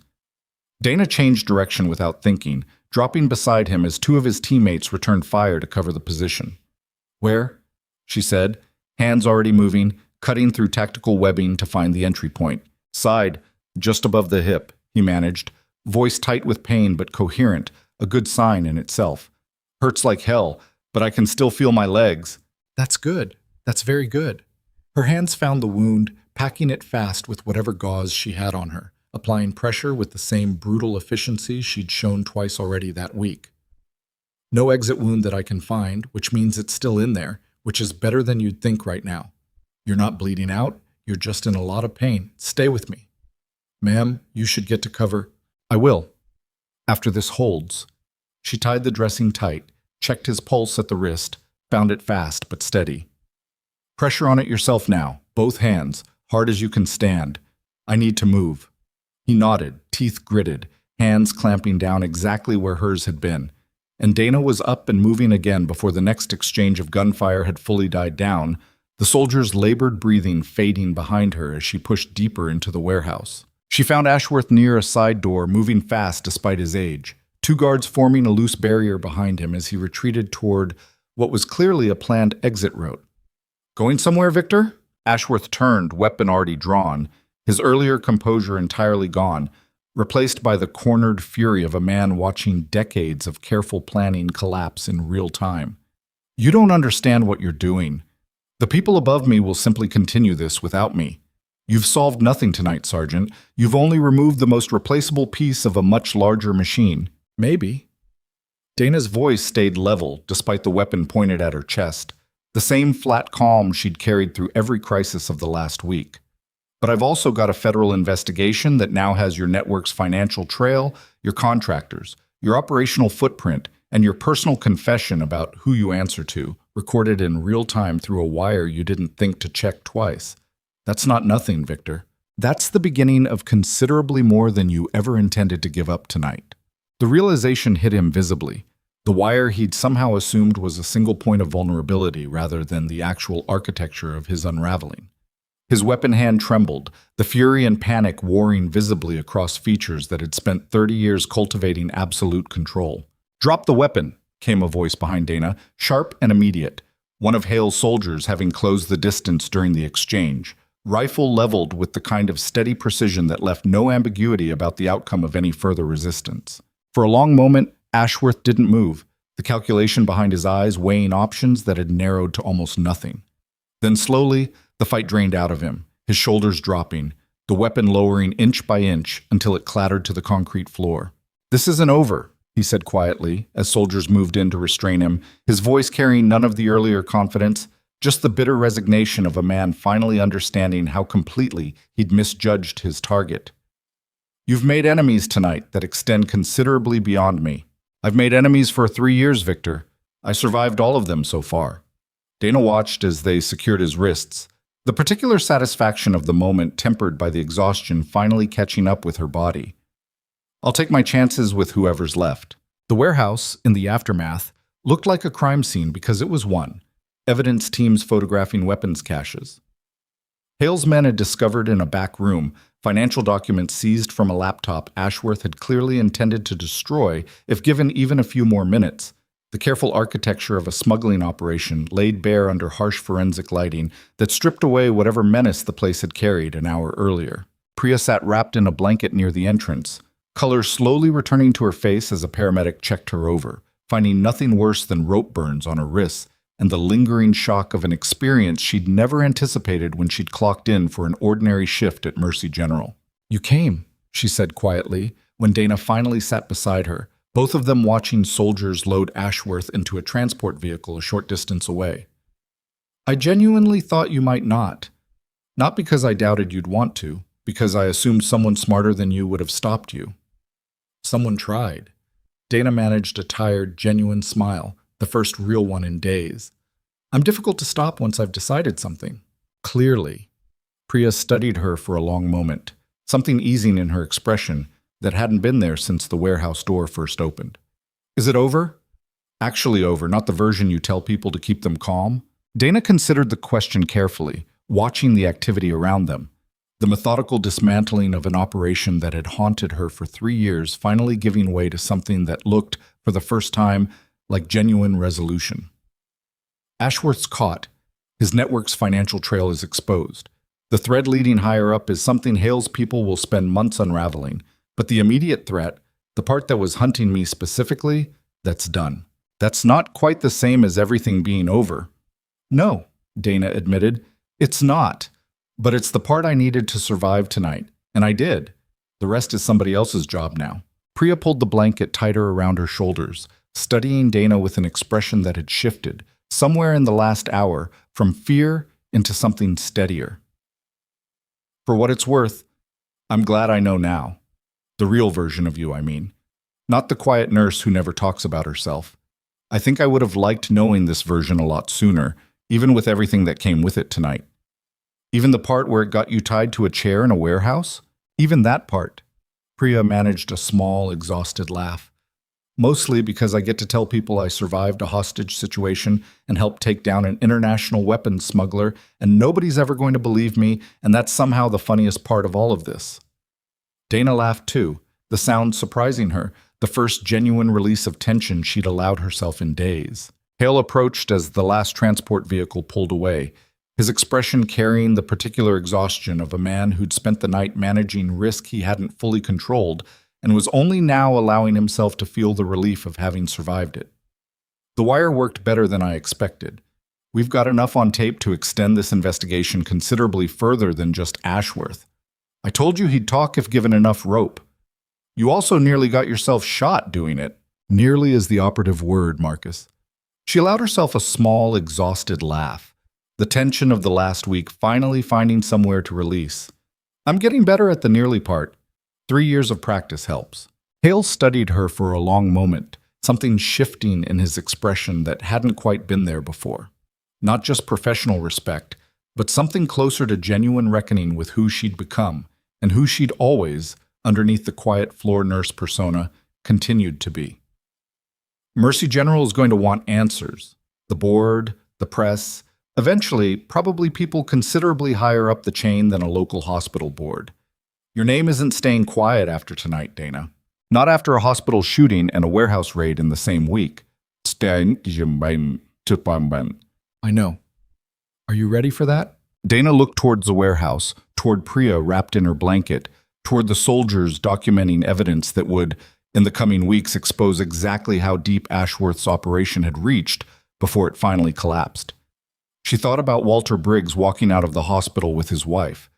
Dana changed direction without thinking, dropping beside him as two of his teammates returned fire to cover the position. "Where?" she said, hands already moving, cutting through tactical webbing to find the entry point. "Side, just above the hip," he managed, voice tight with pain but coherent, a good sign in itself. "Hurts like hell, but I can still feel my legs." "That's good. That's very good." Her hands found the wound, packing it fast with whatever gauze she had on her, applying pressure with the same brutal efficiency she'd shown twice already that week. "No exit wound that I can find, which means it's still in there, which is better than you'd think right now. You're not bleeding out, you're just in a lot of pain. Stay with me." "Ma'am, you should get to cover." "I will. After this holds." She tied the dressing tight, checked his pulse at the wrist, found it fast but steady. "Pressure on it yourself now, both hands, hard as you can stand. I need to move." He nodded, teeth gritted, hands clamping down exactly where hers had been. And Dana was up and moving again before the next exchange of gunfire had fully died down, the soldier's labored breathing fading behind her as she pushed deeper into the warehouse. She found Ashworth near a side door, moving fast despite his age, two guards forming a loose barrier behind him as he retreated toward what was clearly a planned exit route. Going somewhere, Victor? Ashworth turned, weapon already drawn, his earlier composure entirely gone, replaced by the cornered fury of a man watching decades of careful planning collapse in real time. You don't understand what you're doing. The people above me will simply continue this without me. You've solved nothing tonight, Sergeant. You've only removed the most replaceable piece of a much larger machine. Maybe. Dana's voice stayed level, despite the weapon pointed at her chest, the same flat calm she'd carried through every crisis of the last week. But I've also got a federal investigation that now has your network's financial trail, your contractors, your operational footprint, and your personal confession about who you answer to, recorded in real time through a wire you didn't think to check twice. That's not nothing, Victor. That's the beginning of considerably more than you ever intended to give up tonight. The realization hit him visibly. The wire he'd somehow assumed was a single point of vulnerability rather than the actual architecture of his unraveling. His weapon hand trembled, the fury and panic warring visibly across features that had spent 30 years cultivating absolute control. "Drop the weapon," came a voice behind Dana, sharp and immediate, one of Hale's soldiers having closed the distance during the exchange, rifle leveled with the kind of steady precision that left no ambiguity about the outcome of any further resistance. For a long moment, Ashworth didn't move, the calculation behind his eyes weighing options that had narrowed to almost nothing. Then slowly, the fight drained out of him, his shoulders dropping, the weapon lowering inch by inch until it clattered to the concrete floor. "This isn't over," he said quietly, as soldiers moved in to restrain him, his voice carrying none of the earlier confidence, just the bitter resignation of a man finally understanding how completely he'd misjudged his target. "You've made enemies tonight that extend considerably beyond me. I've made enemies for 3 years, Victor. I survived all of them so far." Dana watched as they secured his wrists, the particular satisfaction of the moment tempered by the exhaustion finally catching up with her body. "I'll take my chances with whoever's left." The warehouse, in the aftermath, looked like a crime scene because it was one. Evidence teams photographing weapons caches. Hale's men had discovered in a back room financial documents seized from a laptop Ashworth had clearly intended to destroy if given even a few more minutes. The careful architecture of a smuggling operation laid bare under harsh forensic lighting that stripped away whatever menace the place had carried an hour earlier. Priya sat wrapped in a blanket near the entrance, color slowly returning to her face as a paramedic checked her over, finding nothing worse than rope burns on her wrists and the lingering shock of an experience she'd never anticipated when she'd clocked in for an ordinary shift at Mercy General. "You came," she said quietly, when Dana finally sat beside her, both of them watching soldiers load Ashworth into a transport vehicle a short distance away. "I genuinely thought you might not. Not because I doubted you'd want to, because I assumed someone smarter than you would have stopped you." Someone tried. Dana managed a tired, genuine smile, the first real one in days. "I'm difficult to stop once I've decided something." Clearly. Priya studied her for a long moment, something easing in her expression that hadn't been there since the warehouse door first opened. "Is it over?" "Actually over, not the version you tell people to keep them calm." Dana considered the question carefully, watching the activity around them. The methodical dismantling of an operation that had haunted her for 3 years finally giving way to something that looked, for the first time, like genuine resolution. Ashworth's caught. His network's financial trail is exposed. The thread leading higher up is something Hale's people will spend months unraveling, but the immediate threat, the part that was hunting me specifically, that's done. That's not quite the same as everything being over. "No," Dana admitted, "it's not. But it's the part I needed to survive tonight, and I did. The rest is somebody else's job now." Priya pulled the blanket tighter around her shoulders, studying Dana with an expression that had shifted, somewhere in the last hour, from fear into something steadier. "For what it's worth, I'm glad I know now. The real version of you, I mean. Not the quiet nurse who never talks about herself. I think I would have liked knowing this version a lot sooner, even with everything that came with it tonight. Even the part where it got you tied to a chair in a warehouse? Even that part." Priya managed a small, exhausted laugh. "Mostly because I get to tell people I survived a hostage situation and helped take down an international weapons smuggler, and nobody's ever going to believe me, and that's somehow the funniest part of all of this." Dana laughed too, the sound surprising her, the first genuine release of tension she'd allowed herself in days. Hale approached as the last transport vehicle pulled away, his expression carrying the particular exhaustion of a man who'd spent the night managing risk he hadn't fully controlled and was only now allowing himself to feel the relief of having survived it. The wire worked better than I expected. We've got enough on tape to extend this investigation considerably further than just Ashworth. I told you he'd talk if given enough rope. You also nearly got yourself shot doing it. Nearly is the operative word, Marcus. She allowed herself a small, exhausted laugh, the tension of the last week finally finding somewhere to release. I'm getting better at the nearly part. 3 years of practice helps. Hale studied her for a long moment, something shifting in his expression that hadn't quite been there before. Not just professional respect, but something closer to genuine reckoning with who she'd become, and who she'd always, underneath the quiet floor nurse persona, continued to be. Mercy General is going to want answers. The board, the press, eventually, probably people considerably higher up the chain than a local hospital board. Your name isn't staying quiet after tonight, Dana. Not after a hospital shooting and a warehouse raid in the same week. I know. Are you ready for that? Dana looked towards the warehouse, toward Priya wrapped in her blanket, toward the soldiers documenting evidence that would, in the coming weeks, expose exactly how deep Ashworth's operation had reached before it finally collapsed. She thought about Walter Briggs walking out of the hospital with his wife,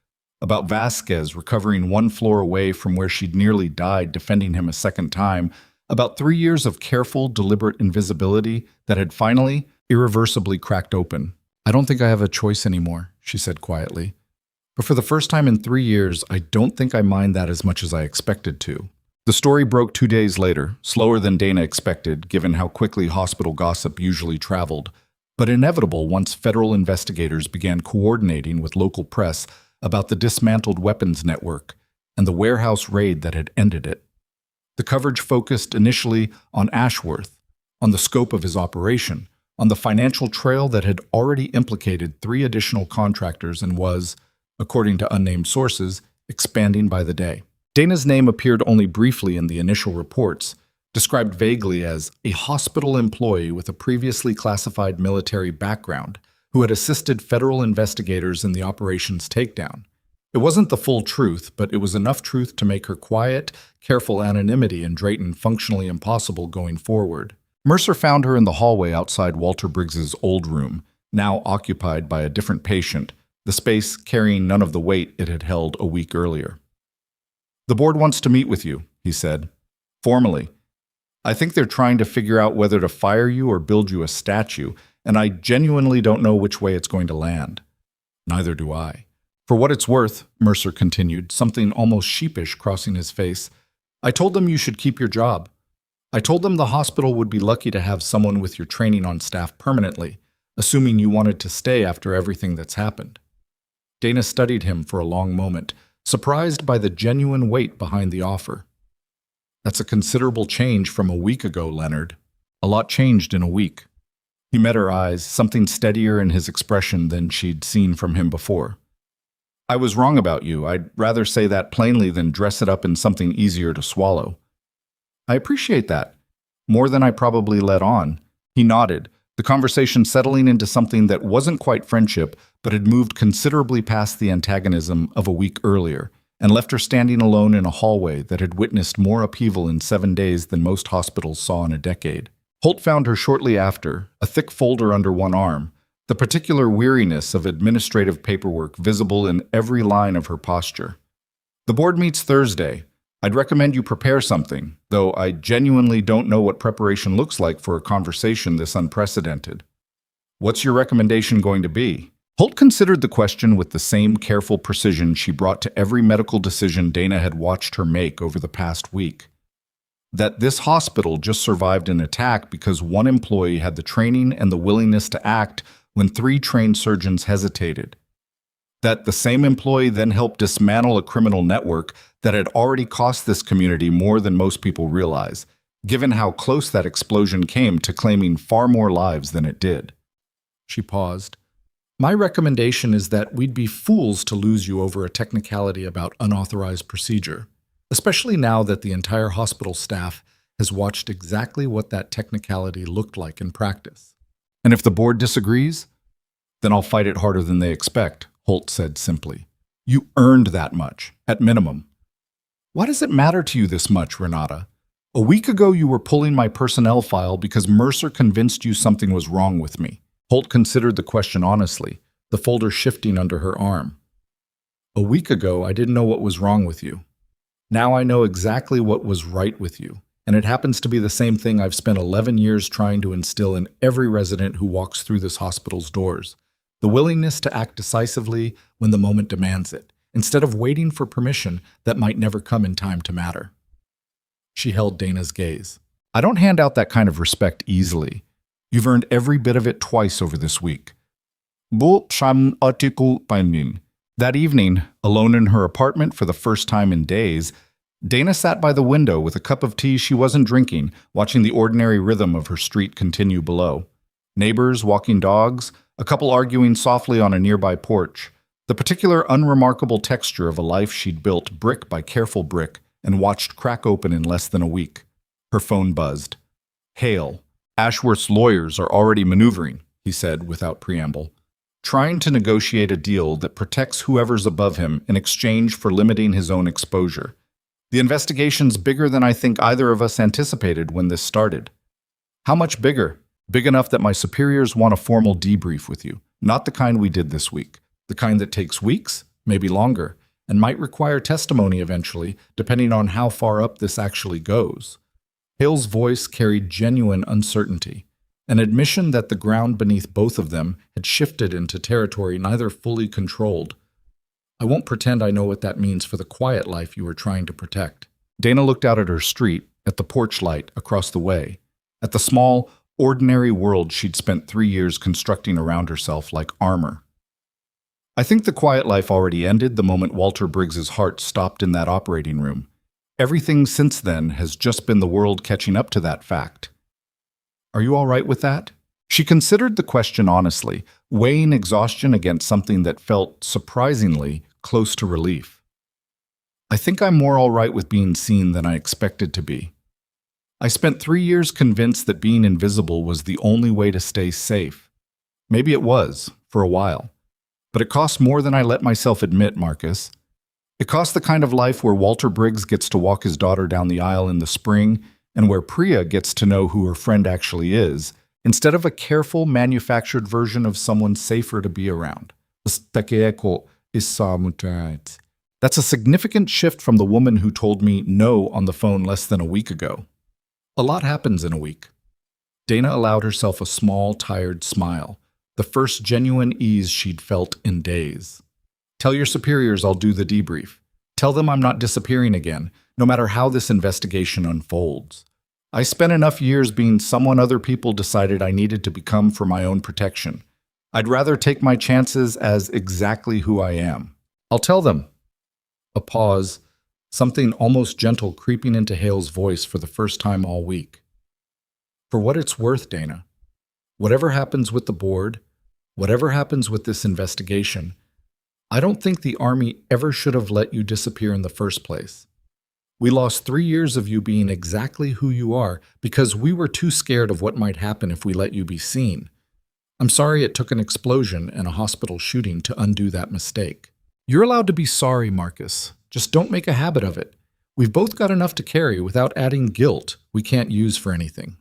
about Vasquez recovering 1 floor away from where she'd nearly died defending him a second time, about 3 years of careful, deliberate invisibility that had finally, irreversibly cracked open. I don't think I have a choice anymore, she said quietly. But for the first time in 3 years, I don't think I mind that as much as I expected to. The story broke 2 days later, slower than Dana expected, given how quickly hospital gossip usually traveled, but inevitable once federal investigators began coordinating with local press about the dismantled weapons network and the warehouse raid that had ended it. The coverage focused initially on Ashworth, on the scope of his operation, on the financial trail that had already implicated 3 additional contractors and was, according to unnamed sources, expanding by the day. Dana's name appeared only briefly in the initial reports, described vaguely as a hospital employee with a previously classified military background who had assisted federal investigators in the operation's takedown. It wasn't the full truth, but it was enough truth to make her quiet, careful anonymity in Drayton functionally impossible going forward. Mercer found her in the hallway outside Walter Briggs's old room, now occupied by a different patient, the space carrying none of the weight it had held a week earlier. The board wants to meet with you, he said. Formally. I think they're trying to figure out whether to fire you or build you a statue, and I genuinely don't know which way it's going to land. Neither do I. For what it's worth, Mercer continued, something almost sheepish crossing his face, I told them you should keep your job. I told them the hospital would be lucky to have someone with your training on staff permanently, assuming you wanted to stay after everything that's happened. Dana studied him for a long moment, surprised by the genuine weight behind the offer. That's a considerable change from a week ago, Leonard. A lot changed in a week. He met her eyes, something steadier in his expression than she'd seen from him before. I was wrong about you. I'd rather say that plainly than dress it up in something easier to swallow. I appreciate that. More than I probably let on. He nodded, the conversation settling into something that wasn't quite friendship, but had moved considerably past the antagonism of a week earlier, and left her standing alone in a hallway that had witnessed more upheaval in 7 days than most hospitals saw in a decade. Holt found her shortly after, a thick folder under one arm, the particular weariness of administrative paperwork visible in every line of her posture. The board meets Thursday. I'd recommend you prepare something, though I genuinely don't know what preparation looks like for a conversation this unprecedented. What's your recommendation going to be? Holt considered the question with the same careful precision she brought to every medical decision Dana had watched her make over the past week. That this hospital just survived an attack because one employee had the training and the willingness to act when 3 trained surgeons hesitated. That the same employee then helped dismantle a criminal network that had already cost this community more than most people realize, given how close that explosion came to claiming far more lives than it did. She paused. My recommendation is that we'd be fools to lose you over a technicality about unauthorized procedure. especially now that the entire hospital staff has watched exactly what that technicality looked like in practice. And if the board disagrees, then I'll fight it harder than they expect, Holt said simply. You earned that much, at minimum. Why does it matter to you this much, Renata? A week ago you were pulling my personnel file because Mercer convinced you something was wrong with me. Holt considered the question honestly, the folder shifting under her arm. A week ago I didn't know what was wrong with you. Now I know exactly what was right with you, and it happens to be the same thing I've spent 11 years trying to instill in every resident who walks through this hospital's doors. The willingness to act decisively when the moment demands it, instead of waiting for permission that might never come in time to matter. She held Dana's gaze. I don't hand out that kind of respect easily. You've earned every bit of it twice over this week. That evening, alone in her apartment for the first time in days, Dana sat by the window with a cup of tea she wasn't drinking, watching the ordinary rhythm of her street continue below. Neighbors, walking dogs, a couple arguing softly on a nearby porch, the particular unremarkable texture of a life she'd built brick by careful brick and watched crack open in less than a week. Her phone buzzed. Hale, Ashworth's lawyers are already maneuvering, he said without preamble, trying to negotiate a deal that protects whoever's above him in exchange for limiting his own exposure. The investigation's bigger than I think either of us anticipated when this started. How much bigger? Big enough that my superiors want a formal debrief with you, not the kind we did this week. The kind that takes weeks, maybe longer, and might require testimony eventually, depending on how far up this actually goes. Hale's voice carried genuine uncertainty, an admission that the ground beneath both of them had shifted into territory neither fully controlled. I won't pretend I know what that means for the quiet life you were trying to protect. Dana looked out at her street, at the porch light across the way, at the small, ordinary world she'd spent 3 years constructing around herself like armor. I think the quiet life already ended the moment Walter Briggs's heart stopped in that operating room. Everything since then has just been the world catching up to that fact. Are you all right with that? She considered the question honestly, weighing exhaustion against something that felt, surprisingly, close to relief. I think I'm more all right with being seen than I expected to be. I spent 3 years convinced that being invisible was the only way to stay safe. Maybe it was, for a while. But it cost more than I let myself admit, Marcus. It cost the kind of life where Walter Briggs gets to walk his daughter down the aisle in the spring, and where Priya gets to know who her friend actually is, instead of a careful, manufactured version of someone safer to be around. That's a significant shift from the woman who told me no on the phone less than a week ago. A lot happens in a week. Dana allowed herself a small, tired smile, the first genuine ease she'd felt in days. Tell your superiors I'll do the debrief. Tell them I'm not disappearing again, no matter how this investigation unfolds. I spent enough years being someone other people decided I needed to become for my own protection. I'd rather take my chances as exactly who I am. I'll tell them. A pause, something almost gentle creeping into Hale's voice for the first time all week. For what it's worth, Dana, whatever happens with the board, whatever happens with this investigation, I don't think the Army ever should have let you disappear in the first place. We lost 3 years of you being exactly who you are because we were too scared of what might happen if we let you be seen. I'm sorry it took an explosion and a hospital shooting to undo that mistake. You're allowed to be sorry, Marcus. Just don't make a habit of it. We've both got enough to carry without adding guilt we can't use for anything.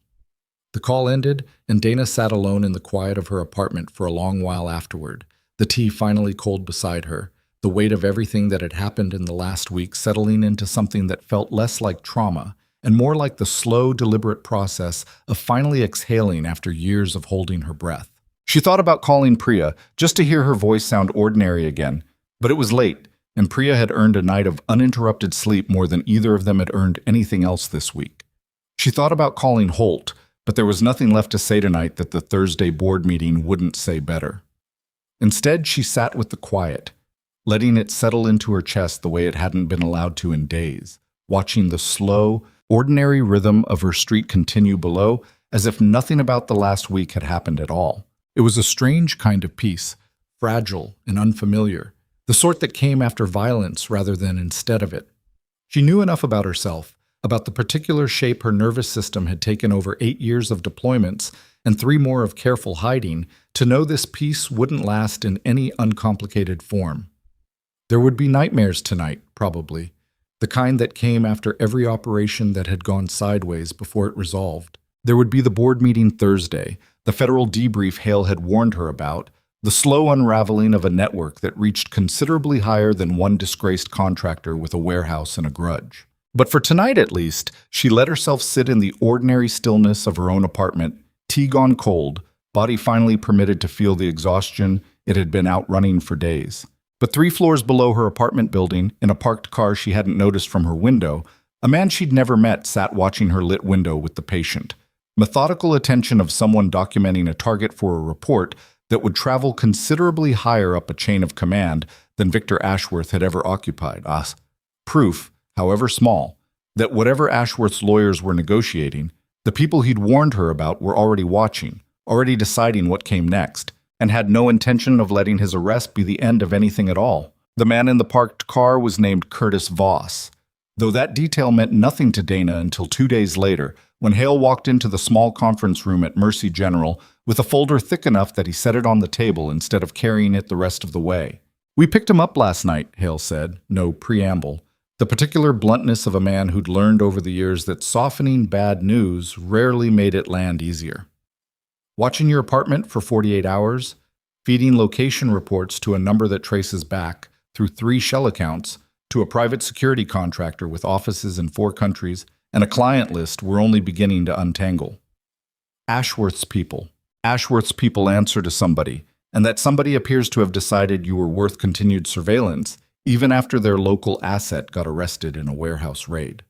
The call ended, and Dana sat alone in the quiet of her apartment for a long while afterward, the tea finally cold beside her, the weight of everything that had happened in the last week settling into something that felt less like trauma and more like the slow, deliberate process of finally exhaling after years of holding her breath. She thought about calling Priya just to hear her voice sound ordinary again, but it was late, and Priya had earned a night of uninterrupted sleep more than either of them had earned anything else this week. She thought about calling Holt, but there was nothing left to say tonight that the Thursday board meeting wouldn't say better. Instead, she sat with the quiet, letting it settle into her chest the way it hadn't been allowed to in days, watching the slow, ordinary rhythm of her street continue below as if nothing about the last week had happened at all. It was a strange kind of peace, fragile and unfamiliar, the sort that came after violence rather than instead of it. She knew enough about herself, about the particular shape her nervous system had taken over 8 years of deployments and 3 more of careful hiding, to know this peace wouldn't last in any uncomplicated form. There would be nightmares tonight, probably, the kind that came after every operation that had gone sideways before it resolved. There would be the board meeting Thursday, the federal debrief Hale had warned her about, the slow unraveling of a network that reached considerably higher than one disgraced contractor with a warehouse and a grudge. But for tonight at least, she let herself sit in the ordinary stillness of her own apartment, tea gone cold, body finally permitted to feel the exhaustion it had been out running for days. But 3 floors below her apartment building, in a parked car she hadn't noticed from her window, a man she'd never met sat watching her lit window with the patient. Methodical attention of someone documenting a target for a report that would travel considerably higher up a chain of command than Victor Ashworth had ever occupied. Proof, however small, that whatever Ashworth's lawyers were negotiating, the people he'd warned her about were already watching, already deciding what came next, and had no intention of letting his arrest be the end of anything at all. The man in the parked car was named Curtis Voss, though that detail meant nothing to Dana until 2 days later, when Hale walked into the small conference room at Mercy General with a folder thick enough that he set it on the table instead of carrying it the rest of the way. "We picked him up last night," Hale said, no preamble. The particular bluntness of a man who'd learned over the years that softening bad news rarely made it land easier. "Watching your apartment for 48 hours, feeding location reports to a number that traces back, through 3 shell accounts, to a private security contractor with offices in 4 countries, and a client list we're only beginning to untangle. Ashworth's people. Ashworth's people answer to somebody, and that somebody appears to have decided you were worth continued surveillance, even after their local asset got arrested in a warehouse raid."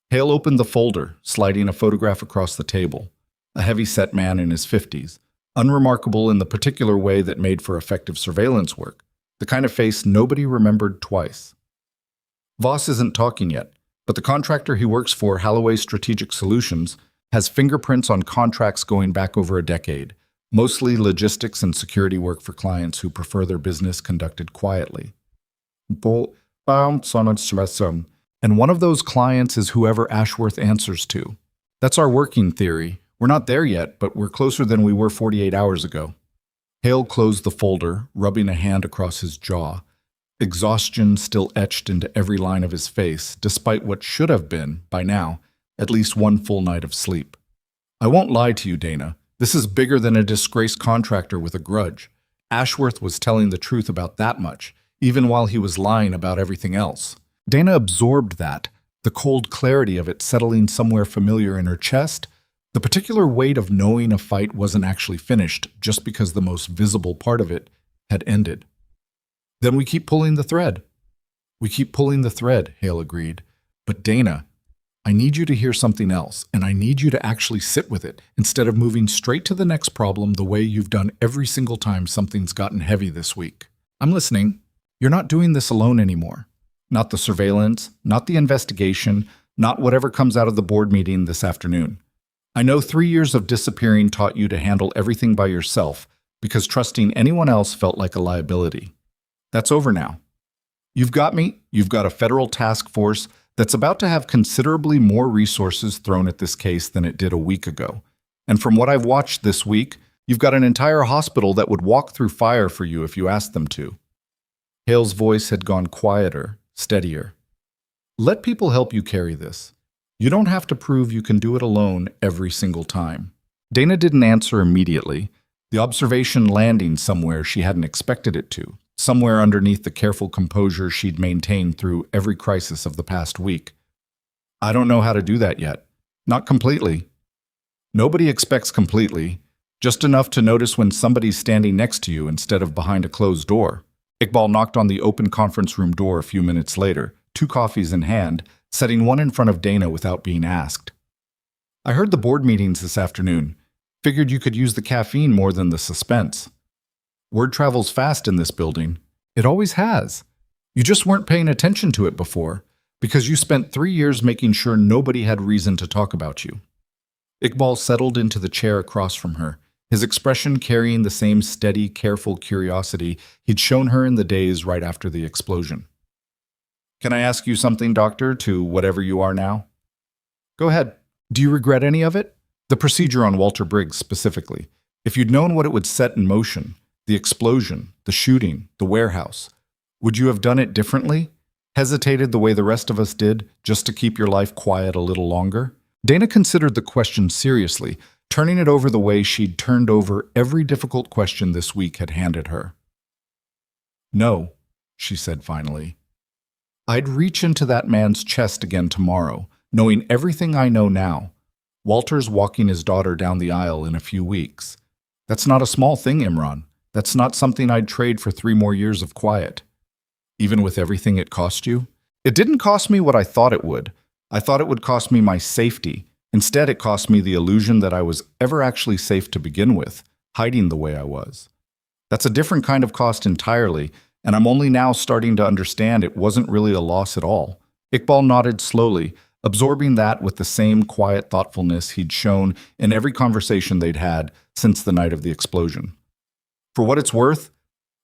Hale opened the folder, sliding a photograph across the table. A heavy-set man in his 50s, unremarkable in the particular way that made for effective surveillance work, the kind of face nobody remembered twice. Voss isn't talking yet, but the contractor he works for, Halloway Strategic Solutions, has fingerprints on contracts going back over a decade, mostly logistics and security work for clients who prefer their business conducted quietly. And one of those clients is whoever Ashworth answers to. That's our working theory. We're not there yet, but we're closer than we were 48 hours ago. Hale closed the folder, rubbing a hand across his jaw. Exhaustion still etched into every line of his face, despite what should have been, by now, at least 1 full night of sleep. "I won't lie to you, Dana. This is bigger than a disgraced contractor with a grudge. Ashworth was telling the truth about that much, even while he was lying about everything else." Dana absorbed that, the cold clarity of it settling somewhere familiar in her chest, the particular weight of knowing a fight wasn't actually finished just because the most visible part of it had ended. "Then we keep pulling the thread." "We keep pulling the thread," Hale agreed. "But Dana, I need you to hear something else, and I need you to actually sit with it, instead of moving straight to the next problem the way you've done every single time something's gotten heavy this week." "I'm listening." "You're not doing this alone anymore. Not the surveillance, not the investigation, not whatever comes out of the board meeting this afternoon. I know 3 years of disappearing taught you to handle everything by yourself, because trusting anyone else felt like a liability. That's over now. You've got me, you've got a federal task force that's about to have considerably more resources thrown at this case than it did a week ago. And from what I've watched this week, you've got an entire hospital that would walk through fire for you if you asked them to." Hale's voice had gone quieter, steadier. "Let people help you carry this. You don't have to prove you can do it alone every single time." Dana didn't answer immediately, the observation landing somewhere she hadn't expected it to, somewhere underneath the careful composure she'd maintained through every crisis of the past week. "I don't know how to do that yet. Not completely. Nobody expects completely, just enough to notice when somebody's standing next to you instead of behind a closed door." Iqbal knocked on the open conference room door a few minutes later, 2 coffees in hand, setting one in front of Dana without being asked. "I heard the board meetings this afternoon. Figured you could use the caffeine more than the suspense. Word travels fast in this building. It always has. You just weren't paying attention to it before, because you spent 3 years making sure nobody had reason to talk about you." Iqbal settled into the chair across from her, his expression carrying the same steady, careful curiosity he'd shown her in the days right after the explosion. Can I ask you something, doctor, to whatever you are now? Go ahead. Do you regret any of it? The procedure on Walter Briggs specifically. If you'd known what it would set in motion, the explosion, the shooting, the warehouse, would you have done it differently? Hesitated the way the rest of us did just to keep your life quiet a little longer? Dana considered the question seriously, turning it over the way she'd turned over every difficult question this week had handed her. No, she said finally. I'd reach into that man's chest again tomorrow, knowing everything I know now. Walter's walking his daughter down the aisle in a few weeks. That's not a small thing, Imran. That's not something I'd trade for 3 more years of quiet. Even with everything it cost you? It didn't cost me what I thought it would. I thought it would cost me my safety. Instead, it cost me the illusion that I was ever actually safe to begin with, hiding the way I was. That's a different kind of cost entirely, and I'm only now starting to understand it wasn't really a loss at all. Iqbal nodded slowly, absorbing that with the same quiet thoughtfulness he'd shown in every conversation they'd had since the night of the explosion. For what it's worth,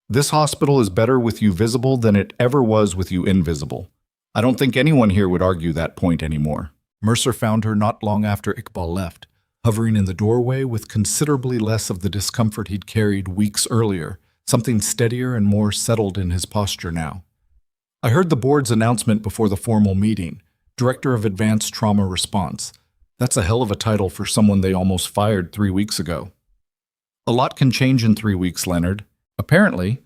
this hospital is better with you visible than it ever was with you invisible. I don't think anyone here would argue that point anymore. Mercer found her not long after Iqbal left, hovering in the doorway with considerably less of the discomfort he'd carried weeks earlier, something steadier and more settled in his posture now. I heard the board's announcement before the formal meeting, Director of Advanced Trauma Response. That's a hell of a title for someone they almost fired 3 weeks ago. A lot can change in 3 weeks, Leonard. Apparently.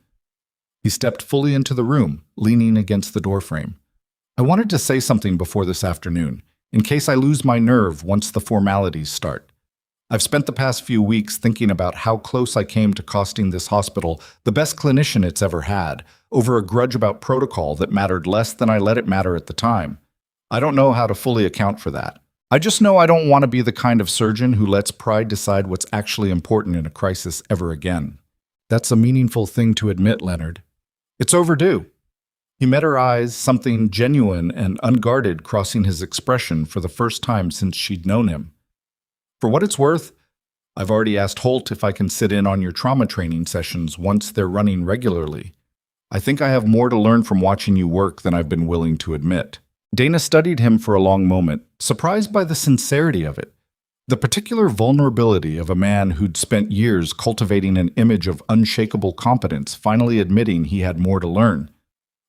He stepped fully into the room, leaning against the doorframe. I wanted to say something before this afternoon, in case I lose my nerve once the formalities start. I've spent the past few weeks thinking about how close I came to costing this hospital the best clinician it's ever had, over a grudge about protocol that mattered less than I let it matter at the time. I don't know how to fully account for that. I just know I don't want to be the kind of surgeon who lets pride decide what's actually important in a crisis ever again. That's a meaningful thing to admit, Leonard. It's overdue. He met her eyes, something genuine and unguarded crossing his expression for the first time since she'd known him. For what it's worth, I've already asked Holt if I can sit in on your trauma training sessions once they're running regularly. I think I have more to learn from watching you work than I've been willing to admit. Dana studied him for a long moment, surprised by the sincerity of it, the particular vulnerability of a man who'd spent years cultivating an image of unshakable competence, finally admitting he had more to learn.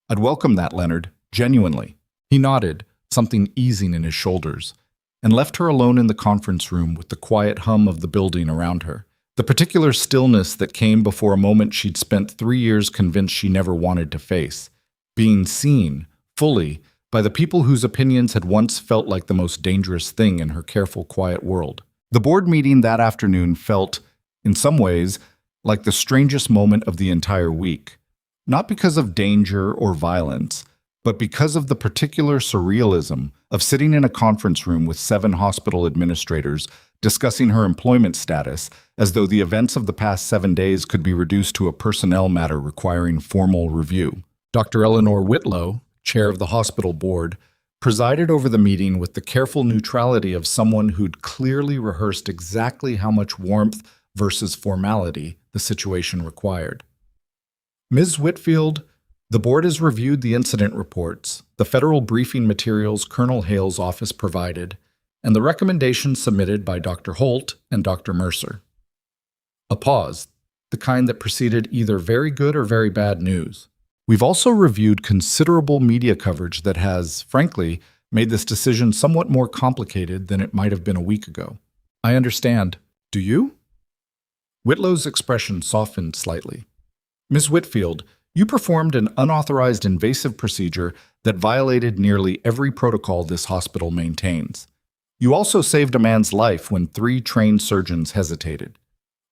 I'd welcome that, Leonard, genuinely. He nodded, something easing in his shoulders, and left her alone in the conference room with the quiet hum of the building around her, the particular stillness that came before a moment she'd spent 3 years convinced she never wanted to face, being seen, fully, by the people whose opinions had once felt like the most dangerous thing in her careful, quiet world. The board meeting that afternoon felt, in some ways, like the strangest moment of the entire week. Not because of danger or violence, but because of the particular surrealism of sitting in a conference room with 7 hospital administrators discussing her employment status as though the events of the past 7 days could be reduced to a personnel matter requiring formal review. Dr. Eleanor Whitlow, chair of the hospital board, presided over the meeting with the careful neutrality of someone who'd clearly rehearsed exactly how much warmth versus formality the situation required. Ms. Whitfield, the board has reviewed the incident reports, the federal briefing materials Colonel Hale's office provided, and the recommendations submitted by Dr. Holt and Dr. Mercer. A pause, the kind that preceded either very good or very bad news. We've also reviewed considerable media coverage that has, frankly, made this decision somewhat more complicated than it might have been a week ago. I understand. Do you? Whitlow's expression softened slightly. Ms. Whitfield, you performed an unauthorized invasive procedure that violated nearly every protocol this hospital maintains. You also saved a man's life when 3 trained surgeons hesitated.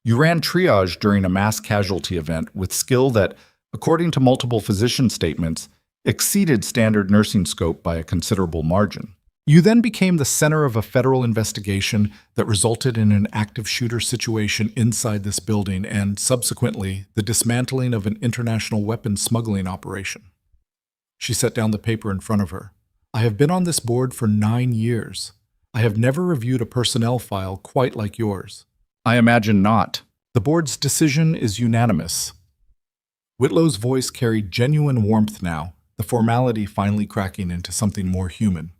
You ran triage during a mass-casualty event with skill that, according to multiple physician statements, exceeded standard nursing scope by a considerable margin. You then became the center of a federal investigation that resulted in an active shooter situation inside this building and, subsequently, the dismantling of an international weapons smuggling operation. She set down the paper in front of her. I have been on this board for 9 years. I have never reviewed a personnel file quite like yours. I imagine not. The board's decision is unanimous. Whitlow's voice carried genuine warmth now, the formality finally cracking into something more human.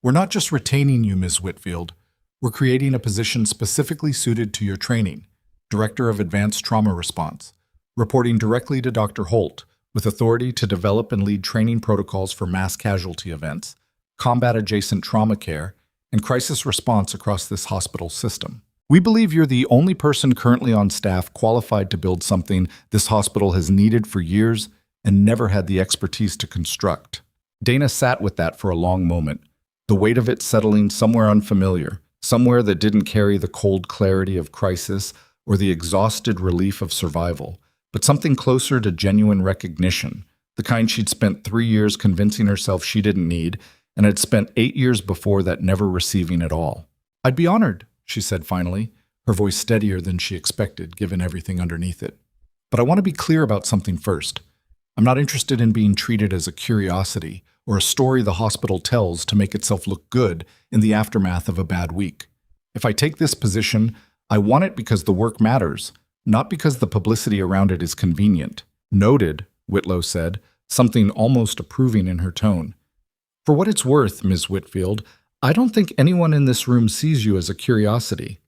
We're not just retaining you, Ms. Whitfield. We're creating a position specifically suited to your training, Director of Advanced Trauma Response, reporting directly to Dr. Holt, with authority to develop and lead training protocols for mass casualty events, combat-adjacent trauma care, and crisis response across this hospital system. We believe you're the only person currently on staff qualified to build something this hospital has needed for years and never had the expertise to construct. Dana sat with that for a long moment, the weight of it settling somewhere unfamiliar, somewhere that didn't carry the cold clarity of crisis or the exhausted relief of survival, but something closer to genuine recognition, the kind she'd spent 3 years convincing herself she didn't need and had spent 8 years before that never receiving at all. "I'd be honored," she said finally, her voice steadier than she expected, given everything underneath it. "But I want to be clear about something first. I'm not interested in being treated as a curiosity or a story the hospital tells to make itself look good in the aftermath of a bad week. If I take this position, I want it because the work matters, not because the publicity around it is convenient." "Noted," Whitlow said, something almost approving in her tone. "For what it's worth, Ms. Whitfield, I don't think anyone in this room sees you as a curiosity.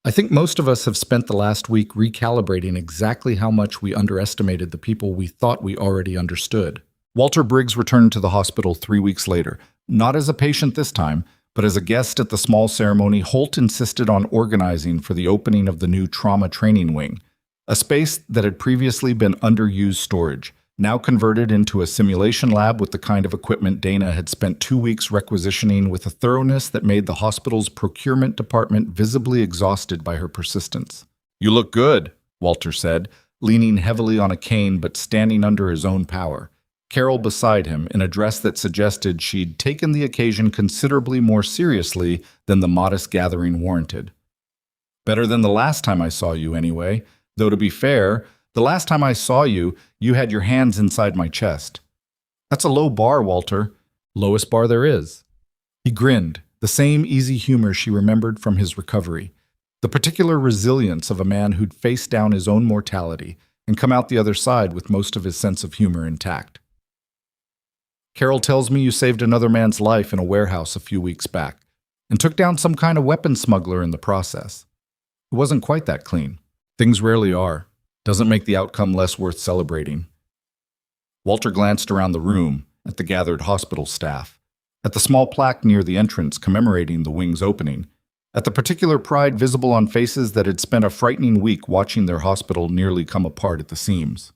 I think most of us have spent the last week recalibrating exactly how much we underestimated the people we thought we already understood." Walter Briggs returned to the hospital 3 weeks later, not as a patient this time, but as a guest at the small ceremony Holt insisted on organizing for the opening of the new trauma training wing, a space that had previously been underused storage, now converted into a simulation lab with the kind of equipment Dana had spent 2 weeks requisitioning with a thoroughness that made the hospital's procurement department visibly exhausted by her persistence. "You look good," Walter said, leaning heavily on a cane but standing under his own power. Carol beside him, in a dress that suggested she'd taken the occasion considerably more seriously than the modest gathering warranted. "Better than the last time I saw you, anyway. Though to be fair, the last time I saw you, you had your hands inside my chest." "That's a low bar, Walter. Lowest bar there is." He grinned, the same easy humor she remembered from his recovery, the particular resilience of a man who'd faced down his own mortality and come out the other side with most of his sense of humor intact. "Carol tells me you saved another man's life in a warehouse a few weeks back and took down some kind of weapon smuggler in the process. It wasn't quite that clean. Things rarely are. Doesn't make the outcome less worth celebrating." Walter glanced around the room, at the gathered hospital staff, at the small plaque near the entrance commemorating the wing's opening, at the particular pride visible on faces that had spent a frightening week watching their hospital nearly come apart at the seams.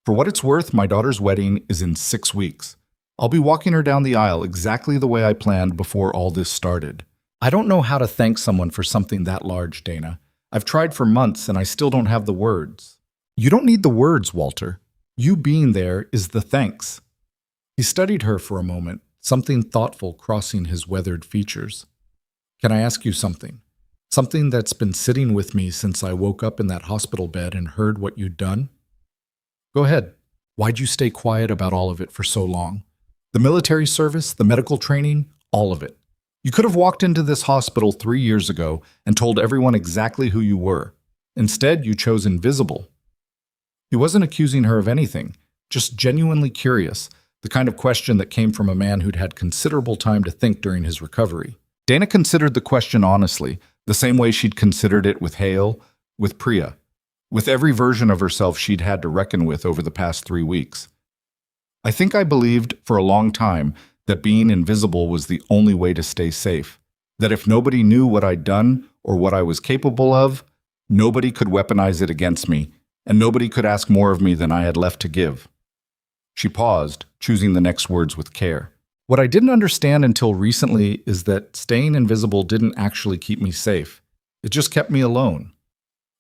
"For what it's worth, my daughter's wedding is in 6 weeks. I'll be walking her down the aisle exactly the way I planned before all this started. I don't know how to thank someone for something that large, Dana. I've tried for months and I still don't have the words." "You don't need the words, Walter. You being there is the thanks." He studied her for a moment, something thoughtful crossing his weathered features. "Can I ask you something? Something that's been sitting with me since I woke up in that hospital bed and heard what you'd done?" "Go ahead. Why'd you stay quiet about all of it for so long? The military service, the medical training, all of it. You could have walked into this hospital 3 years ago and told everyone exactly who you were. Instead, you chose invisible." He wasn't accusing her of anything, just genuinely curious, the kind of question that came from a man who'd had considerable time to think during his recovery. Dana considered the question honestly, the same way she'd considered it with Hale, with Priya, with every version of herself she'd had to reckon with over the past 3 weeks. "I think I believed for a long time that being invisible was the only way to stay safe, that if nobody knew what I'd done or what I was capable of, nobody could weaponize it against me, and nobody could ask more of me than I had left to give." She paused, choosing the next words with care. "What I didn't understand until recently is that staying invisible didn't actually keep me safe. It just kept me alone.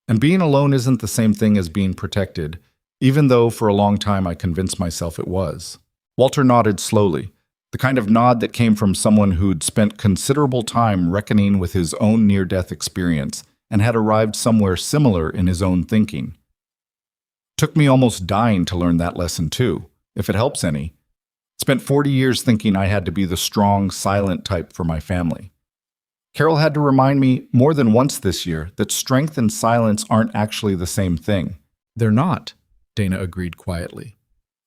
And being alone isn't the same thing as being protected, even though for a long time I convinced myself it was." Walter nodded slowly, the kind of nod that came from someone who'd spent considerable time reckoning with his own near-death experience and had arrived somewhere similar in his own thinking. "Took me almost dying to learn that lesson too, if it helps any. Spent 40 years thinking I had to be the strong, silent type for my family. Carol had to remind me more than once this year that strength and silence aren't actually the same thing." "They're not," Dana agreed quietly.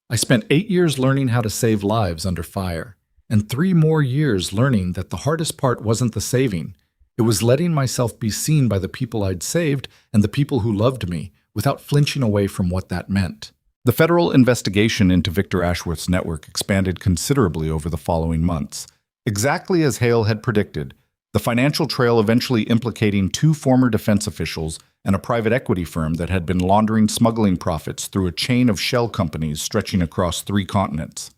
I spent 8 years learning how to save lives under fire, and 3 more years learning that the hardest part wasn't the saving. It was letting myself be seen by the people I'd saved and the people who loved me without flinching away from what that meant. The federal investigation into Victor Ashworth's network expanded considerably over the following months. Exactly as Hale had predicted, the financial trail eventually implicating 2 former defense officials and a private equity firm that had been laundering smuggling profits through a chain of shell companies stretching across 3 continents.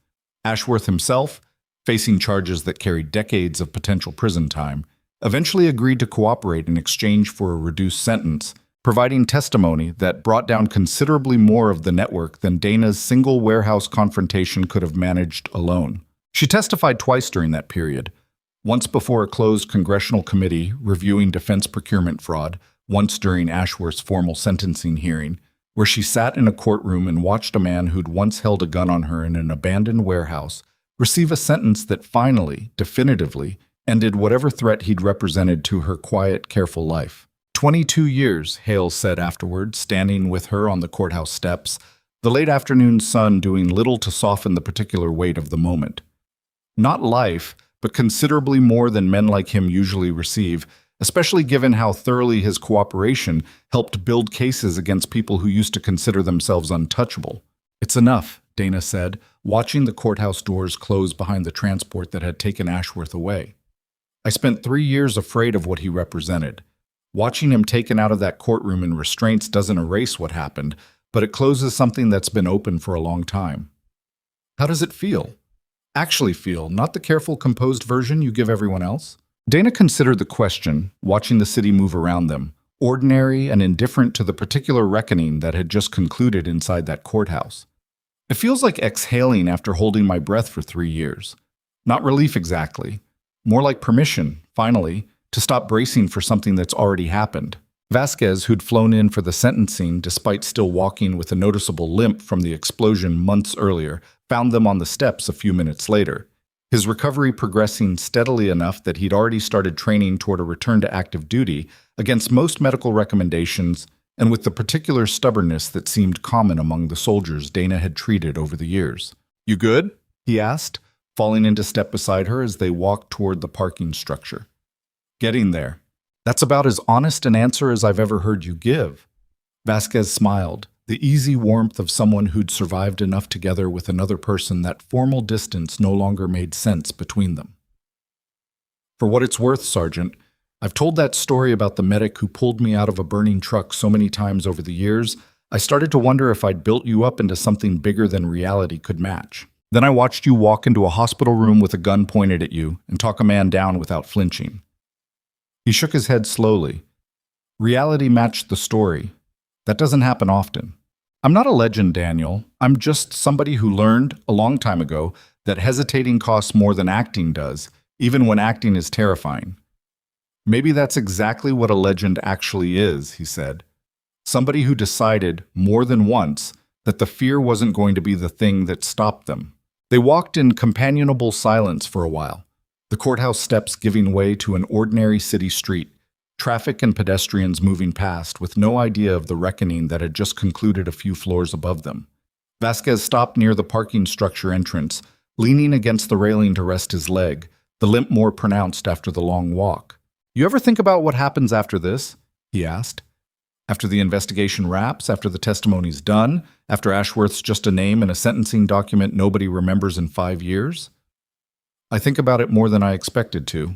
Ashworth himself, facing charges that carried decades of potential prison time, eventually agreed to cooperate in exchange for a reduced sentence, providing testimony that brought down considerably more of the network than Dana's single warehouse confrontation could have managed alone. She testified twice during that period, once before a closed congressional committee reviewing defense procurement fraud, once during Ashworth's formal sentencing hearing, where she sat in a courtroom and watched a man who'd once held a gun on her in an abandoned warehouse receive a sentence that finally, definitively, ended whatever threat he'd represented to her quiet, careful life. 22 years, Hale said afterward, standing with her on the courthouse steps, the late afternoon sun doing little to soften the particular weight of the moment. Not life, but considerably more than men like him usually receive, especially given how thoroughly his cooperation helped build cases against people who used to consider themselves untouchable. It's enough, Dana said, watching the courthouse doors close behind the transport that had taken Ashworth away. I spent 3 years afraid of what he represented. Watching him taken out of that courtroom in restraints doesn't erase what happened, but it closes something that's been open for a long time. How does it feel? Actually feel, not the careful, composed version you give everyone else? Dana considered the question, watching the city move around them, ordinary and indifferent to the particular reckoning that had just concluded inside that courthouse. It feels like exhaling after holding my breath for 3 years. Not relief exactly. More like permission, finally, to stop bracing for something that's already happened. Vasquez, who'd flown in for the sentencing despite still walking with a noticeable limp from the explosion months earlier, found them on the steps a few minutes later. His recovery progressing steadily enough that he'd already started training toward a return to active duty against most medical recommendations and with the particular stubbornness that seemed common among the soldiers Dana had treated over the years. "You good?" he asked, falling into step beside her as they walked toward the parking structure. "Getting there. That's about as honest an answer as I've ever heard you give." Vasquez smiled, the easy warmth of someone who'd survived enough together with another person that formal distance no longer made sense between them. "For what it's worth, Sergeant, I've told that story about the medic who pulled me out of a burning truck so many times over the years, I started to wonder if I'd built you up into something bigger than reality could match. Then I watched you walk into a hospital room with a gun pointed at you and talk a man down without flinching." He shook his head slowly. "Reality matched the story. That doesn't happen often. I'm not a legend, Daniel. I'm just somebody who learned, a long time ago, that hesitating costs more than acting does, even when acting is terrifying." "Maybe that's exactly what a legend actually is," he said. "Somebody who decided, more than once, that the fear wasn't going to be the thing that stopped them." They walked in companionable silence for a while, the courthouse steps giving way to an ordinary city street, traffic and pedestrians moving past with no idea of the reckoning that had just concluded a few floors above them. Vasquez stopped near the parking structure entrance, leaning against the railing to rest his leg, the limp more pronounced after the long walk. "You ever think about what happens after this?" he asked. "After the investigation wraps, after the testimony's done, after Ashworth's just a name in a sentencing document nobody remembers in 5 years?" "I think about it more than I expected to."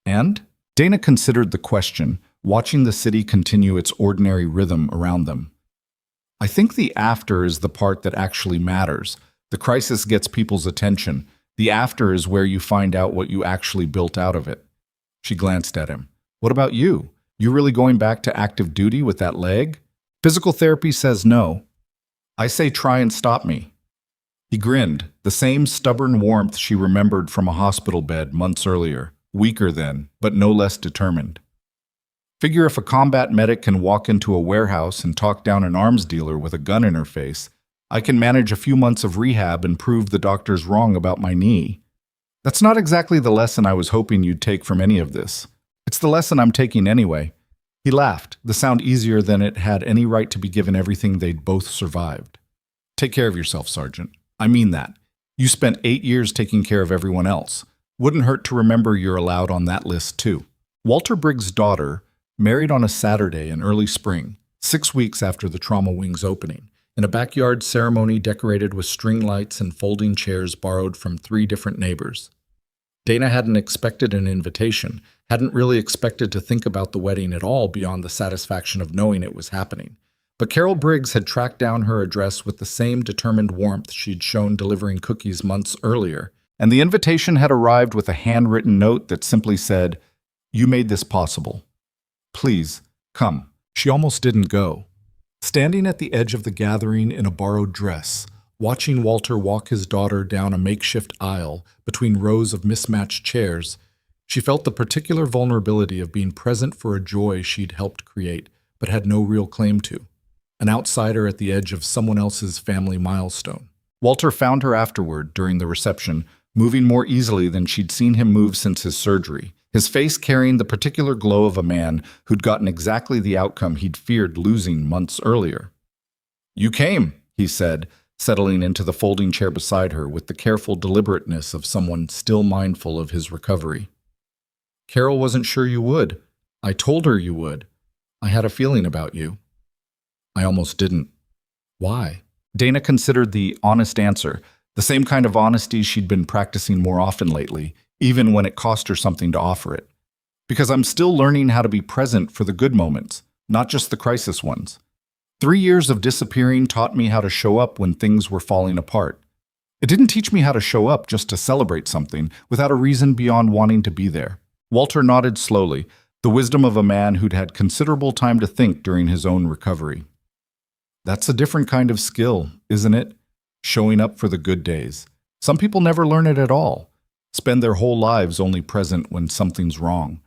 "And?" Dana considered the question, watching the city continue its ordinary rhythm around them. "I think the after is the part that actually matters. The crisis gets people's attention. The after is where you find out what you actually built out of it." She glanced at him. "What about you? You really going back to active duty with that leg?" "Physical therapy says no. I say try and stop me." He grinned, the same stubborn warmth she remembered from a hospital bed months earlier, weaker then, but no less determined. "Figure if a combat medic can walk into a warehouse and talk down an arms dealer with a gun in her face, I can manage a few months of rehab and prove the doctor's wrong about my knee. That's not exactly the lesson I was hoping you'd take from any of this. It's the lesson I'm taking anyway." He laughed, the sound easier than it had any right to be given everything they'd both survived. "Take care of yourself, Sergeant." I mean that. You spent 8 years taking care of everyone else. Wouldn't hurt to remember you're allowed on that list, too. Walter Briggs' daughter married on a Saturday in early spring, 6 weeks after the trauma wing's opening, in a backyard ceremony decorated with string lights and folding chairs borrowed from 3 different neighbors. Dana hadn't expected an invitation, hadn't really expected to think about the wedding at all beyond the satisfaction of knowing it was happening. But Carol Briggs had tracked down her address with the same determined warmth she'd shown delivering cookies months earlier, and the invitation had arrived with a handwritten note that simply said, "You made this possible. Please, come." She almost didn't go. Standing at the edge of the gathering in a borrowed dress, watching Walter walk his daughter down a makeshift aisle between rows of mismatched chairs, she felt the particular vulnerability of being present for a joy she'd helped create but had no real claim to. An outsider at the edge of someone else's family milestone. Walter found her afterward, during the reception, moving more easily than she'd seen him move since his surgery, his face carrying the particular glow of a man who'd gotten exactly the outcome he'd feared losing months earlier. "You came," he said, settling into the folding chair beside her with the careful deliberateness of someone still mindful of his recovery. "Carol wasn't sure you would. I told her you would. I had a feeling about you." "I almost didn't." "Why?" Dana considered the honest answer, the same kind of honesty she'd been practicing more often lately, even when it cost her something to offer it. "Because I'm still learning how to be present for the good moments, not just the crisis ones. 3 years of disappearing taught me how to show up when things were falling apart. It didn't teach me how to show up just to celebrate something, without a reason beyond wanting to be there." Walter nodded slowly, the wisdom of a man who'd had considerable time to think during his own recovery. "That's a different kind of skill, isn't it? Showing up for the good days. Some people never learn it at all, spend their whole lives only present when something's wrong."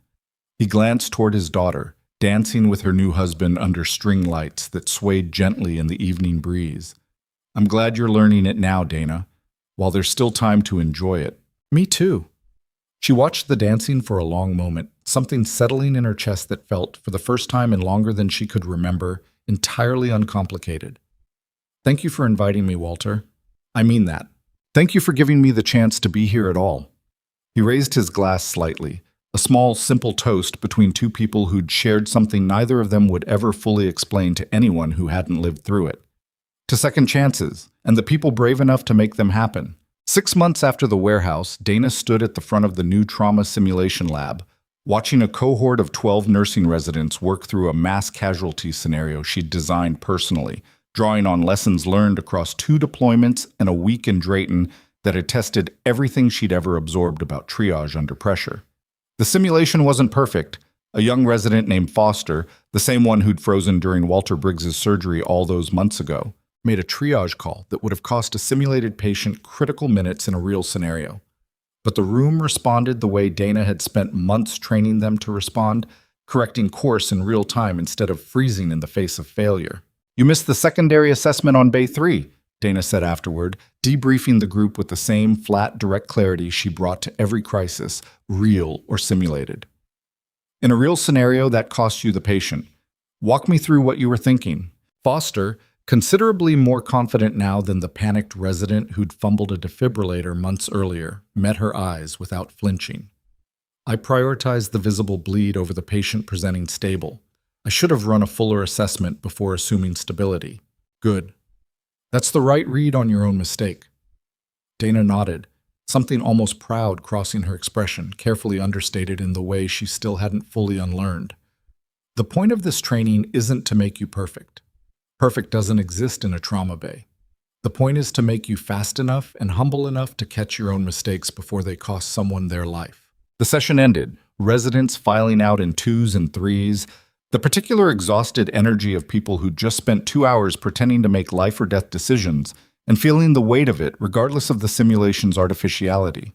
He glanced toward his daughter, dancing with her new husband under string lights that swayed gently in the evening breeze. "I'm glad you're learning it now, Dana, while there's still time to enjoy it." "Me too." She watched the dancing for a long moment, something settling in her chest that felt, for the first time in longer than she could remember, entirely uncomplicated. "Thank you for inviting me, Walter. I mean that. Thank you for giving me the chance to be here at all." He raised his glass slightly, a small, simple toast between 2 people who'd shared something neither of them would ever fully explain to anyone who hadn't lived through it. To second chances, and the people brave enough to make them happen. 6 months after the warehouse, Dana stood at the front of the new trauma simulation lab, watching a cohort of 12 nursing residents work through a mass-casualty scenario she'd designed personally, drawing on lessons learned across 2 deployments and a week in Drayton that had tested everything she'd ever absorbed about triage under pressure. The simulation wasn't perfect. A young resident named Foster, the same one who'd frozen during Walter Briggs' surgery all those months ago, made a triage call that would have cost a simulated patient critical minutes in a real scenario. But the room responded the way Dana had spent months training them to respond, correcting course in real time instead of freezing in the face of failure. "You missed the secondary assessment on Bay 3, Dana said afterward, debriefing the group with the same flat, direct clarity she brought to every crisis, real or simulated. "In a real scenario, that costs you the patient. Walk me through what you were thinking." Foster, considerably more confident now than the panicked resident who'd fumbled a defibrillator months earlier, met her eyes without flinching. "I prioritized the visible bleed over the patient presenting stable. I should have run a fuller assessment before assuming stability." "Good. That's the right read on your own mistake." Dana nodded, something almost proud crossing her expression, carefully understated in the way she still hadn't fully unlearned. "The point of this training isn't to make you perfect. Perfect doesn't exist in a trauma bay. The point is to make you fast enough and humble enough to catch your own mistakes before they cost someone their life." The session ended, residents filing out in 2s and 3s, the particular exhausted energy of people who'd just spent 2 hours pretending to make life or death decisions and feeling the weight of it regardless of the simulation's artificiality.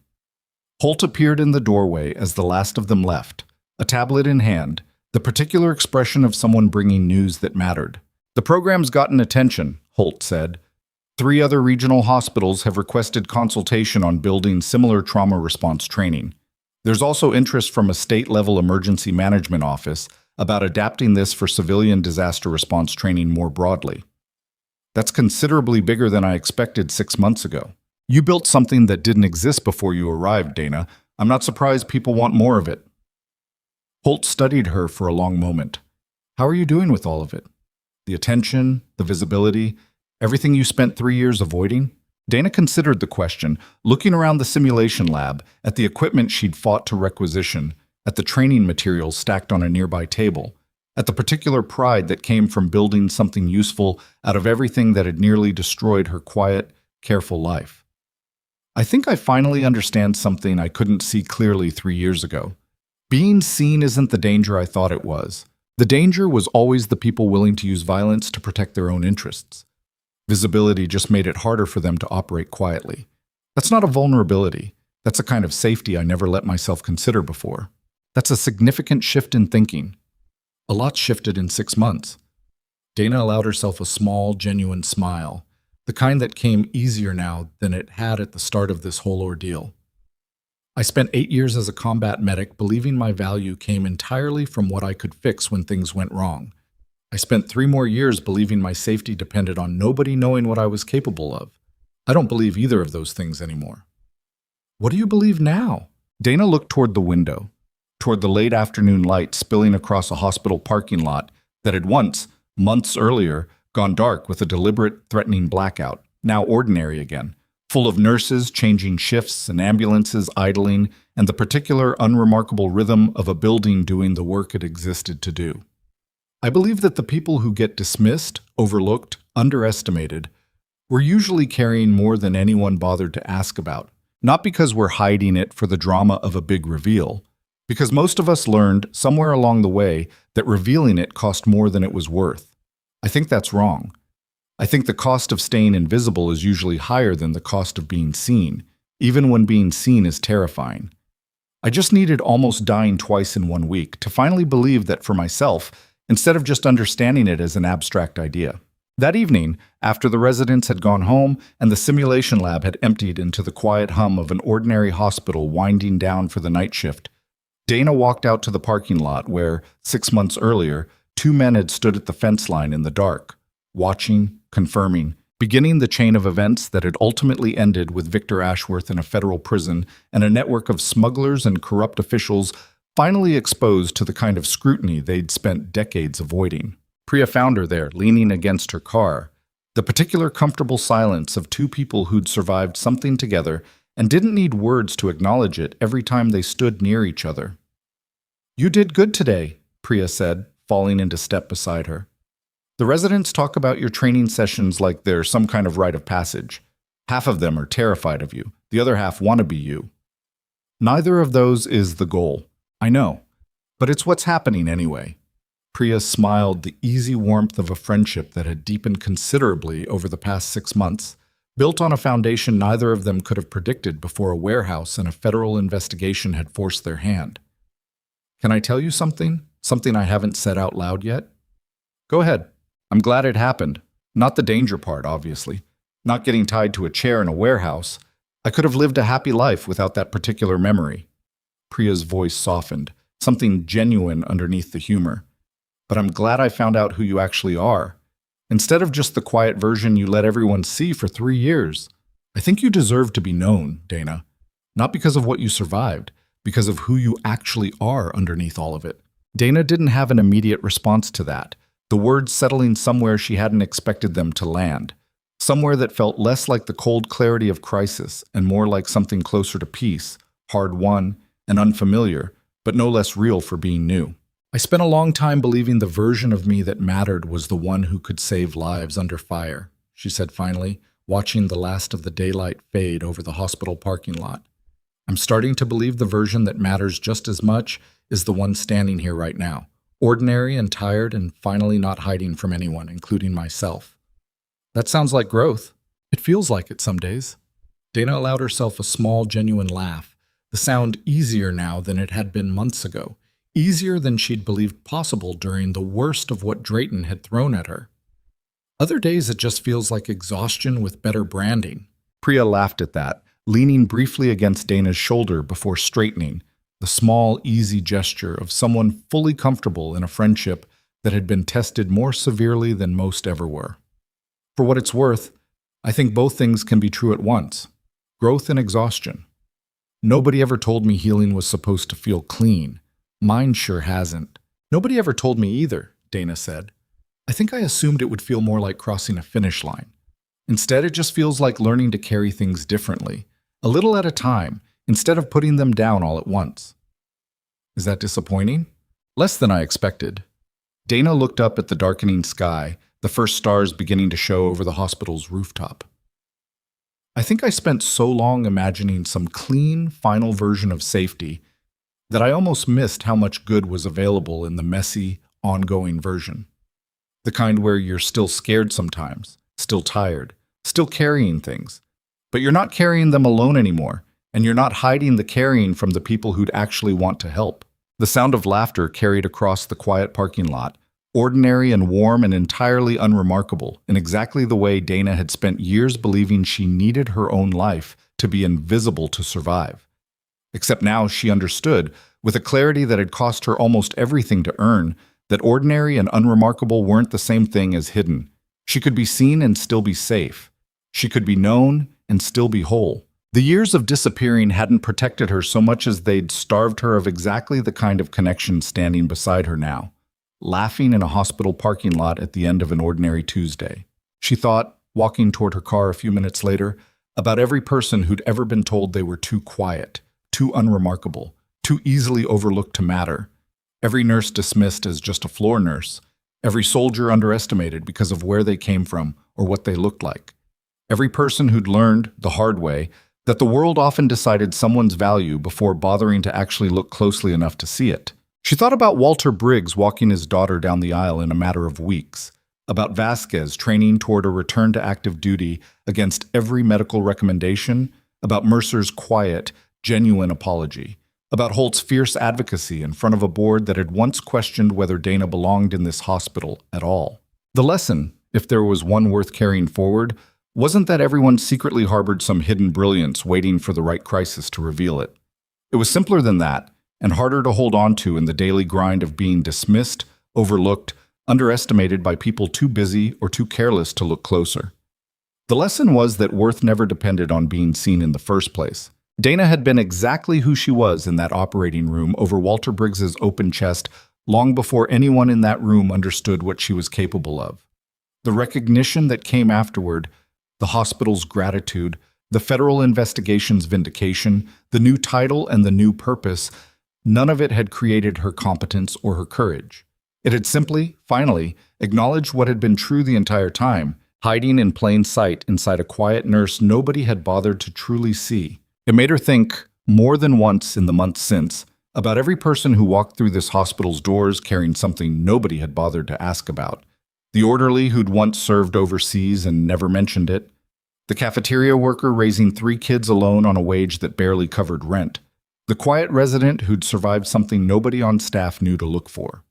Holt appeared in the doorway as the last of them left, a tablet in hand, the particular expression of someone bringing news that mattered. "The program's gotten attention," Holt said. 3 other regional hospitals have requested consultation on building similar trauma response training. There's also interest from a state-level emergency management office about adapting this for civilian disaster response training more broadly." That's considerably bigger than I expected 6 months ago. You built something that didn't exist before you arrived, Dana. I'm not surprised people want more of it. Holt studied her for a long moment. How are you doing with all of it? The attention, the visibility, everything you spent 3 years avoiding? Dana considered the question, looking around the simulation lab, at the equipment she'd fought to requisition, at the training materials stacked on a nearby table, at the particular pride that came from building something useful out of everything that had nearly destroyed her quiet, careful life. I think I finally understand something I couldn't see clearly 3 years ago. Being seen isn't the danger I thought it was. The danger was always the people willing to use violence to protect their own interests. Visibility just made it harder for them to operate quietly. That's not a vulnerability. That's a kind of safety I never let myself consider before. That's a significant shift in thinking. A lot shifted in 6 months. Dana allowed herself a small, genuine smile, the kind that came easier now than it had at the start of this whole ordeal. I spent 8 years as a combat medic believing my value came entirely from what I could fix when things went wrong. I spent 3 more years believing my safety depended on nobody knowing what I was capable of. I don't believe either of those things anymore. What do you believe now? Dana looked toward the window, toward the late afternoon light spilling across a hospital parking lot that had once, months earlier, gone dark with a deliberate, threatening blackout, now ordinary again, full of nurses changing shifts and ambulances idling, and the particular unremarkable rhythm of a building doing the work it existed to do. I believe that the people who get dismissed, overlooked, underestimated, were usually carrying more than anyone bothered to ask about, not because we're hiding it for the drama of a big reveal, because most of us learned somewhere along the way that revealing it cost more than it was worth. I think that's wrong. I think the cost of staying invisible is usually higher than the cost of being seen, even when being seen is terrifying. I just needed almost dying twice in 1 week to finally believe that for myself, instead of just understanding it as an abstract idea. That evening, after the residents had gone home and the simulation lab had emptied into the quiet hum of an ordinary hospital winding down for the night shift, Dana walked out to the parking lot where, 6 months earlier, 2 men had stood at the fence line in the dark, watching, confirming, beginning the chain of events that had ultimately ended with Victor Ashworth in a federal prison and a network of smugglers and corrupt officials finally exposed to the kind of scrutiny they'd spent decades avoiding. Priya found her there, leaning against her car, the particular comfortable silence of 2 people who'd survived something together and didn't need words to acknowledge it every time they stood near each other. "You did good today," Priya said, falling into step beside her. "The residents talk about your training sessions like they're some kind of rite of passage. Half of them are terrified of you, the other half want to be you. Neither of those is the goal. I know, but it's what's happening anyway." Priya smiled, the easy warmth of a friendship that had deepened considerably over the past 6 months, built on a foundation neither of them could have predicted before a warehouse and a federal investigation had forced their hand. "Can I tell you something? Something I haven't said out loud yet?" "Go ahead. I'm glad it happened. Not the danger part, obviously. Not getting tied to a chair in a warehouse. I could have lived a happy life without that particular memory." Priya's voice softened, something genuine underneath the humor. "But I'm glad I found out who you actually are. Instead of just the quiet version you let everyone see for 3 years. I think you deserve to be known, Dana. Not because of what you survived, because of who you actually are underneath all of it." Dana didn't have an immediate response to that, the words settling somewhere she hadn't expected them to land, somewhere that felt less like the cold clarity of crisis and more like something closer to peace, hard-won and unfamiliar, but no less real for being new. "I spent a long time believing the version of me that mattered was the one who could save lives under fire," she said finally, watching the last of the daylight fade over the hospital parking lot. "I'm starting to believe the version that matters just as much is the one standing here right now, ordinary and tired and finally not hiding from anyone, including myself." "That sounds like growth. It feels like it some days." Dana allowed herself a small, genuine laugh, the sound easier now than it had been months ago, easier than she'd believed possible during the worst of what Drayton had thrown at her. "Other days it just feels like exhaustion with better branding." Priya laughed at that, leaning briefly against Dana's shoulder before straightening, the small, easy gesture of someone fully comfortable in a friendship that had been tested more severely than most ever were. For what it's worth, I think both things can be true at once. Growth and exhaustion. Nobody ever told me healing was supposed to feel clean. Mine sure hasn't. Nobody ever told me either, Dana said. I think I assumed it would feel more like crossing a finish line. Instead, it just feels like learning to carry things differently, a little at a time, instead of putting them down all at once. Is that disappointing? Less than I expected. Dana looked up at the darkening sky, the first stars beginning to show over the hospital's rooftop. I think I spent so long imagining some clean, final version of safety that I almost missed how much good was available in the messy, ongoing version. The kind where you're still scared sometimes, still tired, still carrying things. But you're not carrying them alone anymore, and you're not hiding the carrying from the people who'd actually want to help. The sound of laughter carried across the quiet parking lot, ordinary and warm and entirely unremarkable, in exactly the way Dana had spent years believing she needed her own life to be invisible to survive. Except now she understood, with a clarity that had cost her almost everything to earn, that ordinary and unremarkable weren't the same thing as hidden. She could be seen and still be safe. She could be known and still be whole. The years of disappearing hadn't protected her so much as they'd starved her of exactly the kind of connection standing beside her now, laughing in a hospital parking lot at the end of an ordinary Tuesday. She thought, walking toward her car a few minutes later, about every person who'd ever been told they were too quiet, too unremarkable, too easily overlooked to matter. Every nurse dismissed as just a floor nurse. Every soldier underestimated because of where they came from or what they looked like. Every person who'd learned, the hard way, that the world often decided someone's value before bothering to actually look closely enough to see it. She thought about Walter Briggs walking his daughter down the aisle in a matter of weeks, about Vasquez training toward a return to active duty against every medical recommendation, about Mercer's quiet, genuine apology, about Holt's fierce advocacy in front of a board that had once questioned whether Dana belonged in this hospital at all. The lesson, if there was one worth carrying forward, wasn't that everyone secretly harbored some hidden brilliance waiting for the right crisis to reveal it. It was simpler than that, and harder to hold on to in the daily grind of being dismissed, overlooked, underestimated by people too busy or too careless to look closer. The lesson was that worth never depended on being seen in the first place. Dana had been exactly who she was in that operating room over Walter Briggs's open chest long before anyone in that room understood what she was capable of. The recognition that came afterward, the hospital's gratitude, the federal investigation's vindication, the new title and the new purpose, none of it had created her competence or her courage. It had simply, finally, acknowledged what had been true the entire time, hiding in plain sight inside a quiet nurse nobody had bothered to truly see. It made her think, more than once in the months since, about every person who walked through this hospital's doors carrying something nobody had bothered to ask about. The orderly who'd once served overseas and never mentioned it. The cafeteria worker raising 3 kids alone on a wage that barely covered rent. The quiet resident who'd survived something nobody on staff knew to look for.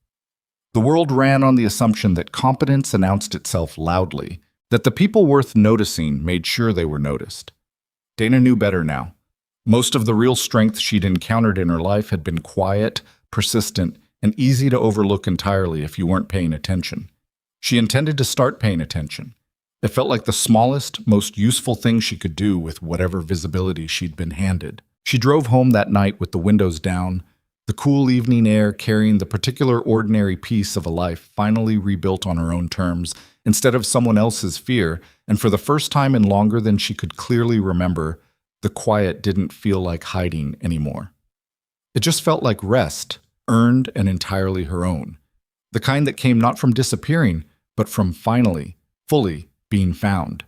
The world ran on the assumption that competence announced itself loudly, that the people worth noticing made sure they were noticed. Dana knew better now. Most of the real strength she'd encountered in her life had been quiet, persistent, and easy to overlook entirely if you weren't paying attention. She intended to start paying attention. It felt like the smallest, most useful thing she could do with whatever visibility she'd been handed. She drove home that night with the windows down, the cool evening air carrying the particular ordinary piece of a life finally rebuilt on her own terms instead of someone else's fear, and for the first time in longer than she could clearly remember, the quiet didn't feel like hiding anymore. It just felt like rest, earned and entirely her own. The kind that came not from disappearing, but from finally, fully being found.